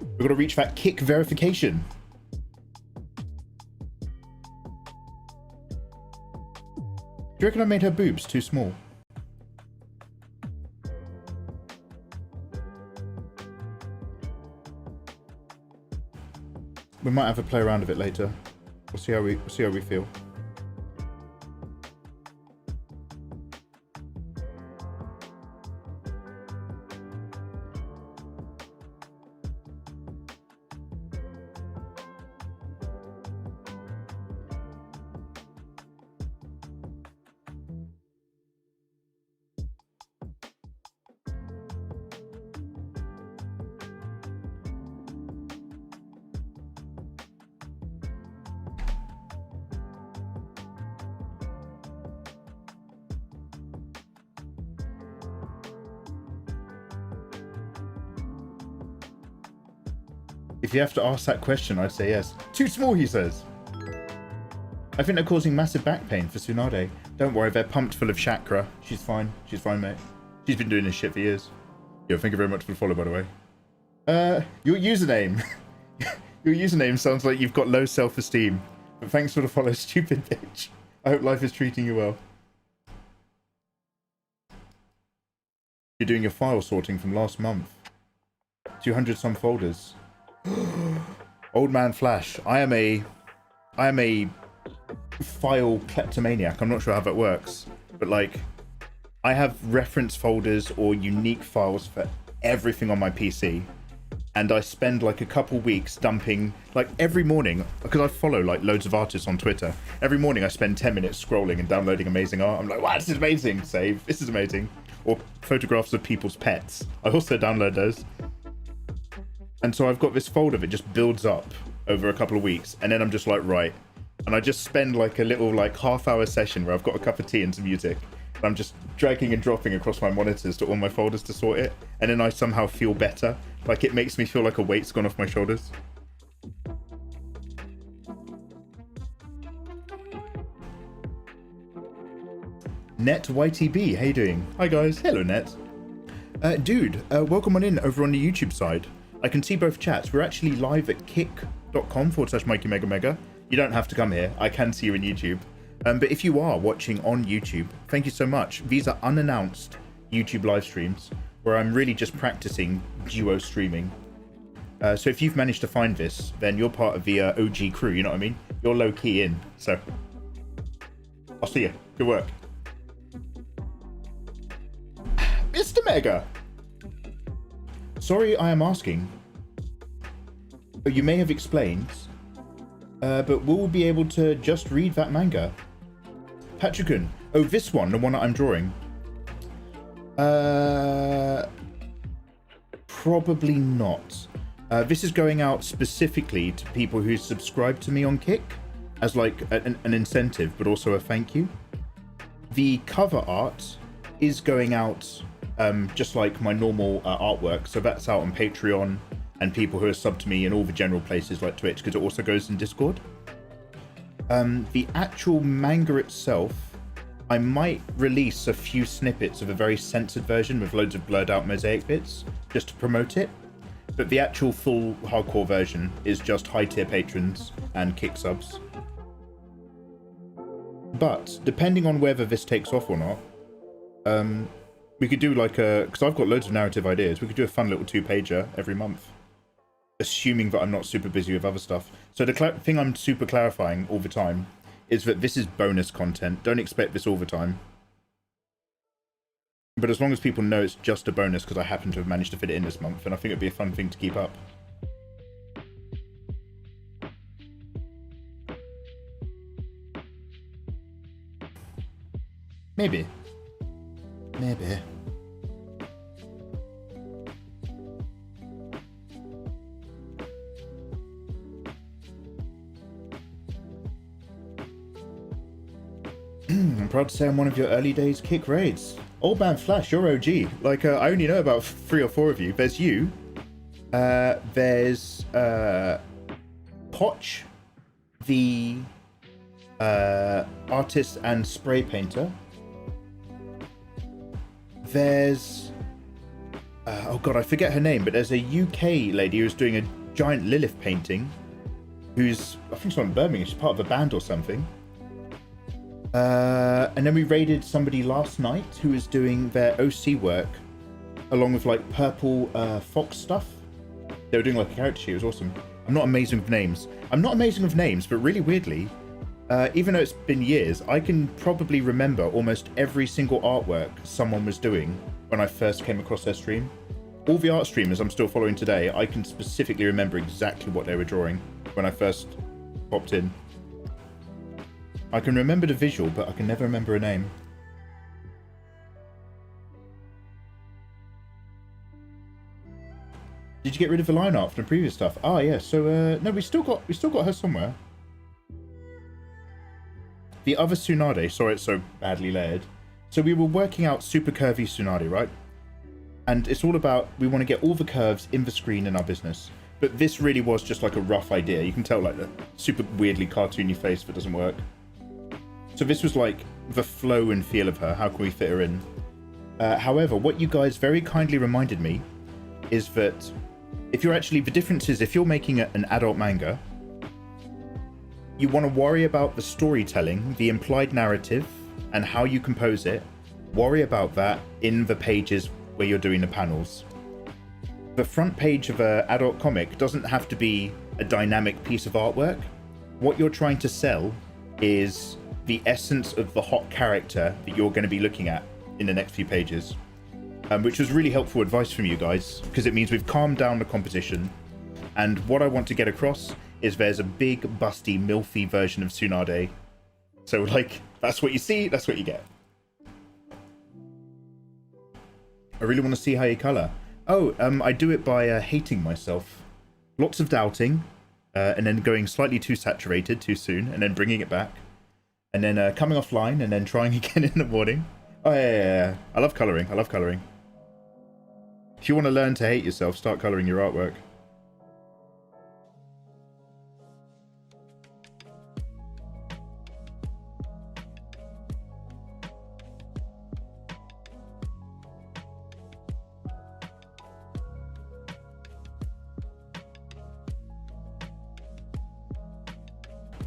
We've got to reach that Kick verification. Do you reckon I made her boobs too small? We might have a play around with it later. We'll see how we feel. If you have to ask that question, I'd say yes. Too small, he says. I think they're causing massive back pain for Tsunade. Don't worry, they're pumped full of chakra. She's fine. She's fine, mate. She's been doing this shit for years. Yo, thank you very much for the follow, by the way. Your username. Your username sounds like you've got low self-esteem. But thanks for the follow, stupid bitch. I hope life is treating you well. You're doing your file sorting from last month. 200 some folders. Old man Flash. I am a file kleptomaniac. I'm not sure how that works, but like, I have reference folders or unique files for everything on my PC, and I spend like a couple weeks dumping, like every morning, because I follow like loads of artists on Twitter. Every morning I spend 10 minutes scrolling and downloading amazing art. I'm like, wow, this is amazing. Save. This is amazing. Or photographs of people's pets. I also download those. And so I've got this folder that just builds up over a couple of weeks, and then I'm just like, right. And I just spend like a little like half-hour session where I've got a cup of tea and some music. And I'm just dragging and dropping across my monitors to all my folders to sort it. And then I somehow feel better. Like it makes me feel like a weight's gone off my shoulders. Net YTB, how you doing? Hi guys, hello Net. Dude, welcome on in over on the YouTube side. I can see both chats. We're actually live at kick.com/MikeyMegaMega. You don't have to come here. I can see you in YouTube. But if you are watching on YouTube, thank you so much. These are unannounced YouTube live streams where I'm really just practicing duo streaming. So if you've managed to find this, then you're part of the OG crew, you know what I mean? You're low key in. So I'll see you. Good work. Mr. Mega! Sorry I am asking. You may have explained, but will we be able to just read that manga? Patrickun. Oh, this one, the one that I'm drawing. Probably not. This is going out specifically to people who subscribe to me on Kick as like an incentive, but also a thank you. The cover art is going out just like my normal artwork, so that's out on Patreon and people who are subbed to me in all the general places like Twitch, because it also goes in Discord. The actual manga itself, I might release a few snippets of a very censored version with loads of blurred out mosaic bits just to promote it, but the actual full hardcore version is just high tier patrons and Kick subs. But depending on whether this takes off or not, we could do like because I've got loads of narrative ideas, we could do a fun little 2-pager every month, assuming that I'm not super busy with other stuff. So the thing I'm super clarifying all the time is that this is bonus content. Don't expect this all the time. But as long as people know it's just a bonus because I happen to have managed to fit it in this month, and I think it'd be a fun thing to keep up. Maybe. Maybe. I'm proud to say I'm one of your early days Kick raids. Old man Flash, you're OG. Like, I only know about 3 or 4 of you. There's you. There's Potch, the artist and spray painter. There's oh god, I forget her name, but there's a UK lady who's doing a giant Lilith painting, who's, I think she's from Birmingham, she's part of a band or something. And then we raided somebody last night who is doing their OC work along with like purple fox stuff. They were doing like a character sheet. It was awesome. I'm not amazing with names. But really weirdly, even though it's been years, I can probably remember almost every single artwork someone was doing when I first came across their stream. All the art streamers I'm still following today, I can specifically remember exactly what they were drawing when I first popped in. I can remember the visual, but I can never remember a name. Did you get rid of the line art from the previous stuff? Ah, yeah. So no, we still got her somewhere. The other Tsunade. Sorry, it's so badly layered. So we were working out super curvy Tsunade, right? And it's all about, we want to get all the curves in the screen in our business. But this really was just like a rough idea. You can tell like the super weirdly cartoony face if it doesn't work. So this was like the flow and feel of her. How can we fit her in? However, what you guys very kindly reminded me is that if you're actually, the difference is if you're making an adult manga, you want to worry about the storytelling, the implied narrative, and how you compose it. Worry about that in the pages where you're doing the panels. The front page of an adult comic doesn't have to be a dynamic piece of artwork. What you're trying to sell is the essence of the hot character that you're going to be looking at in the next few pages, which was really helpful advice from you guys, because it means we've calmed down the competition. And what I want to get across is there's a big, busty, milfy version of Tsunade. So, like, that's what you see, that's what you get. I really want to see how you colour. Oh, I do it by hating myself. Lots of doubting, and then going slightly too saturated too soon, and then bringing it back. And then coming offline, and then trying again in the morning. Oh, yeah. I love colouring, I love colouring. If you want to learn to hate yourself, start colouring your artwork.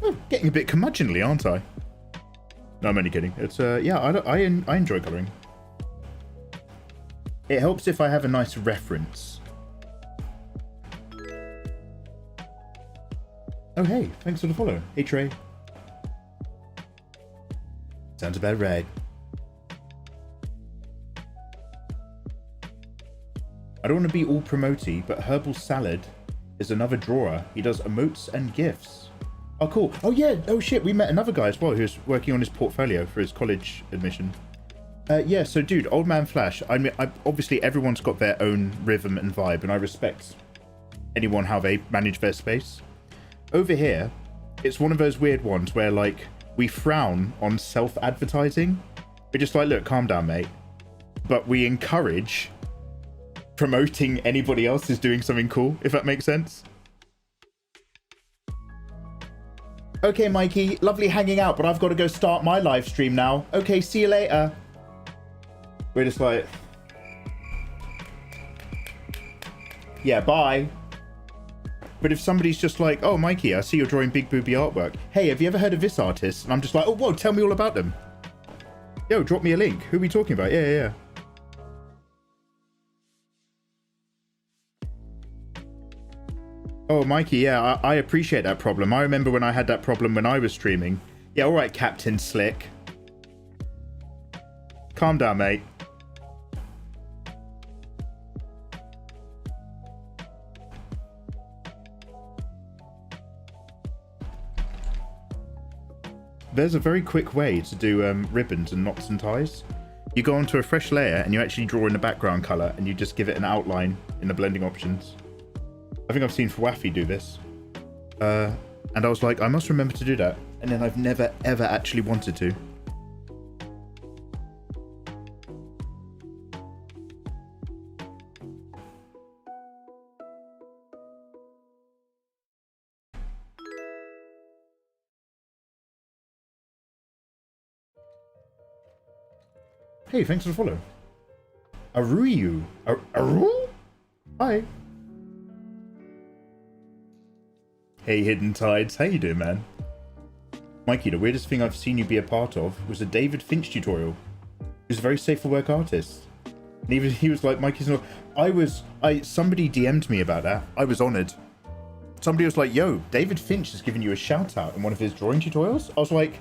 Oh, getting a bit curmudgeonly, aren't I? No, I'm only kidding. It's yeah, I enjoy colouring. It helps if I have a nice reference. Oh hey, thanks for the follow. Hey Trey. Sounds about right. I don't want to be all promoty, but Herbal Salad is another drawer. He does emotes and GIFs. Oh, cool. Oh, yeah. Oh, shit. We met another guy as well who's working on his portfolio for his college admission. Yeah, so, dude, Old Man Flash. I mean, obviously, everyone's got their own rhythm and vibe, and I respect anyone how they manage their space. Over here, it's one of those weird ones where, like, we frown on self-advertising. We're just like, look, calm down, mate. But we encourage promoting anybody else who's doing something cool, if that makes sense. Okay, Mikey, lovely hanging out, but I've got to go start my live stream now. Okay, see you later. We're just like... yeah, bye. But if somebody's just like, oh, Mikey, I see you're drawing big booby artwork. Hey, have you ever heard of this artist? And I'm just like, oh, whoa, tell me all about them. Yo, drop me a link. Who are we talking about? Yeah. Oh, Mikey, yeah, I appreciate that problem. I remember when I had that problem when I was streaming. Yeah, all right, Captain Slick. Calm down, mate. There's a very quick way to do ribbons and knots and ties. You go onto a fresh layer and you actually draw in the background color and you just give it an outline in the blending options. I think I've seen Fwaffy do this. And I was like, I must remember to do that. And then I've never, ever actually wanted to. Hey, thanks for the follow. Aruyu. Aru? Hi. Hey, Hidden Tides. How you doing, man? Mikey, the weirdest thing I've seen you be a part of was a David Finch tutorial. He was a very safe for work artist. And even he was like, Mikey's not... Somebody DM'd me about that. I was honoured. Somebody was like, yo, David Finch has given you a shout out in one of his drawing tutorials. I was like,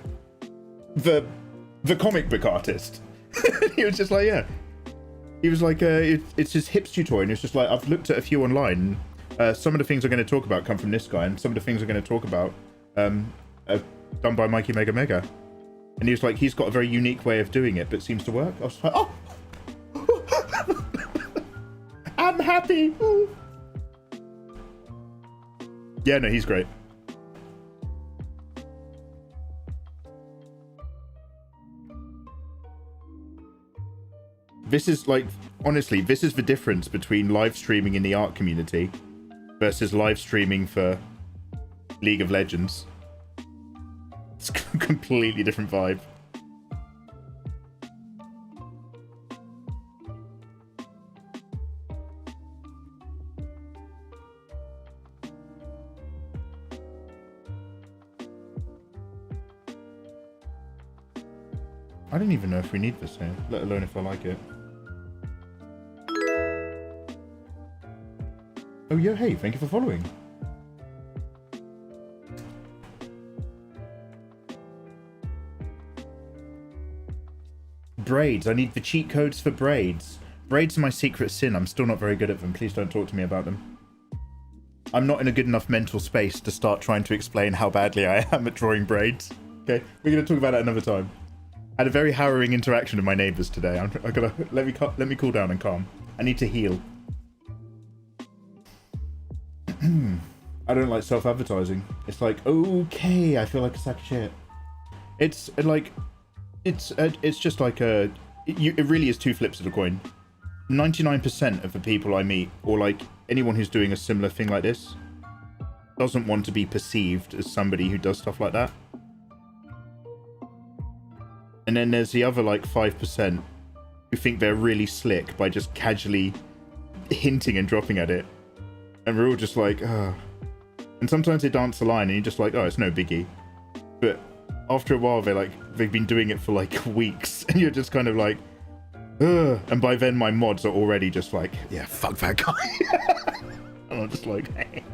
the comic book artist. He was just like, yeah. He was like, it's his hips tutorial. And it's just like, I've looked at a few online. Some of the things I'm going to talk about come from this guy, and some of the things I'm going to talk about are done by Mikey Mega Mega. And he was like, he's got a very unique way of doing it, but seems to work. I was like, oh! I'm happy! Yeah, no, he's great. This is like, honestly, this is the difference between live streaming in the art community versus live streaming for League of Legends. It's a completely different vibe. I don't even know if we need this here, let alone if I like it. Oh, yo, hey, thank you for following. Braids. I need the cheat codes for braids. Braids are my secret sin. I'm still not very good at them. Please don't talk to me about them. I'm not in a good enough mental space to start trying to explain how badly I am at drawing braids. Okay, we're going to talk about that another time. I had a very harrowing interaction with my neighbours today. I gotta let me cool down and calm. I need to heal. I don't like self-advertising. It's like, okay, I feel like a sack of shit. It's like, it's just like it really is two flips of the coin. 99% of the people I meet, or like anyone who's doing a similar thing like this, doesn't want to be perceived as somebody who does stuff like that. And then there's the other like 5% who think they're really slick by just casually hinting and dropping at it. And we're all just like, ah. And sometimes they dance the line and you're just like, oh, it's no biggie. But after a while, they've been doing it for like weeks. And you're just kind of like, ugh. And by then my mods are already just like, yeah, fuck that guy. And I'm just like, hey.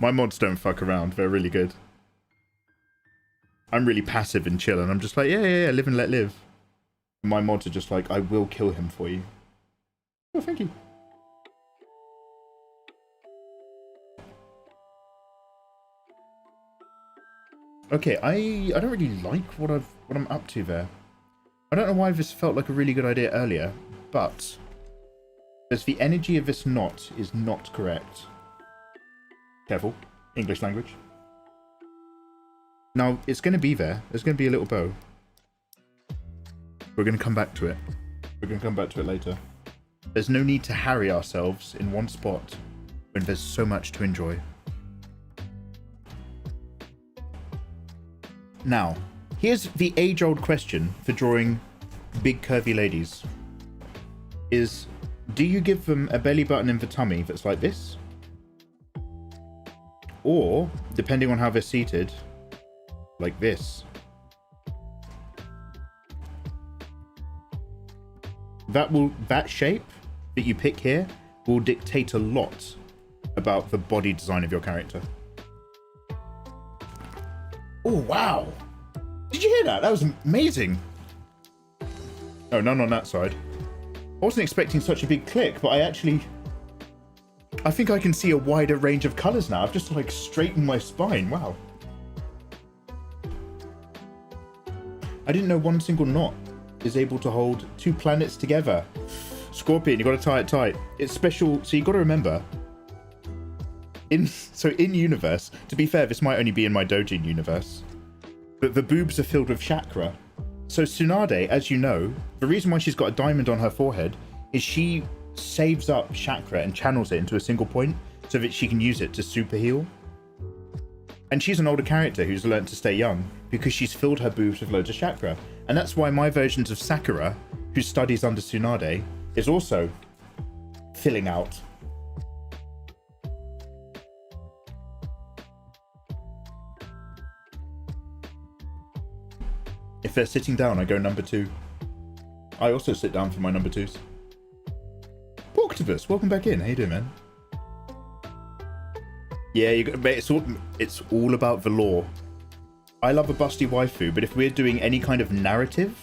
My mods don't fuck around. They're really good. I'm really passive and chill, and I'm just like, yeah, live and let live. My mods are just like, I will kill him for you. Oh, thank you. Okay, I don't really like what I'm up to there. I don't know why this felt like a really good idea earlier, but as the energy of this knot is not correct. Careful. English language. Now, it's going to be there. There's going to be a little bow. We're going to come back to it. We're going to come back to it later. There's no need to harry ourselves in one spot when there's so much to enjoy. Now, here's the age-old question for drawing big curvy ladies. Is, do you give them a belly button in the tummy that's like this? Or, depending on how they're seated, like this. That shape that you pick here will dictate a lot about the body design of your character. Oh, wow. Did you hear that? That was amazing. Oh, none on that side. I wasn't expecting such a big click, but I think I can see a wider range of colors now. I've just like straightened my spine. Wow. I didn't know one single knot is able to hold two planets together. Scorpion, you got to tie it tight. It's special. So you got to remember. In universe, to be fair, this might only be in my Dojin universe, but the boobs are filled with chakra. So Tsunade, as you know, the reason why she's got a diamond on her forehead is she saves up chakra and channels it into a single point so that she can use it to super heal. And she's an older character who's learned to stay young because she's filled her boobs with loads of chakra. And that's why my versions of Sakura, who studies under Tsunade, is also filling out. If they're sitting down, I go number 2. I also sit down for my number 2s. Porctopus, welcome back in. How you doing, man? Yeah, it's all about the lore. I love a busty waifu, but if we're doing any kind of narrative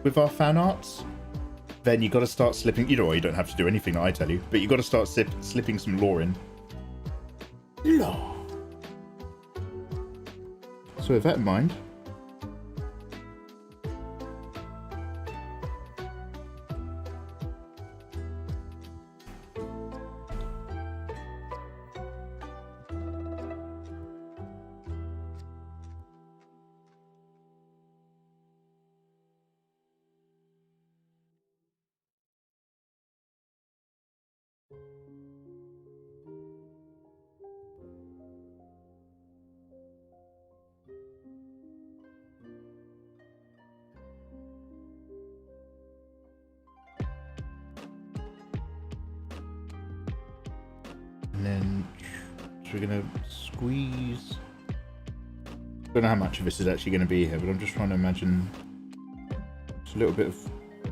with our fan arts, then you got to start slipping. You don't have to do anything that I tell you, but you got to start slipping some lore in. Lore. So with that in mind. And then we're gonna squeeze. Don't know how much of this is actually going to be here, but I'm just trying to imagine just a little bit of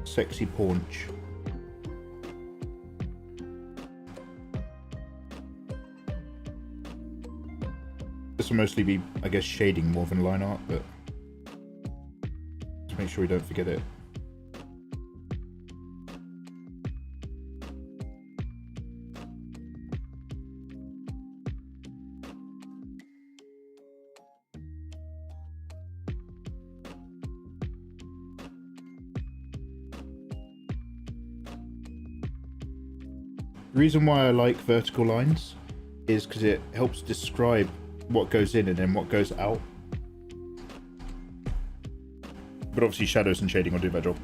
sexy paunch. This will mostly be, I guess, shading more than line art, but just make sure we don't forget it. The reason why I like vertical lines is because it helps describe what goes in and then what goes out. But obviously shadows and shading will do that job.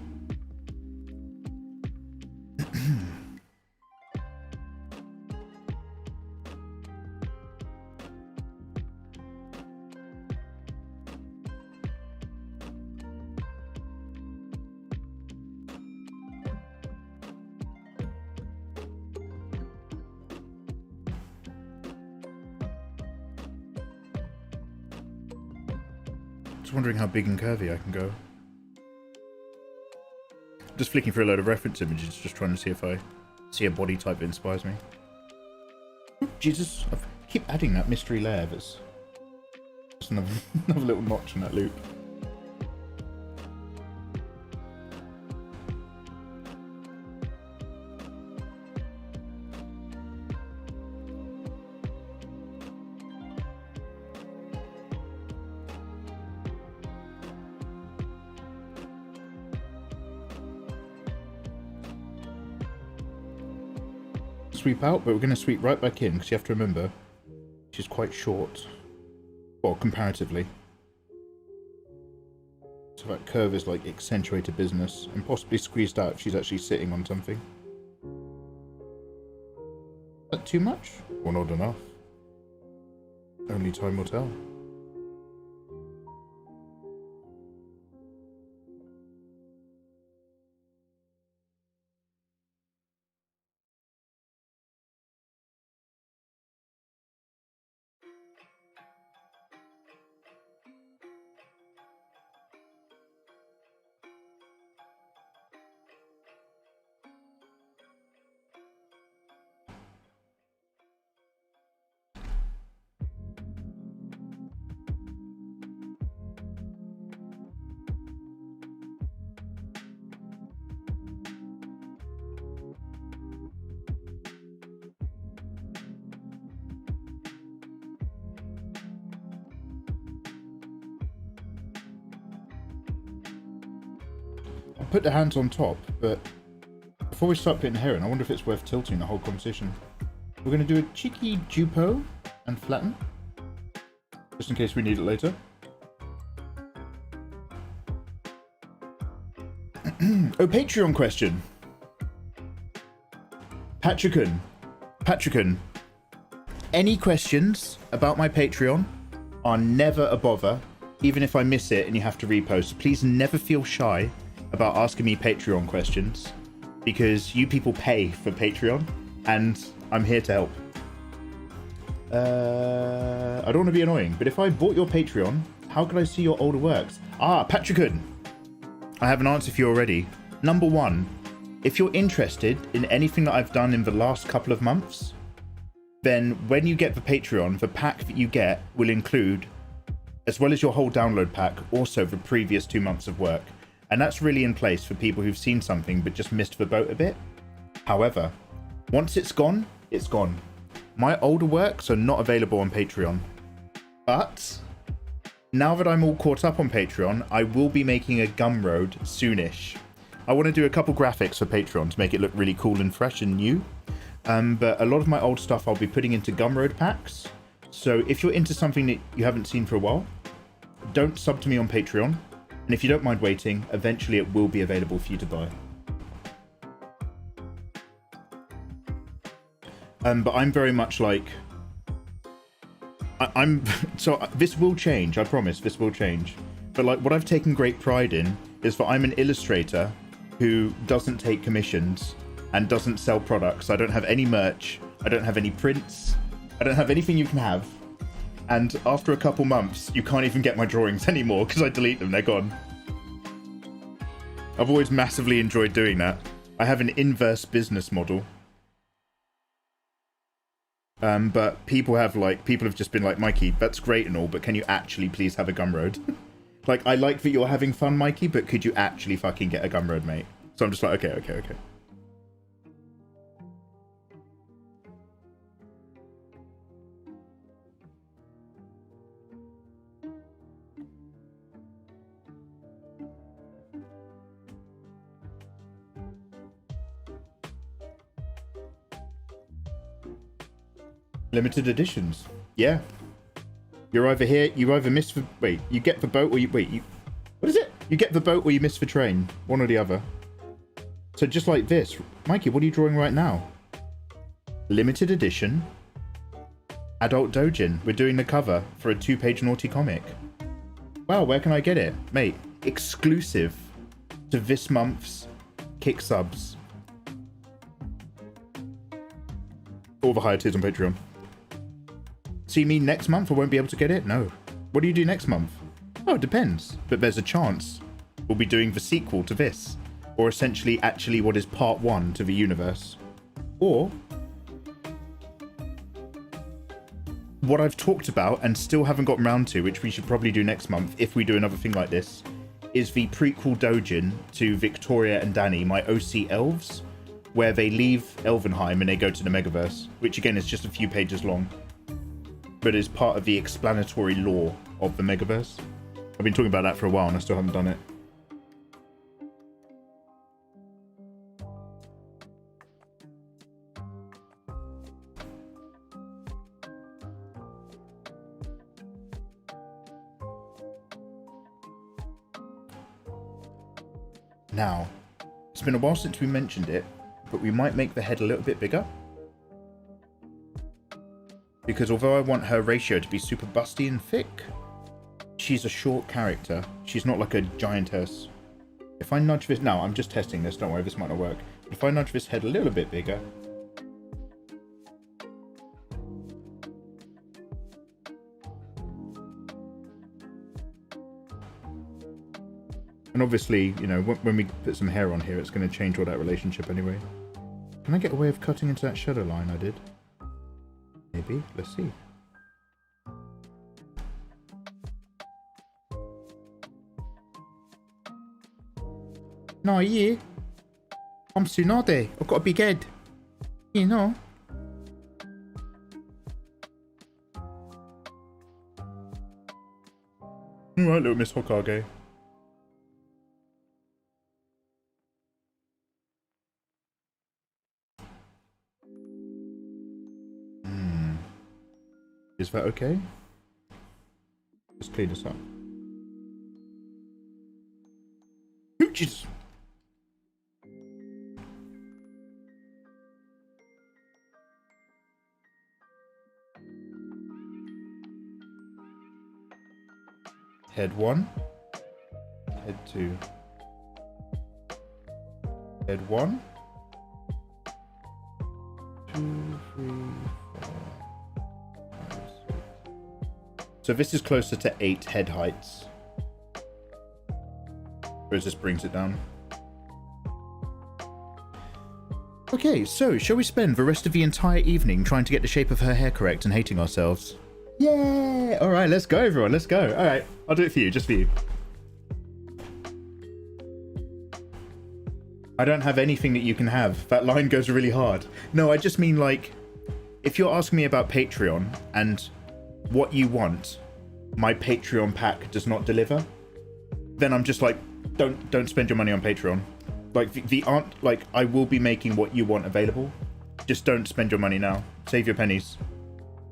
Just wondering how big and curvy I can go. Just flicking through a load of reference images, just trying to see if I see a body type that inspires me. Oop, Jesus, I keep adding that mystery layer. That's just another little notch in that loop. Sweep out, but we're going to sweep right back in because you have to remember she's quite short, well, comparatively, so that curve is like accentuated business and possibly squeezed out if she's actually sitting on something. Is that too much or not enough? Only time will tell. Put the hands on top, but before we start putting hair in, I wonder if it's worth tilting the whole composition. We're going to do a cheeky jupo and flatten, just in case we need it later. Oh, Patreon question. Patrickon, any questions about my Patreon are never a bother, even if I miss it and you have to repost. Please never feel shy about asking me Patreon questions, because you people pay for Patreon and I'm here to help. I don't want to be annoying, but if I bought your Patreon, how could I see your older works? Ah, Patrickon, I have an answer for you already. Number one, if you're interested in anything that I've done in the last couple of months, then when you get the Patreon, the pack that you get will include, as well as your whole download pack, also the previous 2 months of work. And that's really in place for people who've seen something but just missed the boat a bit. However, once it's gone, it's gone. My older works are not available on Patreon. But now that I'm all caught up on Patreon, I will be making a Gumroad soonish. I want to do a couple graphics for Patreon to make it look really cool and fresh and new. But a lot of my old stuff I'll be putting into Gumroad packs. So if you're into something that you haven't seen for a while, don't sub to me on Patreon. And if you don't mind waiting, eventually it will be available for you to buy. But I'm very much like... So this will change, I promise, this will change. But like what I've taken great pride in is that I'm an illustrator who doesn't take commissions and doesn't sell products. I don't have any merch. I don't have any prints. I don't have anything you can have. And after a couple months, you can't even get my drawings anymore because I delete them. They're gone. I've always massively enjoyed doing that. I have an inverse business model. But people have just been like, Mikey, that's great and all, but can you actually please have a Gumroad? Like, I like that you're having fun, Mikey, but could you actually fucking get a Gumroad, mate? So I'm just like, okay. Limited editions. Yeah. You're either here, you either miss for... Wait, you get the boat or you... Wait, you... What is it? You get the boat or you miss the train. One or the other. So just like this. Mikey, what are you drawing right now? Limited edition. Adult Dojin. We're doing the cover for a 2-page naughty comic. Wow, where can I get it? Mate, exclusive to this month's Kick Subs. All the higher tiers on Patreon. See me next month? I won't be able to get it? No. What do you do next month? Oh, it depends. But there's a chance we'll be doing the sequel to this. Or essentially actually what is part 1 to the universe. Or what I've talked about and still haven't gotten around to, which we should probably do next month if we do another thing like this, is the prequel Dojin to Victoria and Danny, my OC elves, where they leave Elvenheim and they go to the Megaverse, which again is just a few pages long, but is part of the explanatory lore of the Megaverse. I've been talking about that for a while and I still haven't done it. Now, it's been a while since we mentioned it, but we might make the head a little bit bigger. Because although I want her ratio to be super busty and thick, she's a short character. She's not like a giantess. If I nudge this... Now, I'm just testing this, don't worry, this might not work. But if I nudge this head a little bit bigger... And obviously, you know, when we put some hair on here, it's going to change all that relationship anyway. Can I get a way of cutting into that shadow line I did? Maybe. Let's see. No, yeah. I'm Tsunade. I've got a big head. You know. Alright, little Miss Hokage. Is that okay? Let's clean this up. Hooches! Head 1. Head 2. Head 1. 2, 3, 4. So this is closer to 8 head heights. Whereas this brings it down. Okay, so shall we spend the rest of the entire evening trying to get the shape of her hair correct and hating ourselves? Yeah! Alright, let's go everyone, let's go. Alright, I'll do it for you, just for you. I don't have anything that you can have. That line goes really hard. No, I just mean like, if you're asking me about Patreon and what you want, my Patreon pack does not deliver, then I'm just like, don't spend your money on Patreon. Like the aren't like I will be making what you want available. Just don't spend your money now. Save your pennies.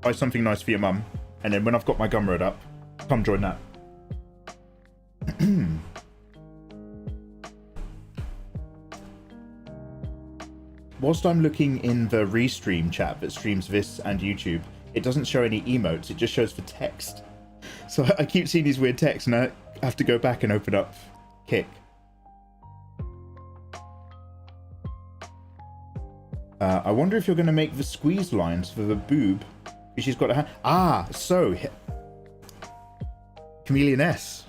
Buy something nice for your mum, and then when I've got my Gumroad up, come join that. Whilst I'm looking in the restream chat that streams this and YouTube, it doesn't show any emotes, it just shows the text. So I keep seeing these weird texts and I have to go back and open up Kick. I wonder if you're going to make the squeeze lines for the boob. She's got a hand. Ah, so Chameleon S.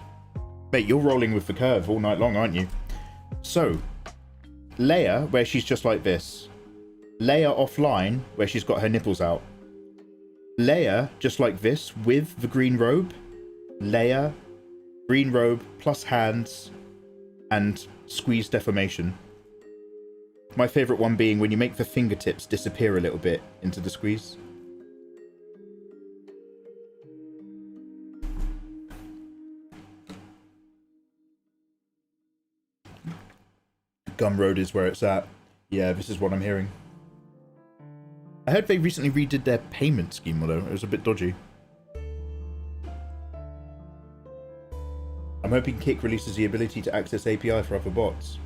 Mate, you're rolling with the curve all night long, aren't you? So, Leia, where she's just like this. Leia offline, where she's got her nipples out. Leia, just like this, with the green robe. Leia, green robe, plus hands, and squeeze deformation. My favourite one being when you make the fingertips disappear a little bit into the squeeze. Gumroad is where it's at. Yeah, this is what I'm hearing. I heard they recently redid their payment scheme, although it was a bit dodgy. I'm hoping Kick releases the ability to access API for other bots.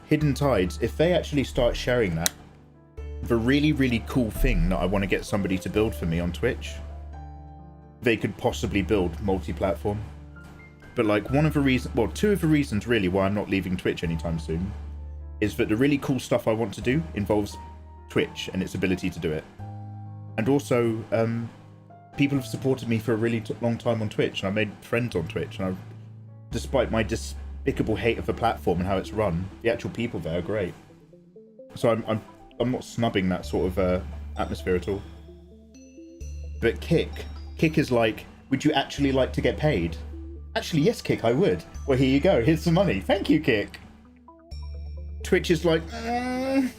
Hidden Tides, if they actually start sharing that, the really, really cool thing that I want to get somebody to build for me on Twitch, they could possibly build multi-platform. But like one of the reasons, well, two of the reasons really why I'm not leaving Twitch anytime soon is that the really cool stuff I want to do involves Twitch and its ability to do it. And also, people have supported me for a really long time on Twitch, and I made friends on Twitch, and despite my despicable hate of the platform and how it's run, the actual people there are great. So I'm not snubbing that sort of atmosphere at all. But Kick is like, would you actually like to get paid? Actually, yes, Kick, I would. Well, here you go. Here's some money. Thank you, Kick. Twitch is like, oh,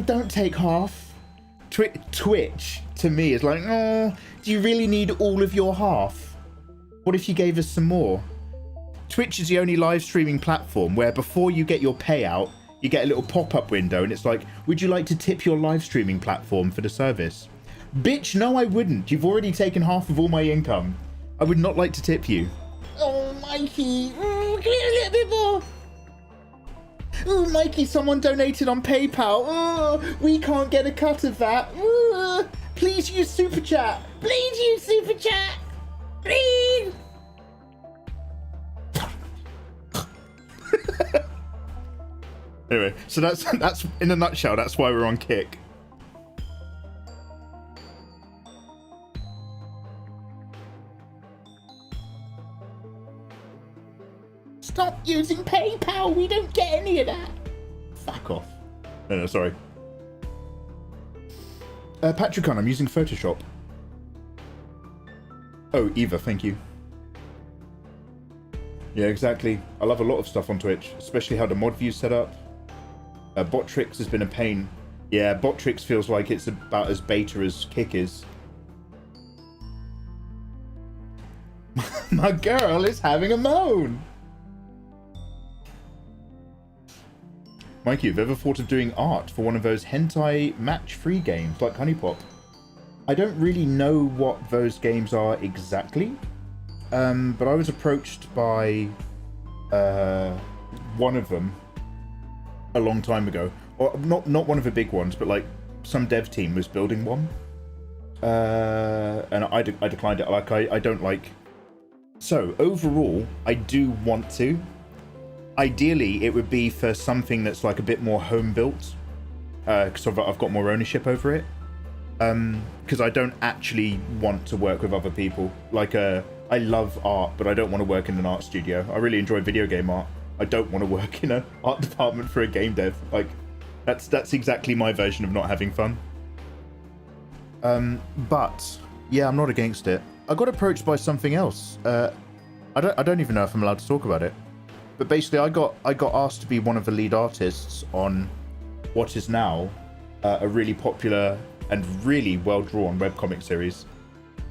don't take half. Twitch, to me, is like, oh, do you really need all of your half? What if you gave us some more? Twitch is the only live streaming platform where before you get your payout, you get a little pop-up window and it's like, would you like to tip your live streaming platform for the service? Bitch, no, I wouldn't. You've already taken half of all my income. I would not like to tip you. Oh, Mikey. Can we get a little bit more? Oh, Mikey, someone donated on PayPal. Oh, we can't get a cut of that. Oh, please use Super Chat. Please use Super Chat. Please. Anyway, so that's in a nutshell, that's why we're on Kick. Stop using PayPal, we don't get any of that. Fuck off. No, sorry. Patricon, I'm using Photoshop. Oh, Eva, thank you. Yeah, exactly. I love a lot of stuff on Twitch, especially how the mod view's set up. Botrix has been a pain. Yeah, Botrix feels like it's about as beta as Kick is. My girl is having a moan. Mikey, have you ever thought of doing art for one of those hentai match-free games like Honeypop? I don't really know what those games are exactly, but I was approached by one of them a long time ago. Or not one of the big ones, but like some dev team was building one. And I declined it. Like I don't like... So overall, I do want to. Ideally, it would be for something that's like a bit more home built, because I've got more ownership over it. Because I don't actually want to work with other people. Like, I love art, but I don't want to work in an art studio. I really enjoy video game art. I don't want to work in an art department for a game dev. Like, that's exactly my version of not having fun. But yeah, I'm not against it. I got approached by something else. I don't even know if I'm allowed to talk about it. But basically, I got asked to be one of the lead artists on what is now a really popular and really well-drawn webcomic series.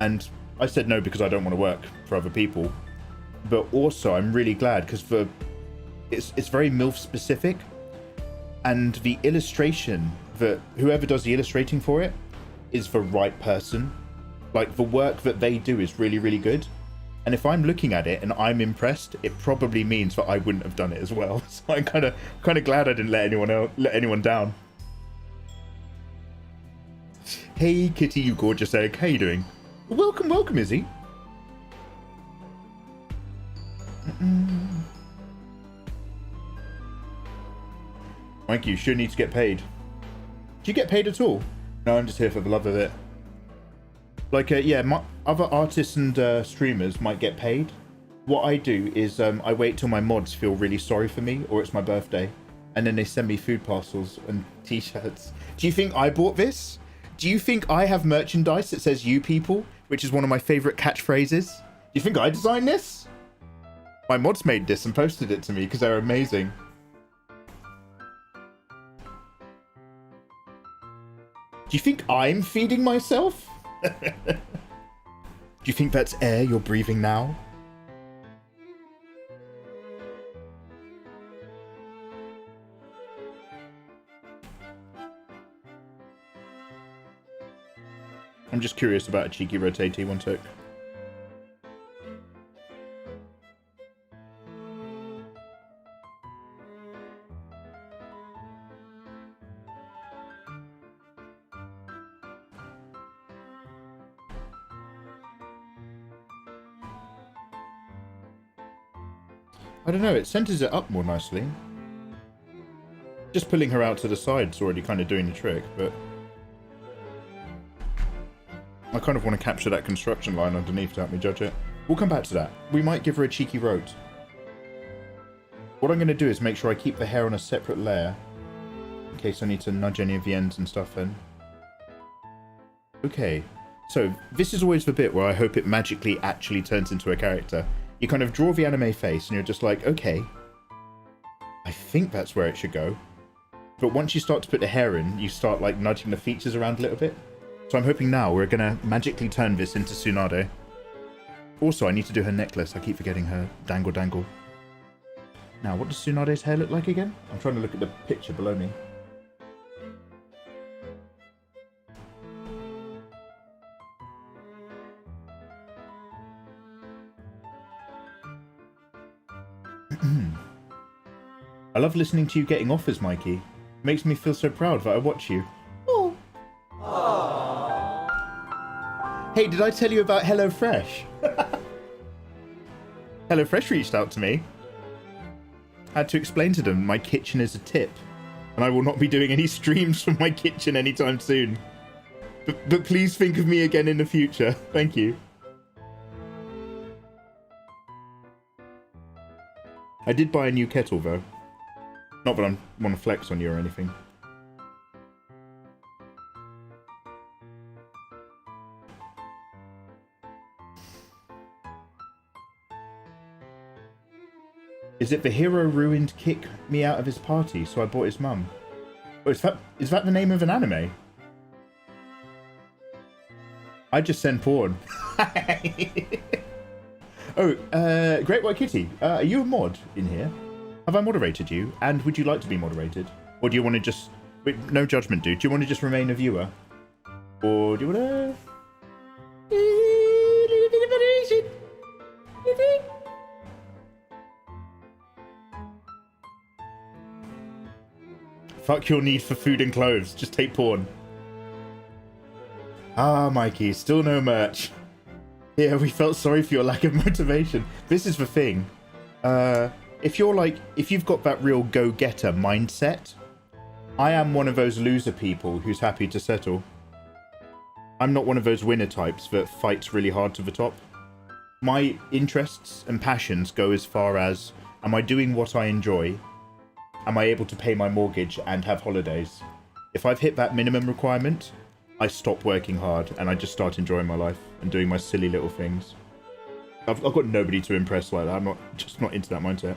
And I said no because I don't want to work for other people. But also, I'm really glad because it's very MILF specific. And the illustration, that whoever does the illustrating for it is the right person. Like, the work that they do is really, really good. And if I'm looking at it and I'm impressed, it probably means that I wouldn't have done it as well. So I'm kind of glad I didn't let anyone down. Hey Kitty, you gorgeous egg. How you doing? Welcome, Izzy. Thank you. Sure need to get paid. Do you get paid at all? No, I'm just here for the love of it. Like, yeah, my other artists and streamers might get paid. What I do is I wait till my mods feel really sorry for me, or it's my birthday, and then they send me food parcels and t-shirts. Do you think I bought this? Do you think I have merchandise that says "you people," which is one of my favorite catchphrases? Do you think I designed this? My mods made this and posted it to me because they're amazing. Do you think I'm feeding myself? Do you think that's air you're breathing now? I'm just curious about a cheeky rotate one took. I don't know, it centers it up more nicely. Just pulling her out to the side's already kind of doing the trick, but I kind of want to capture that construction line underneath to help me judge it. We'll come back to that. We might give her a cheeky rote. What I'm going to do is make sure I keep the hair on a separate layer, in case I need to nudge any of the ends and stuff in. Okay, so this is always the bit where I hope it magically actually turns into a character. You kind of draw the anime face and you're just like, okay, I think that's where it should go. But once you start to put the hair in, you start like nudging the features around a little bit. So I'm hoping now we're going to magically turn this into Tsunade. Also, I need to do her necklace. I keep forgetting her dangle dangle. Now, what does Tsunade's hair look like again? I'm trying to look at the picture below me. I love listening to you getting offers, Mikey. Makes me feel so proud that I watch you. Oh. Hey, did I tell you about HelloFresh? HelloFresh reached out to me. I had to explain to them my kitchen is a tip, and I will not be doing any streams from my kitchen anytime soon. But please think of me again in the future. Thank you. I did buy a new kettle, though. Not that I want to flex on you or anything. Is it the hero ruined kick me out of his party, so I bought his mum? Oh, is that the name of an anime? I just send porn. Oh, Great White Kitty, are you a mod in here? Have I moderated you? And would you like to be moderated? Or do you want to just... Wait, no judgment, dude. Do you want to just remain a viewer? Or do you want to... Fuck your need for food and clothes. Just take porn. Ah, Mikey, still no merch. Yeah, we felt sorry for your lack of motivation. This is the thing. If you've got that real go-getter mindset, I am one of those loser people who's happy to settle. I'm not one of those winner types that fights really hard to the top. My interests and passions go as far as, am I doing what I enjoy? Am I able to pay my mortgage and have holidays? If I've hit that minimum requirement, I stop working hard and I just start enjoying my life and doing my silly little things. I've got nobody to impress like that. I'm just not into that mindset.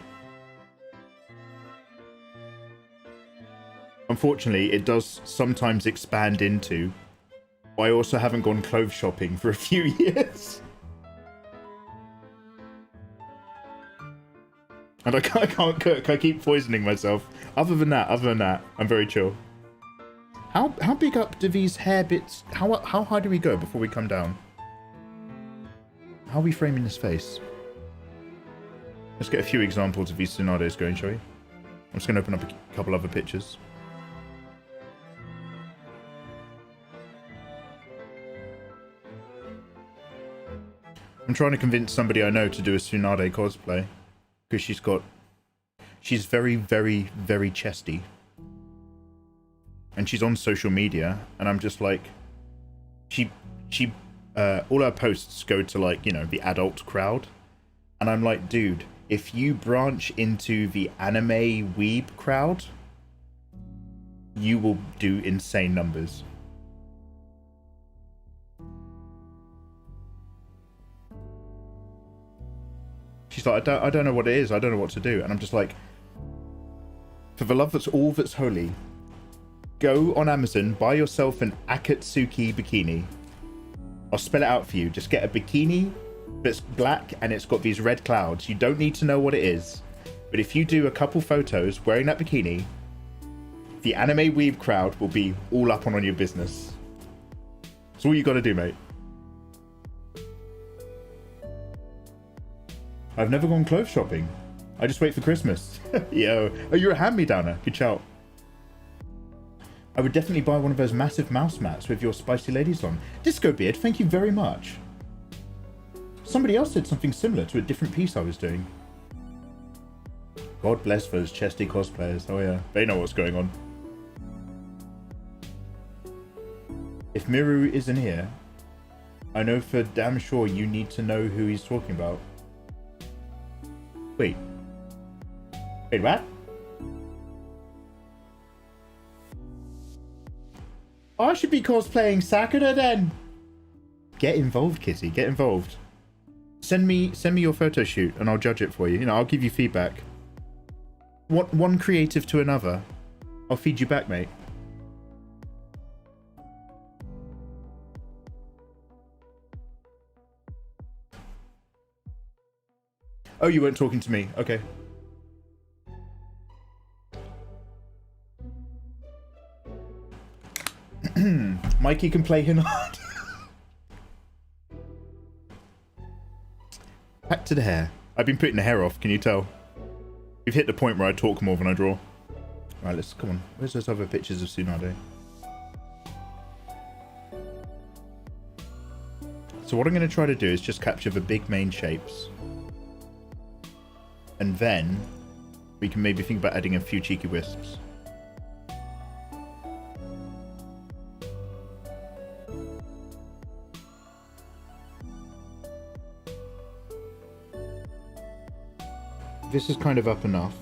Unfortunately, it does sometimes expand into, I also haven't gone clothes shopping for a few years. And I can't cook. I keep poisoning myself. Other than that, I'm very chill. How big up do these hair bits... How high do we go before we come down? How are we framing this face? Let's get a few examples of these Tsunades going, shall we? I'm just going to open up a couple other pictures. I'm trying to convince somebody I know to do a Tsunade cosplay. Because she's very, very, very chesty. and she's on social media, and I'm just like, she all her posts go to, like, you know, the adult crowd, and I'm like, dude, if you branch into the anime weeb crowd, you will do insane numbers. She's like, I don't know what it is. I don't know what to do. And I'm just like, for the love that's all that's holy, go on Amazon, buy yourself an Akatsuki bikini. I'll spell it out for you. Just get a bikini that's black and it's got these red clouds. You don't need to know what it is. But if you do a couple photos wearing that bikini, the anime weeb crowd will be all up on your business. That's all you got to do, mate. I've never gone clothes shopping. I just wait for Christmas. Yo. Oh, you're a hand-me-downer. Good shout. I would definitely buy one of those massive mouse mats with your spicy ladies on. Disco Beard, thank you very much. Somebody else did something similar to a different piece I was doing. God bless those chesty cosplayers. Oh yeah, they know what's going on. If Miru isn't here, I know for damn sure you need to know who he's talking about. Wait, what? I should be cosplaying Sakura then. Get involved, Kitty. Get involved. Send me your photo shoot and I'll judge it for you. You know, I'll give you feedback. One creative to another. I'll feed you back, mate. Oh, you weren't talking to me. Okay. Mikey can play Hinard. Back to the hair. I've been putting the hair off, can you tell? We've hit the point where I talk more than I draw. Right, let's come on. Where's those other pictures of Tsunade? So what I'm going to try to do is just capture the big main shapes. And then we can maybe think about adding a few cheeky wisps. This is kind of up enough.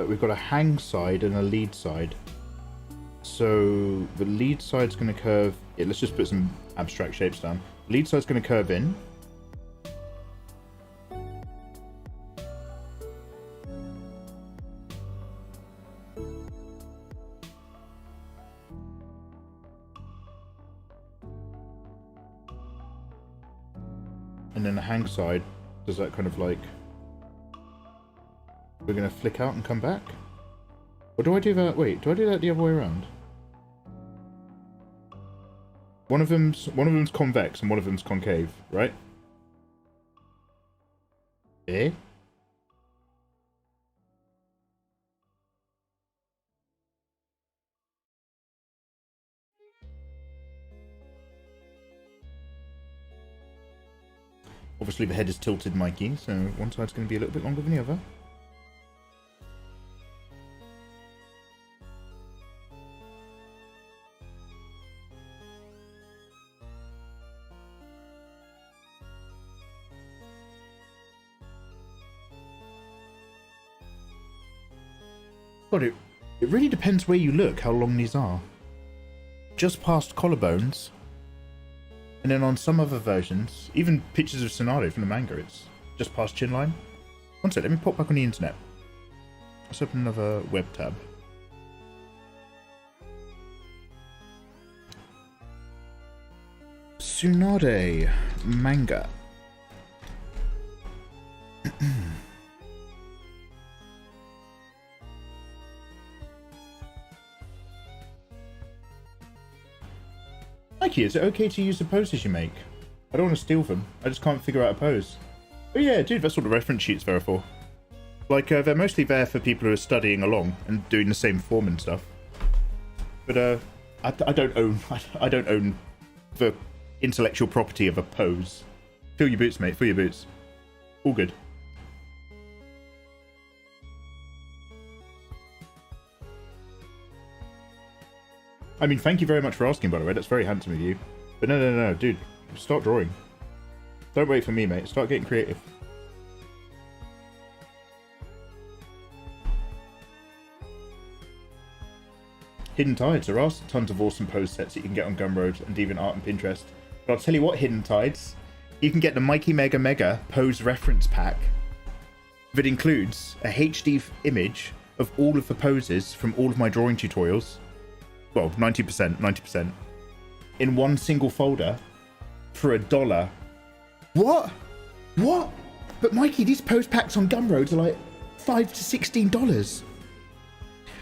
We've got a hang side and a lead side. So the lead side's going to curve. Yeah, let's just put some abstract shapes down. Lead side's going to curve in. And then the hang side does that kind of like, we're going to flick out and come back? Or do I do that? Wait, do I do that the other way around? One of them's convex and one of them's concave, right? Eh? Obviously the head is tilted, Mikey, so one side's going to be a little bit longer than the other. God, it really depends where you look how long these are. Just past collarbones. And then on some other versions, even pictures of Tsunade from the manga, it's just past chin line. One sec, let me pop back on the internet. Let's open another web tab. Tsunade manga. Mikey, is it okay to use the poses you make? I don't want to steal them. I just can't figure out a pose. Oh yeah, dude, that's what the reference sheets are for. Like, they're mostly there for people who are studying along and doing the same form and stuff. But I don't own the intellectual property of a pose. Fill your boots, mate. Fill your boots. All good. I mean, thank you very much for asking, by the way. That's very handsome of you. But no, dude. Start drawing. Don't wait for me, mate. Start getting creative. Hidden Tides. There are tons of awesome pose sets that you can get on Gumroad and DeviantArt and Pinterest. But I'll tell you what, Hidden Tides. You can get the Mikey Mega Mega pose reference pack that includes a HD image of all of the poses from all of my drawing tutorials. Well, 90%, in one single folder for $1. What? But Mikey, these pose packs on Gumroad are like $5 to $16.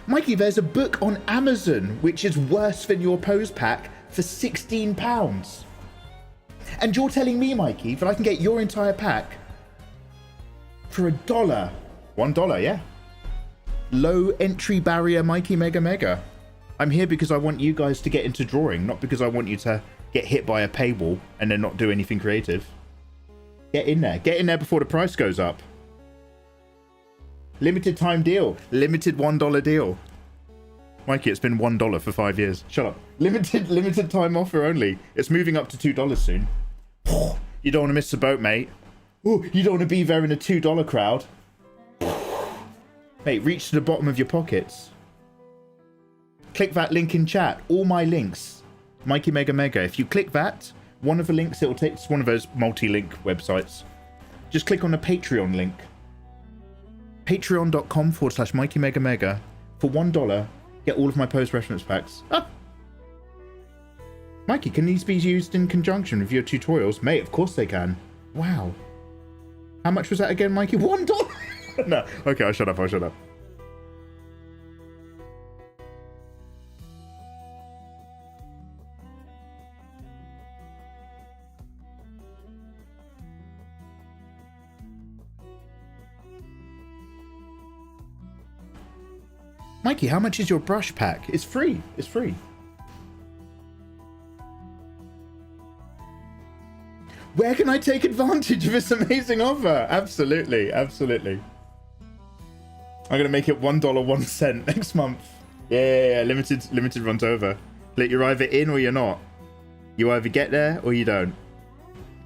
Mikey, there's a book on Amazon which is worse than your pose pack for £16. And you're telling me, Mikey, that I can get your entire pack for $1. $1, yeah. Low entry barrier Mikey Mega Mega. I'm here because I want you guys to get into drawing, not because I want you to get hit by a paywall and then not do anything creative. Get in there. Get in there before the price goes up. Limited time deal. Limited $1 deal. Mikey, it's been $1 for 5 years. Shut up. Limited time offer only. It's moving up to $2 soon. You don't want to miss the boat, mate. Ooh, you don't want to be there in a $2 crowd. Mate, reach to the bottom of your pockets. Click that link in chat. All my links. Mikey Mega Mega. If you click that, one of the links, it'll take to one of those multi-link websites. Just click on the Patreon link. Patreon.com/Mikey Mega Mega. For $1, get all of my post reference packs. Ah! Mikey, can these be used in conjunction with your tutorials? Mate, of course they can. Wow. How much was that again, Mikey? $1? No. Okay, I'll shut up. Mikey, how much is your brush pack? It's free. It's free. Where can I take advantage of this amazing offer? Absolutely. I'm going to make it $1 1 cent next month. Yeah. Limited runs over. You're either in or you're not. You either get there or you don't.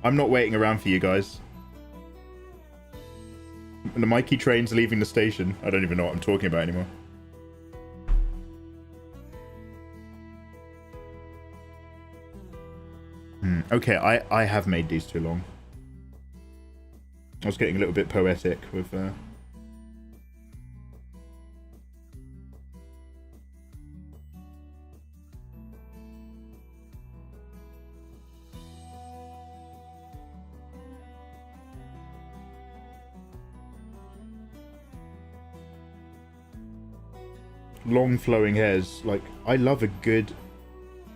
I'm not waiting around for you guys. And the Mikey train's leaving the station. I don't even know what I'm talking about anymore. Okay, I have made these too long. I was getting a little bit poetic with... long flowing hairs. Like, I love a good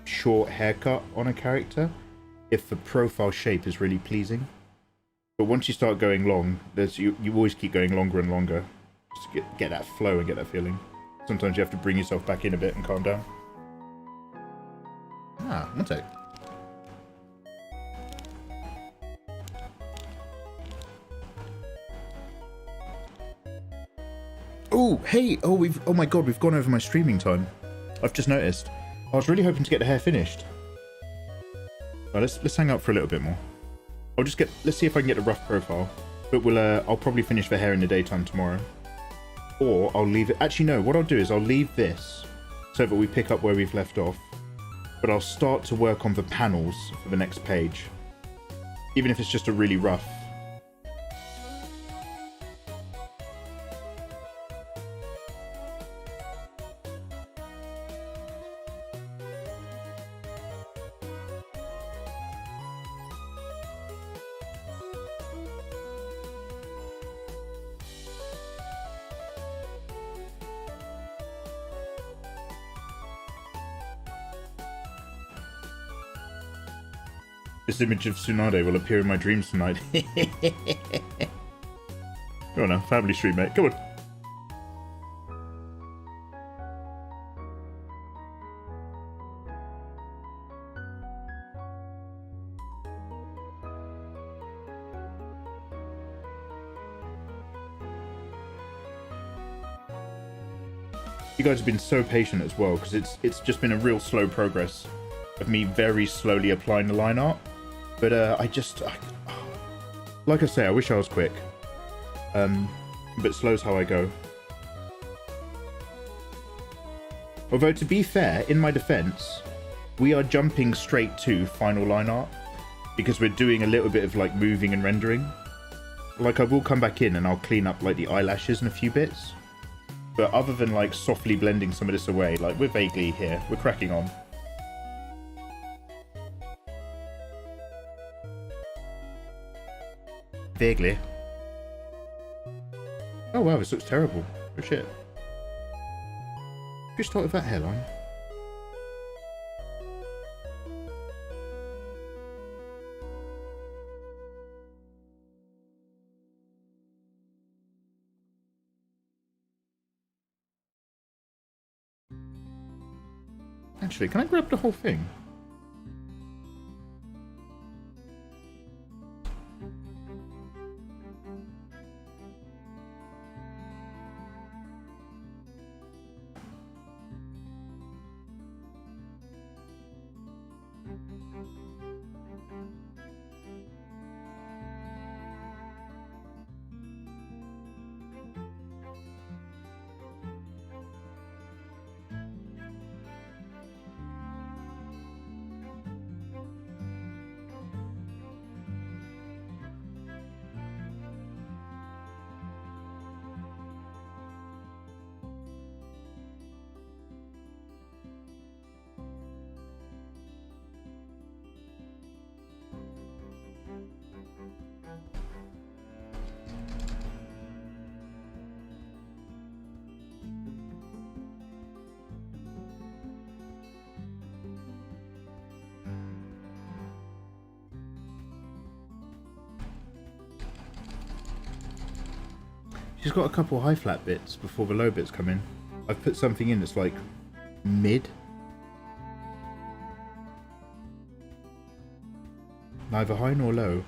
short haircut on a character if the profile shape is really pleasing. But once you start going long, you always keep going longer and longer just to get that flow and get that feeling. Sometimes you have to bring yourself back in a bit and calm down. One sec. Oh, hey! Oh my god, we've gone over my streaming time. I've just noticed. I was really hoping to get the hair finished. Right, let's hang out for a little bit more. Let's see if I can get a rough profile. But I'll probably finish the hair in the daytime tomorrow. Or I'll leave it. Actually, no. What I'll do is I'll leave this so that we pick up where we've left off. But I'll start to work on the panels for the next page, even if it's just a really rough. This image of Tsunade will appear in my dreams tonight. Go on now, family stream, mate. Come on. You guys have been so patient as well, because it's just been a real slow progress of me very slowly applying the line art. But like I say, I wish I was quick. But slow's how I go. Although, to be fair, in my defense, we are jumping straight to final line art because we're doing a little bit of like moving and rendering. Like, I will come back in and I'll clean up like the eyelashes and a few bits. But other than like softly blending some of this away, like, we're vaguely here. We're cracking on. Vaguely. Oh wow, this looks terrible. Oh shit. You start with that hairline. Actually, can I grab the whole thing? She's got a couple high flat bits before the low bits come in. I've put something in that's like mid. Neither high nor low.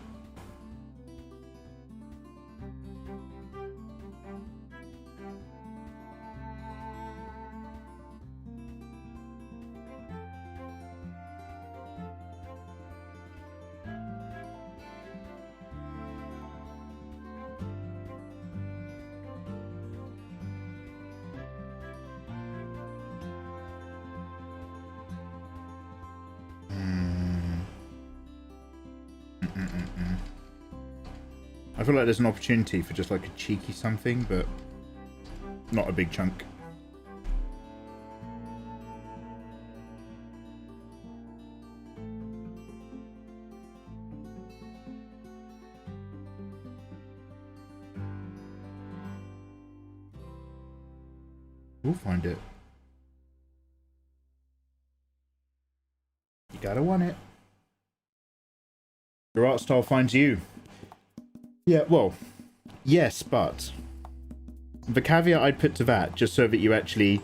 I feel like there's an opportunity for just like a cheeky something, but not a big chunk. We'll find it. You gotta want it. Your art style finds you. Yeah, well, yes, but the caveat I'd put to that, just so that you actually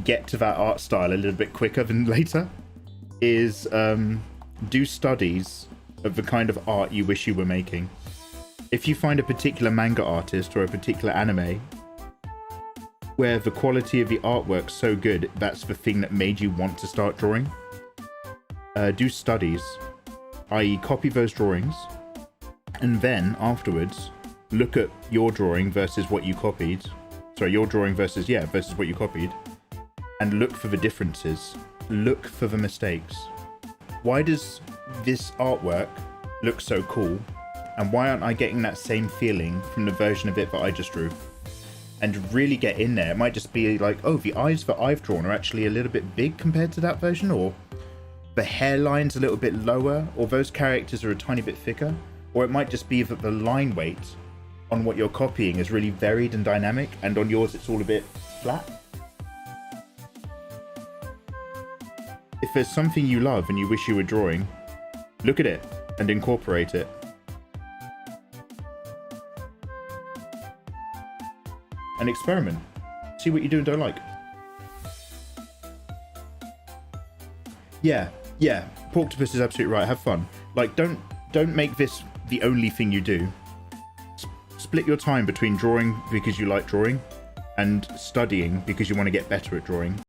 get to that art style a little bit quicker than later, is do studies of the kind of art you wish you were making. If you find a particular manga artist or a particular anime where the quality of the artwork's so good, that's the thing that made you want to start drawing, do studies, i.e. copy those drawings, and then afterwards look at your drawing versus what you copied. Sorry, your drawing versus what you copied, and look for the differences. Look for the mistakes. Why does this artwork look so cool, and why aren't I getting that same feeling from the version of it that I just drew? And really get in there. It might just be like, oh, the eyes that I've drawn are actually a little bit big compared to that version, or the hairline's a little bit lower, or those characters are a tiny bit thicker. Or it might just be that the line weight on what you're copying is really varied and dynamic, and on yours it's all a bit flat. If there's something you love and you wish you were drawing, look at it and incorporate it. And experiment. See what you do and don't like. Yeah, Porktopus is absolutely right. Have fun. Like, don't make this the only thing you do. Split your time between drawing because you like drawing and studying because you want to get better at drawing.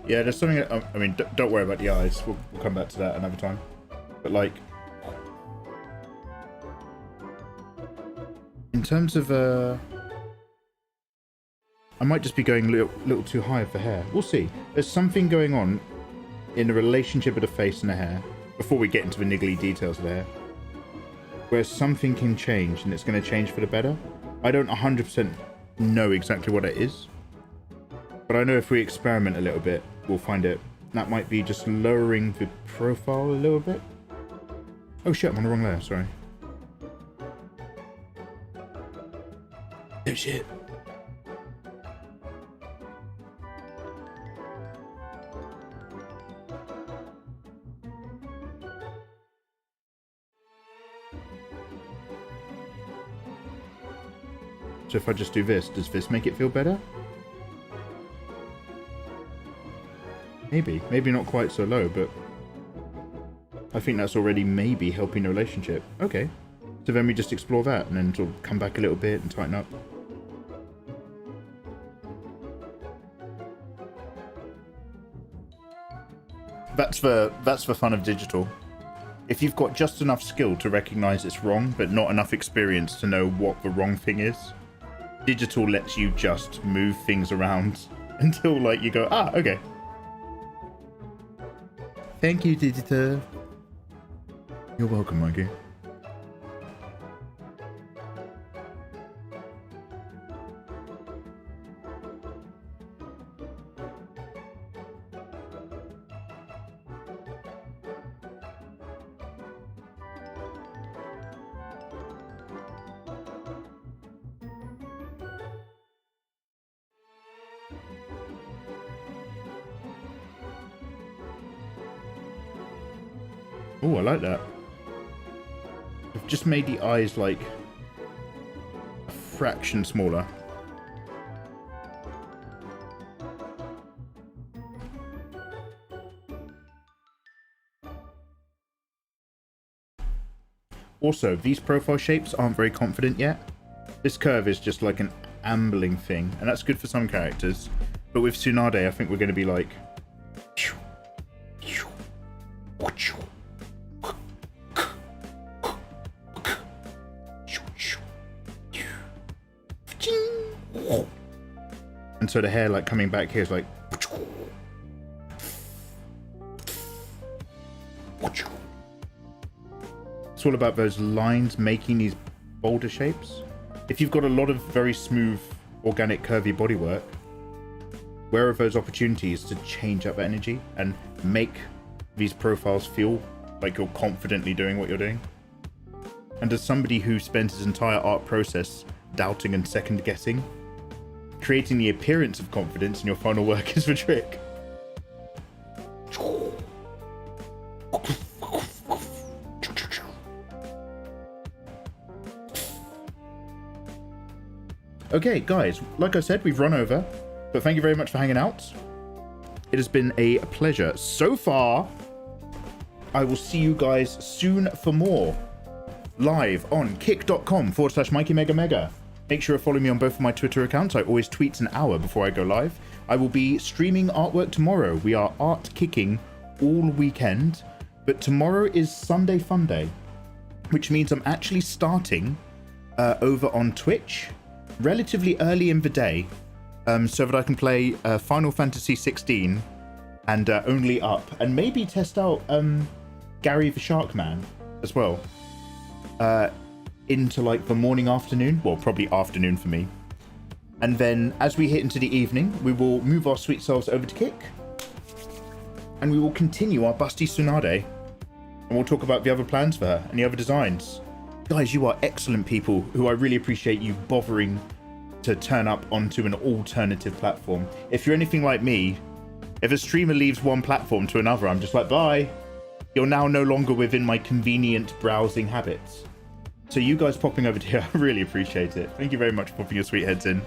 Yeah, there's something. I mean, don't worry about the eyes. We'll come back to that another time. But like, in terms of I might just be going a little too high for hair. We'll see. There's something going on in the relationship of the face and the hair before we get into the niggly details of the hair, where something can change and it's going to change for the better. I don't 100% know exactly what it is, but I know if we experiment a little bit, we'll find it. That might be just lowering the profile a little bit. Oh shit, I'm on the wrong layer, sorry. Oh shit. So if I just do this, does this make it feel better? Maybe. Maybe not quite so low, but I think that's already maybe helping the relationship. Okay. So then we just explore that and then sort of come back a little bit and tighten up. That's the fun of digital. If you've got just enough skill to recognize it's wrong, but not enough experience to know what the wrong thing is, digital lets you just move things around until like you go, ah, okay. Thank you, Digital. You're welcome, Monkey. Oh, I like that. I've just made the eyes like a fraction smaller. Also, these profile shapes aren't very confident yet. This curve is just like an ambling thing, and that's good for some characters. But with Tsunade, I think we're going to be like... And so the hair like coming back here is like... It's all about those lines making these bolder shapes. If you've got a lot of very smooth, organic, curvy bodywork, where are those opportunities to change up energy and make these profiles feel like you're confidently doing what you're doing? And as somebody who spends his entire art process doubting and second guessing, creating the appearance of confidence in your final work is the trick. Okay, guys, like I said, we've run over, but thank you very much for hanging out. It has been a pleasure so far. I will see you guys soon for more. Live on kick.com/MikeyMegaMega. Make sure to follow me on both of my Twitter accounts. I always tweet an hour before I go live. I will be streaming artwork tomorrow. We are art kicking all weekend, but tomorrow is Sunday Fun Day, which means I'm actually starting over on Twitch relatively early in the day, so that I can play Final Fantasy 16 and Only Up, and maybe test out Gary the Shark Man as well into like the morning, afternoon, well, probably afternoon for me. And then as we hit into the evening, we will move our sweet selves over to Kick, and we will continue our busty Tsunade, and we'll talk about the other plans for her and the other designs. Guys, you are excellent people who I really appreciate you bothering to turn up onto an alternative platform. If you're anything like me, if a streamer leaves one platform to another, I'm just like, bye. You're now no longer within my convenient browsing habits. So you guys popping over here, I really appreciate it. Thank you very much for popping your sweet heads in.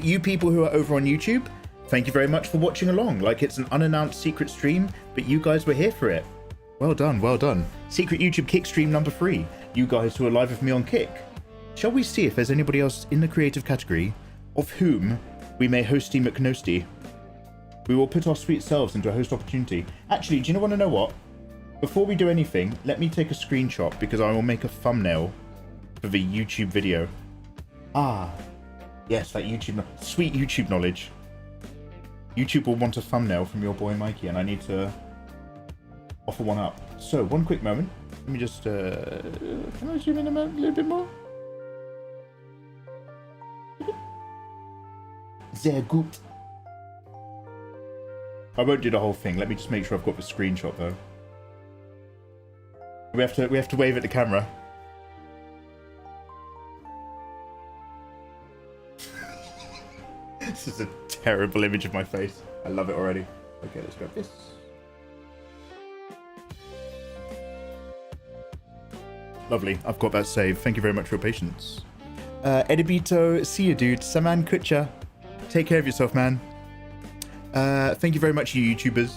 You people who are over on YouTube, thank you very much for watching along. Like it's an unannounced secret stream, but you guys were here for it. Well done, well done. Secret YouTube Kick stream number 3. You guys who are live with me on Kick. Shall we see if there's anybody else in the creative category of whom we may hosty McNosty? We will put our sweet selves into a host opportunity. Actually, do you want to know what? Before we do anything, let me take a screenshot because I will make a thumbnail for the YouTube video. Ah, yes, that YouTube, sweet YouTube knowledge. YouTube will want a thumbnail from your boy Mikey, and I need to offer one up. So, one quick moment. Let me just, can I zoom in a little bit more? Sehr gut. I won't do the whole thing. Let me just make sure I've got the screenshot though. We have to wave at the camera. This is a terrible image of my face. I love it already. Okay, let's grab this. Lovely. I've got that saved. Thank you very much for your patience. Edibito, see you, dude. Saman Kutcha. Take care of yourself, man. Thank you very much, you YouTubers.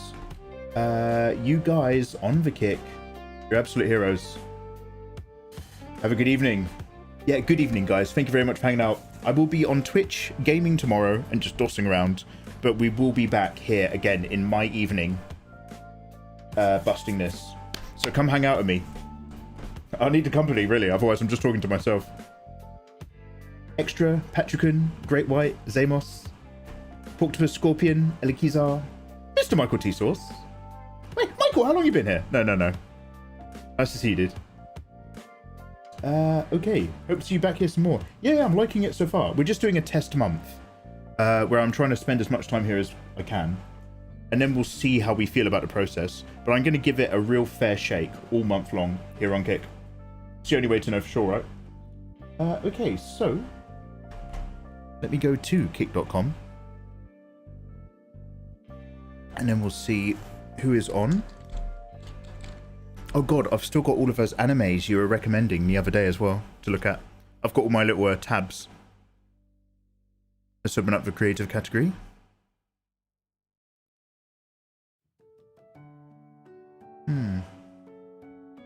You guys on the Kick. You're absolute heroes. Have a good evening. Yeah, good evening, guys. Thank you very much for hanging out. I will be on Twitch gaming tomorrow and just dossing around, but we will be back here again in my evening, busting this. So come hang out with me. I need the company, really. Otherwise, I'm just talking to myself. Extra, Patricun, Great White, Zamos, Porctopus, Scorpion, Elikizar, Mr. Michael T. Sauce. Wait, Michael, how long you been here? No. Nice to see you, dude. Okay. Hope to see you back here some more. Yeah, I'm liking it so far. We're just doing a test month, where I'm trying to spend as much time here as I can. And then we'll see how we feel about the process. But I'm going to give it a real fair shake all month long here on Kick. It's the only way to know for sure, right? Okay, so let me go to kick.com. And then we'll see who is on. Oh god, I've still got all of those animes you were recommending the other day as well to look at. I've got all my little tabs. Let's open up the creative category.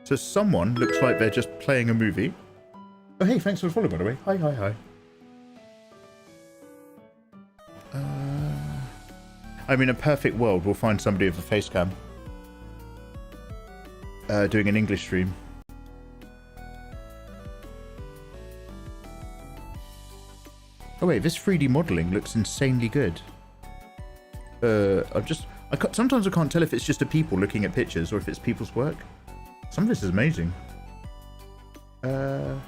So someone looks like they're just playing a movie. Oh hey, thanks for the follow, by the way. Hi. I mean, a perfect world, we'll find somebody with a face cam. Doing an English stream. Oh wait, this 3D modeling looks insanely good. Sometimes I can't tell if it's just a people looking at pictures or if it's people's work. Some of this is amazing. No,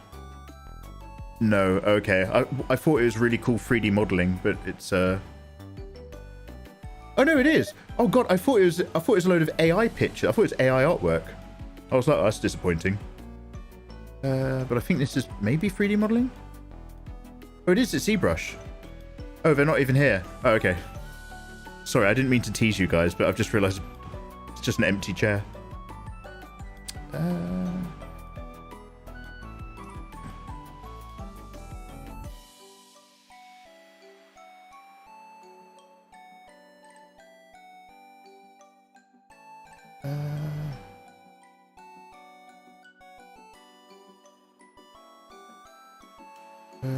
okay. I thought it was really cool 3D modeling, but it's Oh no, it is. Oh god, I thought it was a load of AI picture. I thought it was AI artwork. I was like, oh, that's disappointing. But I think this is maybe 3D modeling. Oh, it is. It's ZBrush. Oh, they're not even here. Oh, okay. Sorry, I didn't mean to tease you guys, but I've just realized it's just an empty chair.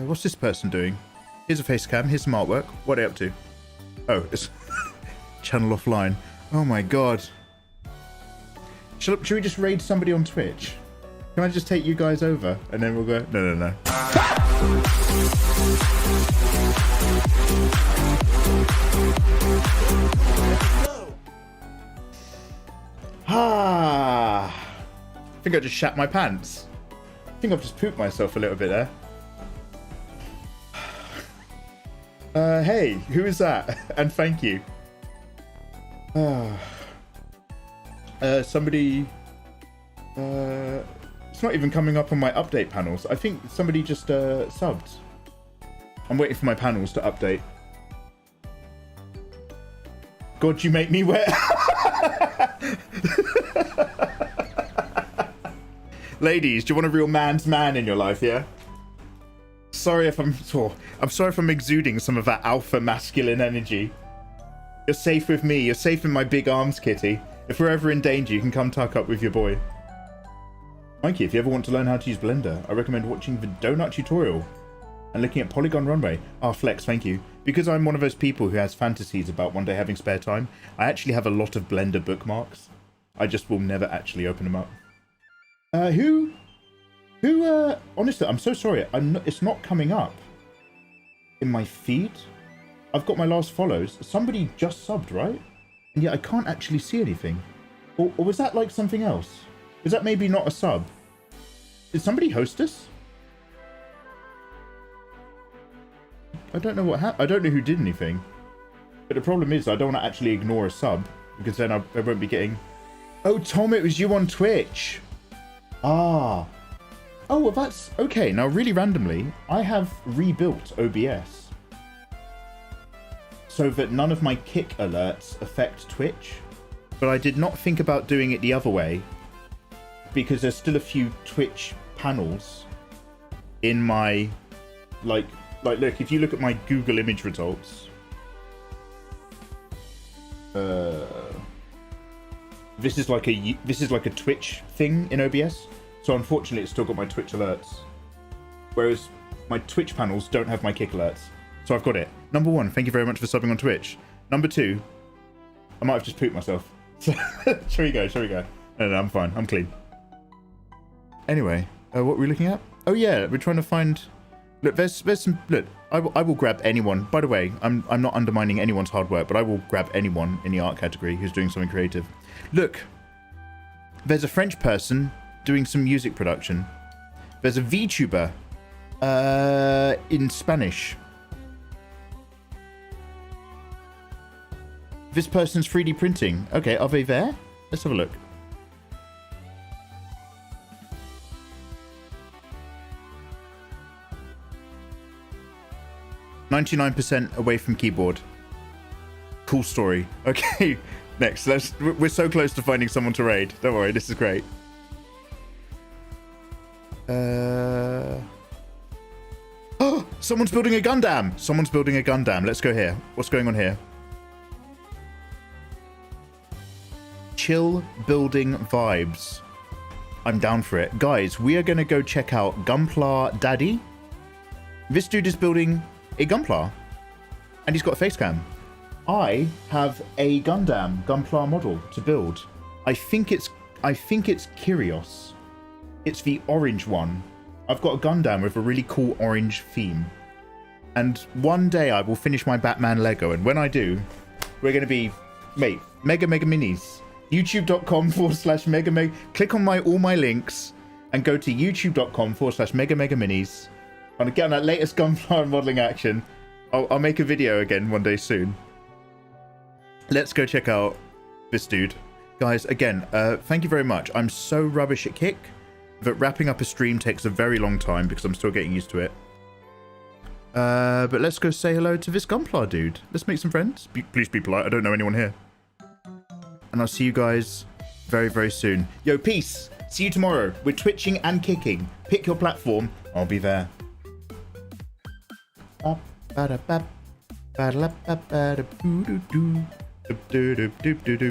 What's this person doing? Here's a face cam. Here's some artwork. What are they up to? Oh, it's channel offline. Oh my god. Should we just raid somebody on Twitch? Can I just take you guys over and then we'll go? No, no, no. Ah. I think I just shat my pants. I think I've just pooped myself a little bit there. Hey, who is that? And thank you. Somebody... it's not even coming up on my update panels. I think somebody just subbed. I'm waiting for my panels to update. God, you make me wet. Ladies, do you want a real man's man in your life, yeah? Sorry if I'm sorry if I'm exuding some of that alpha masculine energy. You're safe with me. You're safe in my big arms, kitty. If we're ever in danger, you can come tuck up with your boy. Mikey, if you ever want to learn how to use Blender, I recommend watching the donut tutorial and looking at Polygon Runway. Ah, Flex, thank you. Because I'm one of those people who has fantasies about one day having spare time, I actually have a lot of Blender bookmarks. I just will never actually open them up. Honestly, I'm so sorry. It's not coming up in my feed. I've got my last follows. Somebody just subbed, right? And yet I can't actually see anything. Or was that like something else? Was that maybe not a sub? Did somebody host us? I don't know what happened. I don't know who did anything. But the problem is I don't want to actually ignore a sub, because then I won't be getting... Oh, Tom, it was you on Twitch. Ah. Oh, well, that's... Okay, now really randomly, I have rebuilt OBS so that none of my kick alerts affect Twitch. But I did not think about doing it the other way, because there's still a few Twitch panels in my... Like, look, if you look at my Google image results... This is like a Twitch thing in OBS. So unfortunately, it's still got my Twitch alerts. Whereas my Twitch panels don't have my kick alerts. So I've got it. Number one, thank you very much for subbing on Twitch. Number two, I might have just pooped myself. So, shall we go? No, I'm fine. I'm clean. Anyway, what were we looking at? Oh yeah, we're trying to find... Look, there's some... Look, I will grab anyone. By the way, I'm not undermining anyone's hard work, but I will grab anyone in the art category who's doing something creative. Look, there's a French person doing some music production. There's a VTuber in Spanish. This person's 3D printing. Okay, are they there? Let's have a look. %99 away from keyboard. Cool story. Okay, next. We're so close to finding someone to raid. Don't worry, this is great. Oh, someone's building a Gundam. Someone's building a Gundam. Let's go here. What's going on here? Chill building vibes. I'm down for it. Guys, we are going to go check out Gunpla Daddy. This dude is building a Gunpla. And he's got a face cam. I have a Gunpla model to build. I think it's Kyrios. It's the orange one. I've got a Gundam with a really cool orange theme. And one day I will finish my Batman Lego. And when I do, we're going to be, mate, Mega Minis. YouTube.com/Mega. Click on all my links and go to YouTube.com/Mega Minis. I'm getting that latest Gunpla modeling action. I'll make a video again one day soon. Let's go check out this dude. Guys, again, thank you very much. I'm so rubbish at kick that wrapping up a stream takes a very long time because I'm still getting used to it. But let's go say hello to this Gunpla dude. Let's make some friends. Please be polite. I don't know anyone here. And I'll see you guys very, very soon. Yo, peace. See you tomorrow. We're twitching and kicking. Pick your platform. I'll be there. Ba-da-ba. Ba-da-ba-ba-da-boo-doo-doo. Doop-doop-doop-doop-doop.